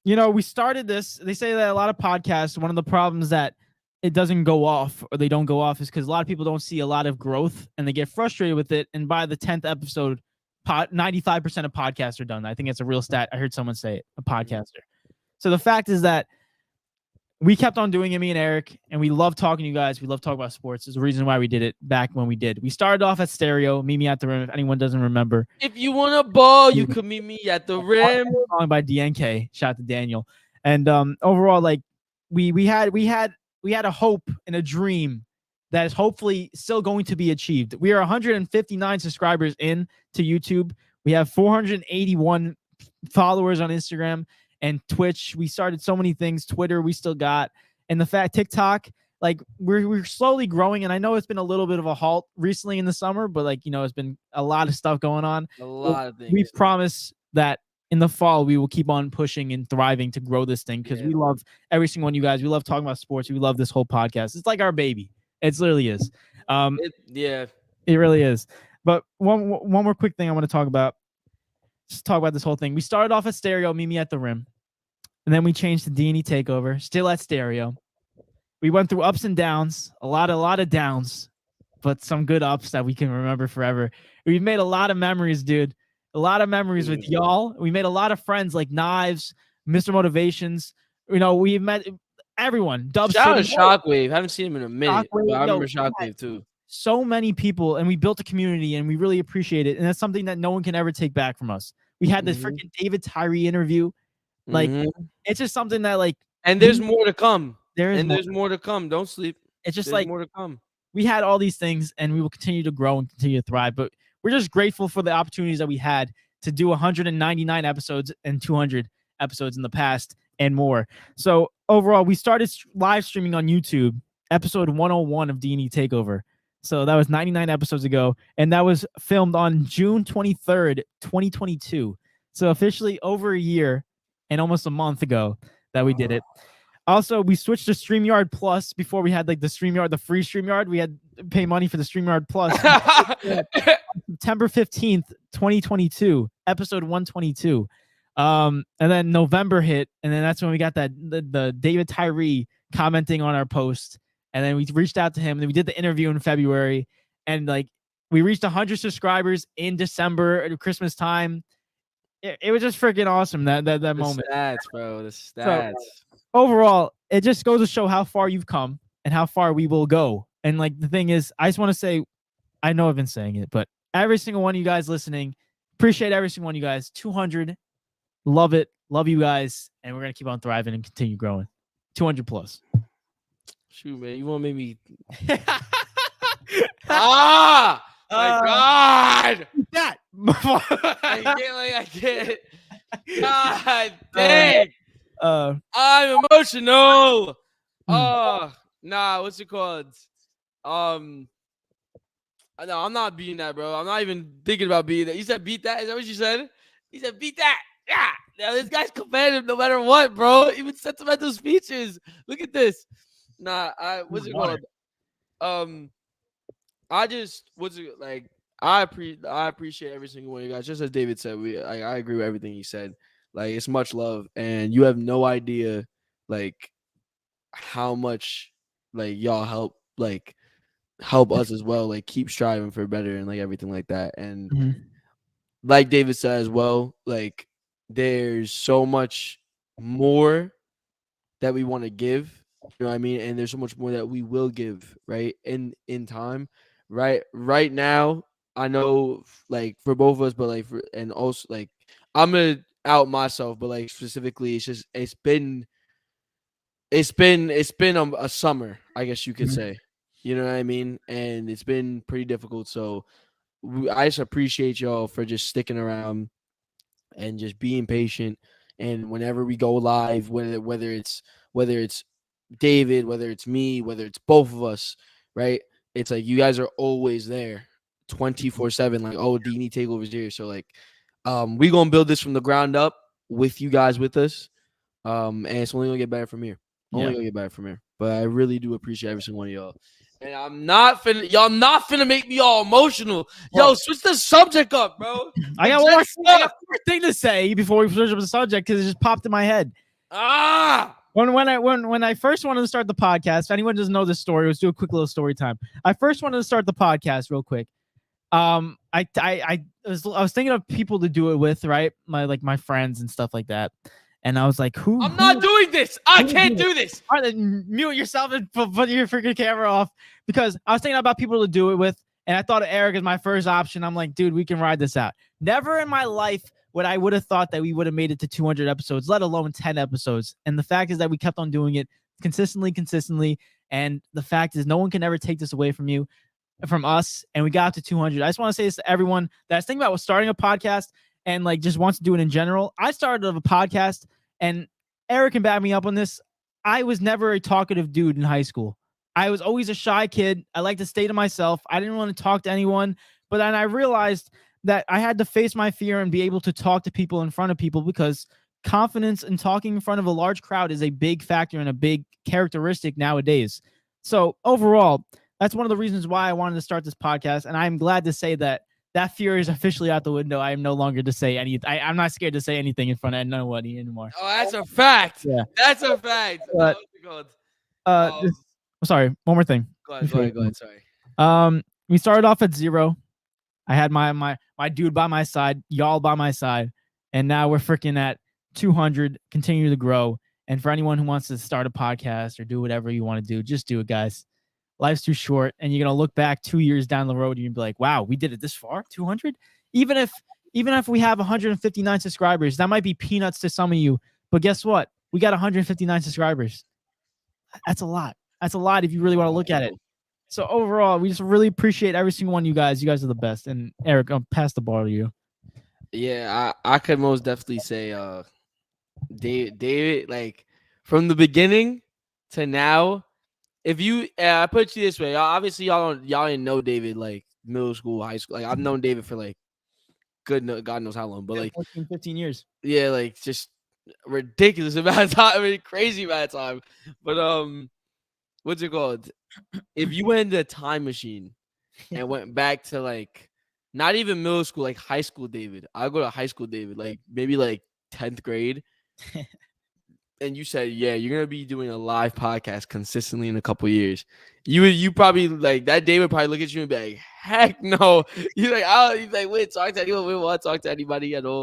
We started this. They say that a lot of podcasts, one of the problems that it doesn't go off or they don't go off is because a lot of people don't see a lot of growth and they get frustrated with it. And by the 10th episode, 95% of podcasts are done. I think it's a real stat. I heard someone say it, a podcaster. So the fact is that we kept on doing it, me and Eric, and we love talking to you guys. We love talking about sports. There's a reason why we did it back when we did. We started off at Stereo, Meet Me at the Rim, if anyone doesn't remember. If you want a ball, you can meet me at the rim. Song by DNK. Shout out to Daniel. And overall, like we had a hope and a dream that is hopefully still going to be achieved. We are 159 subscribers in to YouTube. We have 481 followers on Instagram and Twitch. We started so many things. Twitter, we still got. And the fact TikTok, like we're slowly growing. And I know it's been a little bit of a halt recently in the summer, but it's been a lot of stuff going on. A lot of things. We promise that in the fall, we will keep on pushing and thriving to grow this thing because we love every single one of you guys. We love talking about sports. We love this whole podcast. It's like our baby. It literally is. It really is. But one more quick thing I want to talk about. Just talk about this whole thing. We started off at Stereo, Meet Me at the Rim. And then we changed to D&E Takeover, still at Stereo. We went through ups and downs, a lot of downs, but some good ups that we can remember forever. We've made a lot of memories, dude. A lot of memories with y'all. We made a lot of friends like Knives, Mr. Motivations. We met everyone. Shout out to Shockwave. Haven't seen him in a minute. But I remember Shockwave too. So many people, and we built a community, and we really appreciate it. And that's something that no one can ever take back from us. We had this freaking David Tyree interview. It's just something that and there's more to come. There's more to come. Don't sleep. It's just there's more to come. We had all these things, and we will continue to grow and continue to thrive. But we're just grateful for the opportunities that we had to do 199 episodes and 200 episodes in the past and more. So overall, we started live streaming on YouTube, episode 101 of D&E Takeover. So that was 99 episodes ago, and that was filmed on June 23rd, 2022. So officially over a year and almost a month ago that we did it. Also, we switched to StreamYard Plus before we had the StreamYard, the free StreamYard. We had to pay money for the StreamYard Plus. September 15th, 2022, episode 122. And then November hit, and then that's when we got the David Tyree commenting on our post. And then we reached out to him, and then we did the interview in February, and we reached 100 subscribers in December at Christmas time. It was just freaking awesome that moment. Stats, bro. The stats. So, overall, it just goes to show how far you've come and how far we will go. And the thing is, I just want to say, I know I've been saying it, but every single one of you guys listening, appreciate every single one of you guys. 200, love it, love you guys, and we're gonna keep on thriving and continue growing. 200 plus. Shoot, man, you want to make me? My God! That I can't. God dang! I'm emotional. Nah, what's it called? No, I'm not beating that, bro. I'm not even thinking about beating that. You said beat that? Is that what you said? He said beat that. Yeah. Now this guy's competitive no matter what, bro. Even sentimental speeches. Look at this. Nah, what's it called? I appreciate every single one of you guys. Just as David said, I agree with everything he said. Like, it's much love, and you have no idea, like, how much, like, y'all help us as well. Like, keep striving for better and like everything like that. And like David said as well, like, there's so much more that we want to give. You know what I mean? And there's so much more that we will give, right? In time, right now. I know, like, for both of us, but like and also, like, I'm gonna out myself, but like specifically, it's been a summer, I guess you could say. You know what I mean? And it's been pretty difficult. So I just appreciate y'all for just sticking around and just being patient. And whenever we go live, whether it's David, whether it's me, whether it's both of us, right? It's like you guys are always there 24/7. Like, oh, D&E TakeOver's here. So like, we gonna build this from the ground up with you guys with us. And it's only gonna get better from here. Only gonna get better from here. But I really do appreciate every single one of y'all. And y'all not finna make me all emotional. Yo, switch the subject up, bro. I got one more thing to say before we switch up the subject because it just popped in my head. When I first wanted to start the podcast, if anyone doesn't know this story, let's do a quick little story time. I first wanted to start the podcast real quick. I was thinking of people to do it with, right? My friends and stuff like that. And I was like, I'm not doing this. I can't do this. All right, then mute yourself and put your freaking camera off, because I was thinking about people to do it with. And I thought of Eric as my first option. I'm like, dude, we can ride this out. Never in my life would have thought that we would have made it to 200 episodes, let alone 10 episodes. And the fact is that we kept on doing it consistently. And the fact is, no one can ever take this away from us. And we got up to 200. I just want to say this to everyone that's thinking about starting a podcast and like just wants to do it in general. I started a podcast, and Eric can back me up on this. I was never a talkative dude in high school. I was always a shy kid. I like to stay to myself. I didn't want to talk to anyone. But then I realized that I had to face my fear and be able to talk to people in front of people, because confidence in talking in front of a large crowd is a big factor and a big characteristic nowadays. So overall, that's one of the reasons why I wanted to start this podcast. And I'm glad to say that fear is officially out the window. I am no longer to say anything. I'm not scared to say anything in front of nobody anymore. Oh, that's a fact. Yeah. That's a fact. Sorry, one more thing. Go ahead. Sorry. We started off at 0. I had my dude by my side, y'all by my side, and now we're freaking at 200, continue to grow. And for anyone who wants to start a podcast or do whatever you want to do, just do it, guys. Life's too short, and you're going to look back 2 years down the road and you'll be like, wow, we did it this far, 200? Even if we have 159 subscribers, that might be peanuts to some of you, but guess what? We got 159 subscribers. That's a lot. That's a lot if you really want to look at it. So overall, we just really appreciate every single one of you guys. You guys are the best. And Eric, I'll pass the ball to you. Yeah, I could most definitely say David, like, from the beginning to now, if you, I put it this way, obviously y'all didn't know David like middle school, high school. Like, I've known David for like God knows how long, but like 14, 15 years. Yeah, like just ridiculous amount of time. I mean, crazy amount of time. But what's it called? If you went into a time machine and went back to like not even middle school, like high school David, I'll go to high school David, like maybe like 10th grade. And you said, yeah, you're going to be doing a live podcast consistently in a couple years. You probably, like, that day would probably look at you and be like, heck no. You're like, wait, talk to anyone. We won't talk to anybody at all.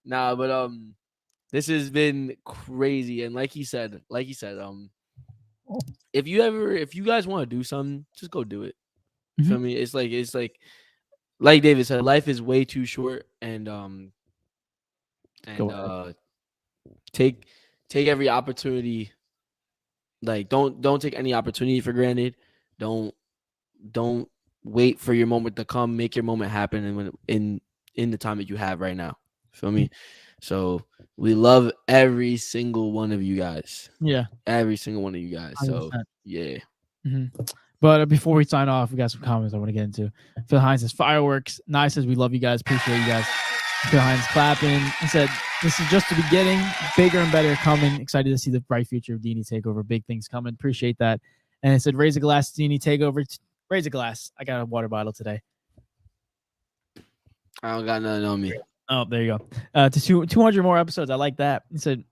Yeah. Nah, but this has been crazy. And like he said, if you guys want to do something, just go do it. Mm-hmm. Feel me? It's like David said, life is way too short, and take every opportunity. Like, don't take any opportunity for granted. Don't wait for your moment to come. Make your moment happen, and when in the time that you have right now. Feel me? So we love every single one of you guys. Yeah, every single one of you guys. 100%. So yeah. Mm-hmm. But before we sign off, we got some comments I want to get into. Phil Hines says, fireworks. Nice, says, we love you guys. Appreciate you guys. Phil Hines clapping. He said, this is just the beginning. Bigger and better coming. Excited to see the bright future of D&E TakeOver. Big things coming. Appreciate that. And it said, raise a glass to D&E TakeOver. Raise a glass. I got a water bottle today. I don't got nothing on me. Oh, there you go. To 200 more episodes. I like that. He said,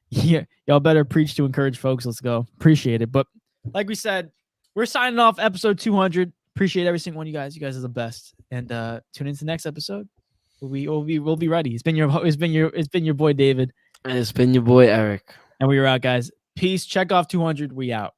yeah, y'all better preach to encourage folks. Let's go. Appreciate it. But like we said, we're signing off episode 200. Appreciate every single one of you guys. You guys are the best. And tune into the next episode. We'll be ready. It's been your boy David. And it's been your boy Eric. And we were out, guys. Peace. Check off 200. We out.